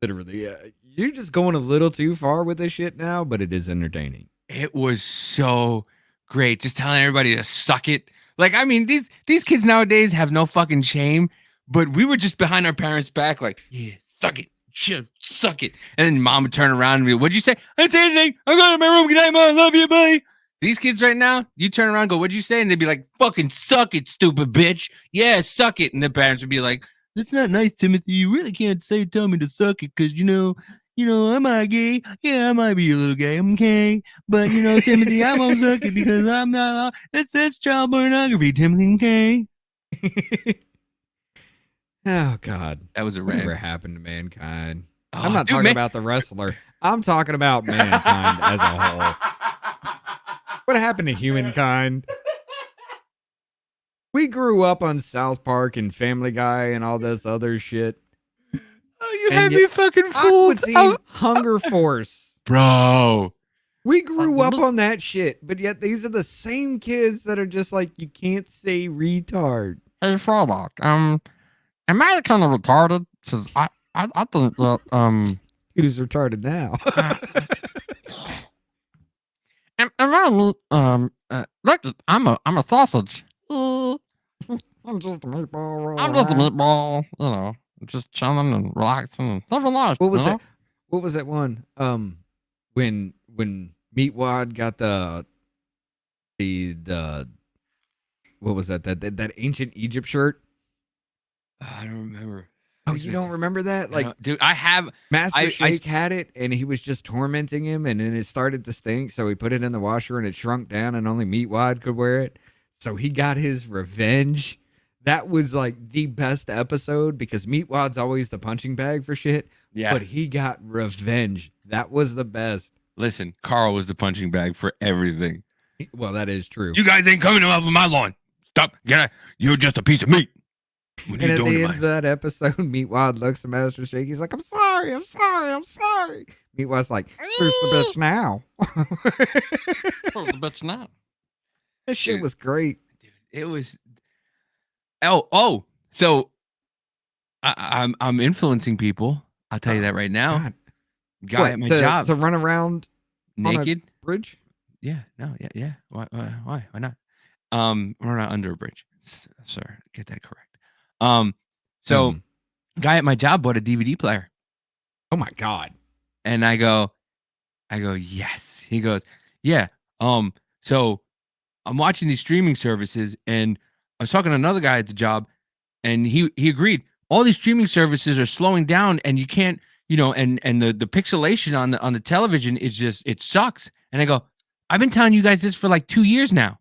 literally, you're just going a little too far with this shit now, but it is entertaining. It was so great. Just telling everybody to suck it. Like, I mean, these kids nowadays have no fucking shame, but we were just behind our parents' back like, yeah, suck it. Shit, suck it. And then mom would turn around and be, what'd you say? I didn't say anything. I'm going to my room. Good night, mom. Love you, bye. These kids right now, you turn around and go, what'd you say? And they'd be like, fucking suck it, stupid bitch. Yeah, suck it. And the parents would be like, that's not nice, Timothy. You really can't tell me to suck it because, you know, am I gay? Yeah, I might be a little gay. I'm gay. But, Timothy, I won't suck it because I'm not. That's child pornography, Timothy, okay? Oh, God. That was a whatever rant. happened to mankind. Oh, I'm not dude, talking about the wrestler. I'm talking about mankind as a whole. What happened to humankind? We grew up on South Park and Family Guy and all this other shit. Oh, you had me fucking fooled. Hunger Force. Bro. We grew up on that shit, but yet these are the same kids that are just like, you can't say retard. Hey, Sherlock, am I kind of retarded? Because I think that, Who's retarded now? am I, look, I'm a sausage. I'm just a meatball. I'm just a meatball, just chilling and relaxing and living life. What was that? What was that one? When Meatwad got the what was that? That ancient Egypt shirt? I don't remember. Oh, you don't remember that? Like, dude, I have. Master Shake had it, and he was just tormenting him, and then it started to stink. So he put it in the washer, and it shrunk down, and only Meatwad could wear it. So he got his revenge. That was like the best episode because Meatwad's always the punching bag for shit. Yeah. But he got revenge. That was the best. Listen, Carl was the punching bag for everything. Well, that is true. You guys ain't coming up with my lawn. Stop. Get out. You're just a piece of meat. What And at the end of that episode, Meatwad looks at Master Shake. He's like, I'm sorry. Meatwad's like, where's the bitch now? Where's the bitch now? This shit was great. It was. So I'm influencing people. I'll tell you that right now. God. Guy What, at my to, job to run around on a naked bridge. Yeah. No. Yeah. Why not? We're not under a bridge. Sorry, get that correct. So guy at my job bought a DVD player. Oh my God. And I go, yes. He goes, yeah. So I'm watching these streaming services, and I was talking to another guy at the job, and he agreed. All these streaming services are slowing down, and you can't, and the pixelation on the television is just, it sucks. And I go, I've been telling you guys this for like 2 years now.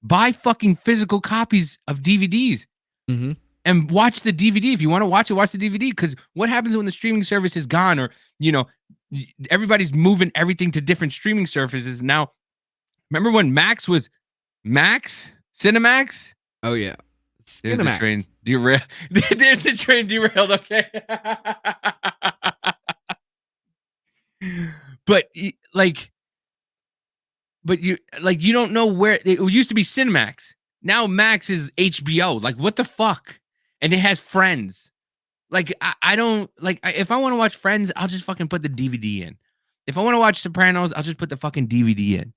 Buy fucking physical copies of DVDs and watch the DVD. If you want to watch it, watch the DVD. Because what happens when the streaming service is gone, or everybody's moving everything to different streaming services now? Remember when Max was Max? Cinemax? Oh yeah. There's the train derailed. There's the train derailed. Okay. But you don't know where it used to be. Cinemax. Now Max is HBO. Like, what the fuck? And it has Friends. Like, I don't like. If I want to watch Friends, I'll just fucking put the DVD in. If I want to watch Sopranos, I'll just put the fucking DVD in.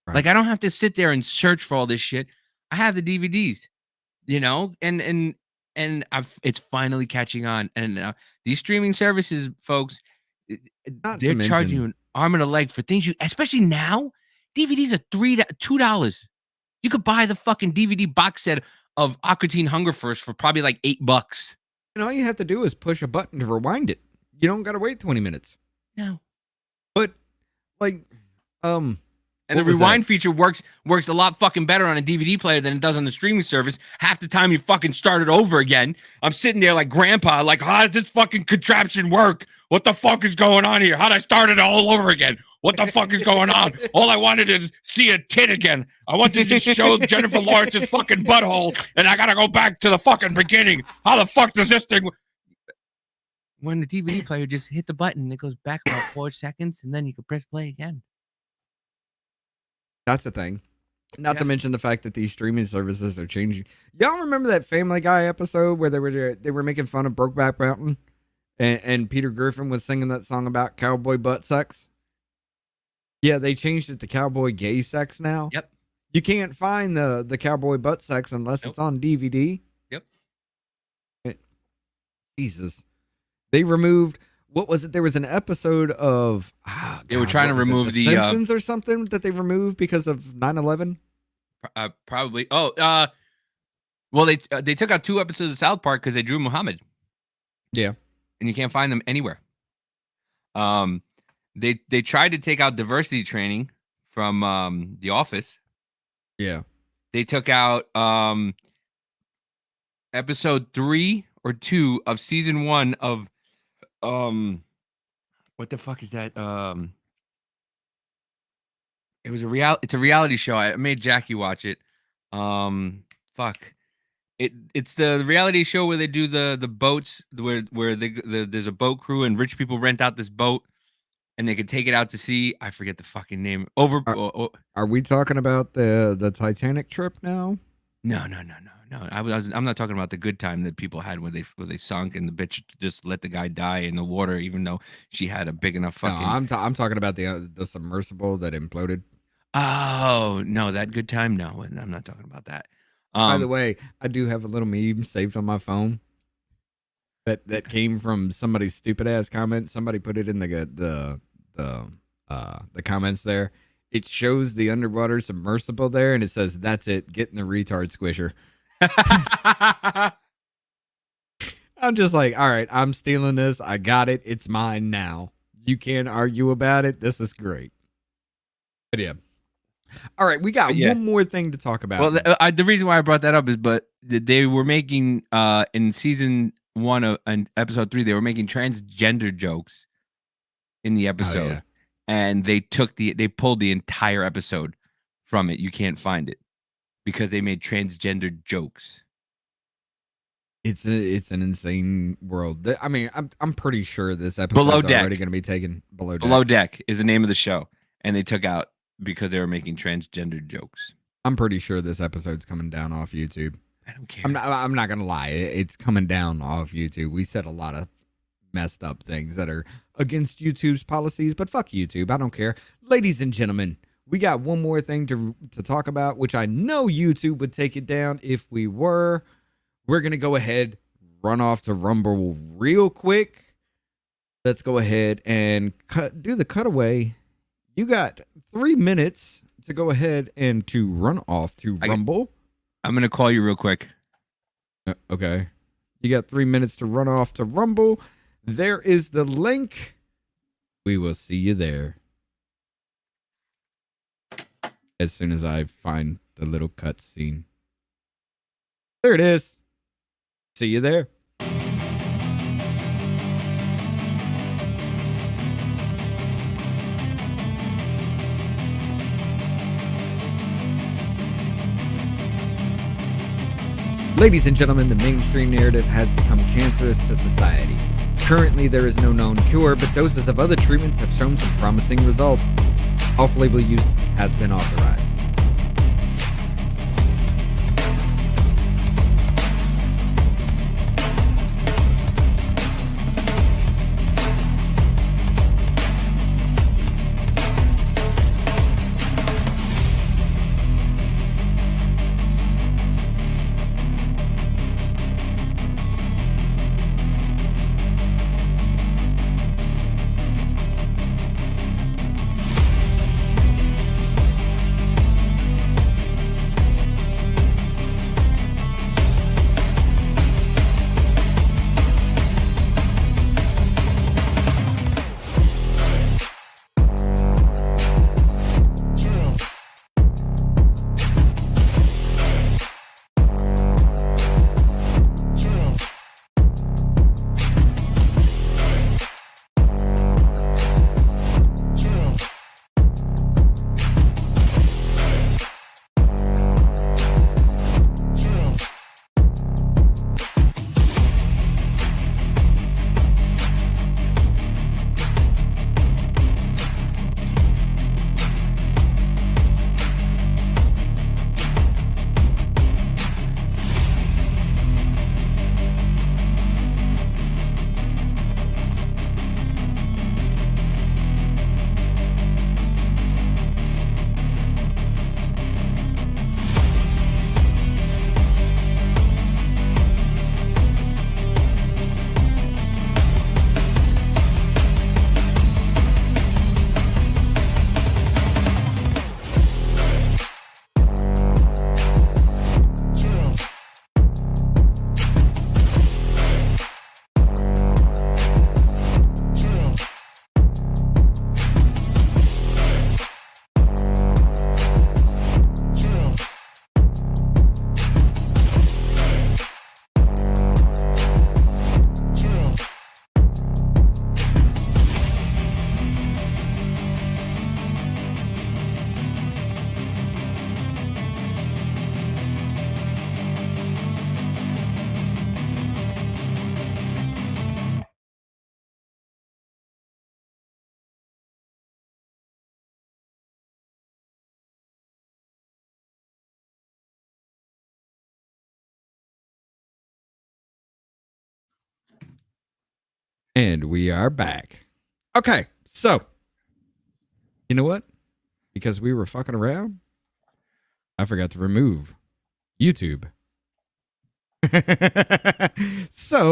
Right. Like, I don't have to sit there and search for all this shit. I have the DVDs, and it's finally catching on. And these streaming services, folks, they're charging you an arm and a leg for things especially now. DVDs are $2. You could buy the fucking DVD box set of Aqua Teen Hunger Force for probably like $8. And all you have to do is push a button to rewind it. You don't got to wait 20 minutes. No. But and the rewind feature works a lot fucking better on a DVD player than it does on the streaming service. Half the time you fucking start it over again. I'm sitting there like grandpa, like, how does this fucking contraption work? What the fuck is going on here? How'd I start it all over again? What the fuck is going on? All I wanted is see a tit again. I wanted to just show Jennifer Lawrence's fucking butthole, and I gotta go back to the fucking beginning. How the fuck does this thing? When the DVD player just hit the button, it goes back about 4 seconds, and then you can press play again. That's the thing. Not to mention the fact that these streaming services are changing. Y'all remember that Family Guy episode where they were making fun of Brokeback Mountain, and Peter Griffin was singing that song about cowboy butt sex? Yeah, they changed it to cowboy gay sex now. Yep. You can't find the cowboy butt sex unless it's on DVD. Yep. Jesus. They removed, what was it? There was an episode of they were trying to remove the Simpsons or something that they removed because of 9/11. Probably. Well, they took out 2 episodes of South Park because they drew Muhammad. Yeah, and you can't find them anywhere. They tried to take out diversity training from The Office. Yeah, they took out episode 3 or 2 of season 1 of what the fuck is that? It's a reality show. I made Jackie watch it. Fuck. It's the reality show where they do the boats where there's a boat crew and rich people rent out this boat and they can take it out to sea. I forget the fucking name. Are we talking about the Titanic trip now? No. I'm not talking about the good time that people had where they sunk and the bitch just let the guy die in the water, even though she had a big enough fucking. No, I'm talking about the submersible that imploded. Oh no, that good time. No, I'm not talking about that. By the way, I do have a little meme saved on my phone that came from somebody's stupid ass comment. Somebody put it in the comments there. It shows the underwater submersible there, and it says, "That's it. Get in the retard squisher." I'm just like, all right, I'm stealing this. I got it. It's mine now. You can't argue about it. This is great. But yeah. All right, we got one more thing to talk about. Well, the reason why I brought that up is, they were making in season 1 of episode 3, they were making transgender jokes in the episode, and they pulled the entire episode from it. You can't find it because they made transgender jokes. It's an insane world. I mean, I'm pretty sure this episode is already going to be taken. Below Deck. Below Deck is the name of the show, and they took out because they were making transgender jokes. I'm pretty sure this episode's coming down off YouTube. I don't care. I'm not gonna lie. It's coming down off YouTube. We said a lot of messed up things that are against YouTube's policies, but fuck YouTube. I don't care. Ladies and gentlemen, We got one more thing to talk about, which I know YouTube would take it down if we were. We're going to go ahead, run off to Rumble real quick. Let's go ahead and do the cutaway. You got 3 minutes to go ahead and to run off to Rumble. I'm going to call you real quick. Okay. You got 3 minutes to run off to Rumble. There is the link. We will see you there. As soon as I find the little cut scene. There it is. See you there. Ladies and gentlemen, the mainstream narrative has become cancerous to society. Currently, there is no known cure, but doses of other treatments have shown some promising results. Off-label use has been authorized. And we are back. Okay, so you know what? Because we were fucking around, I forgot to remove YouTube. So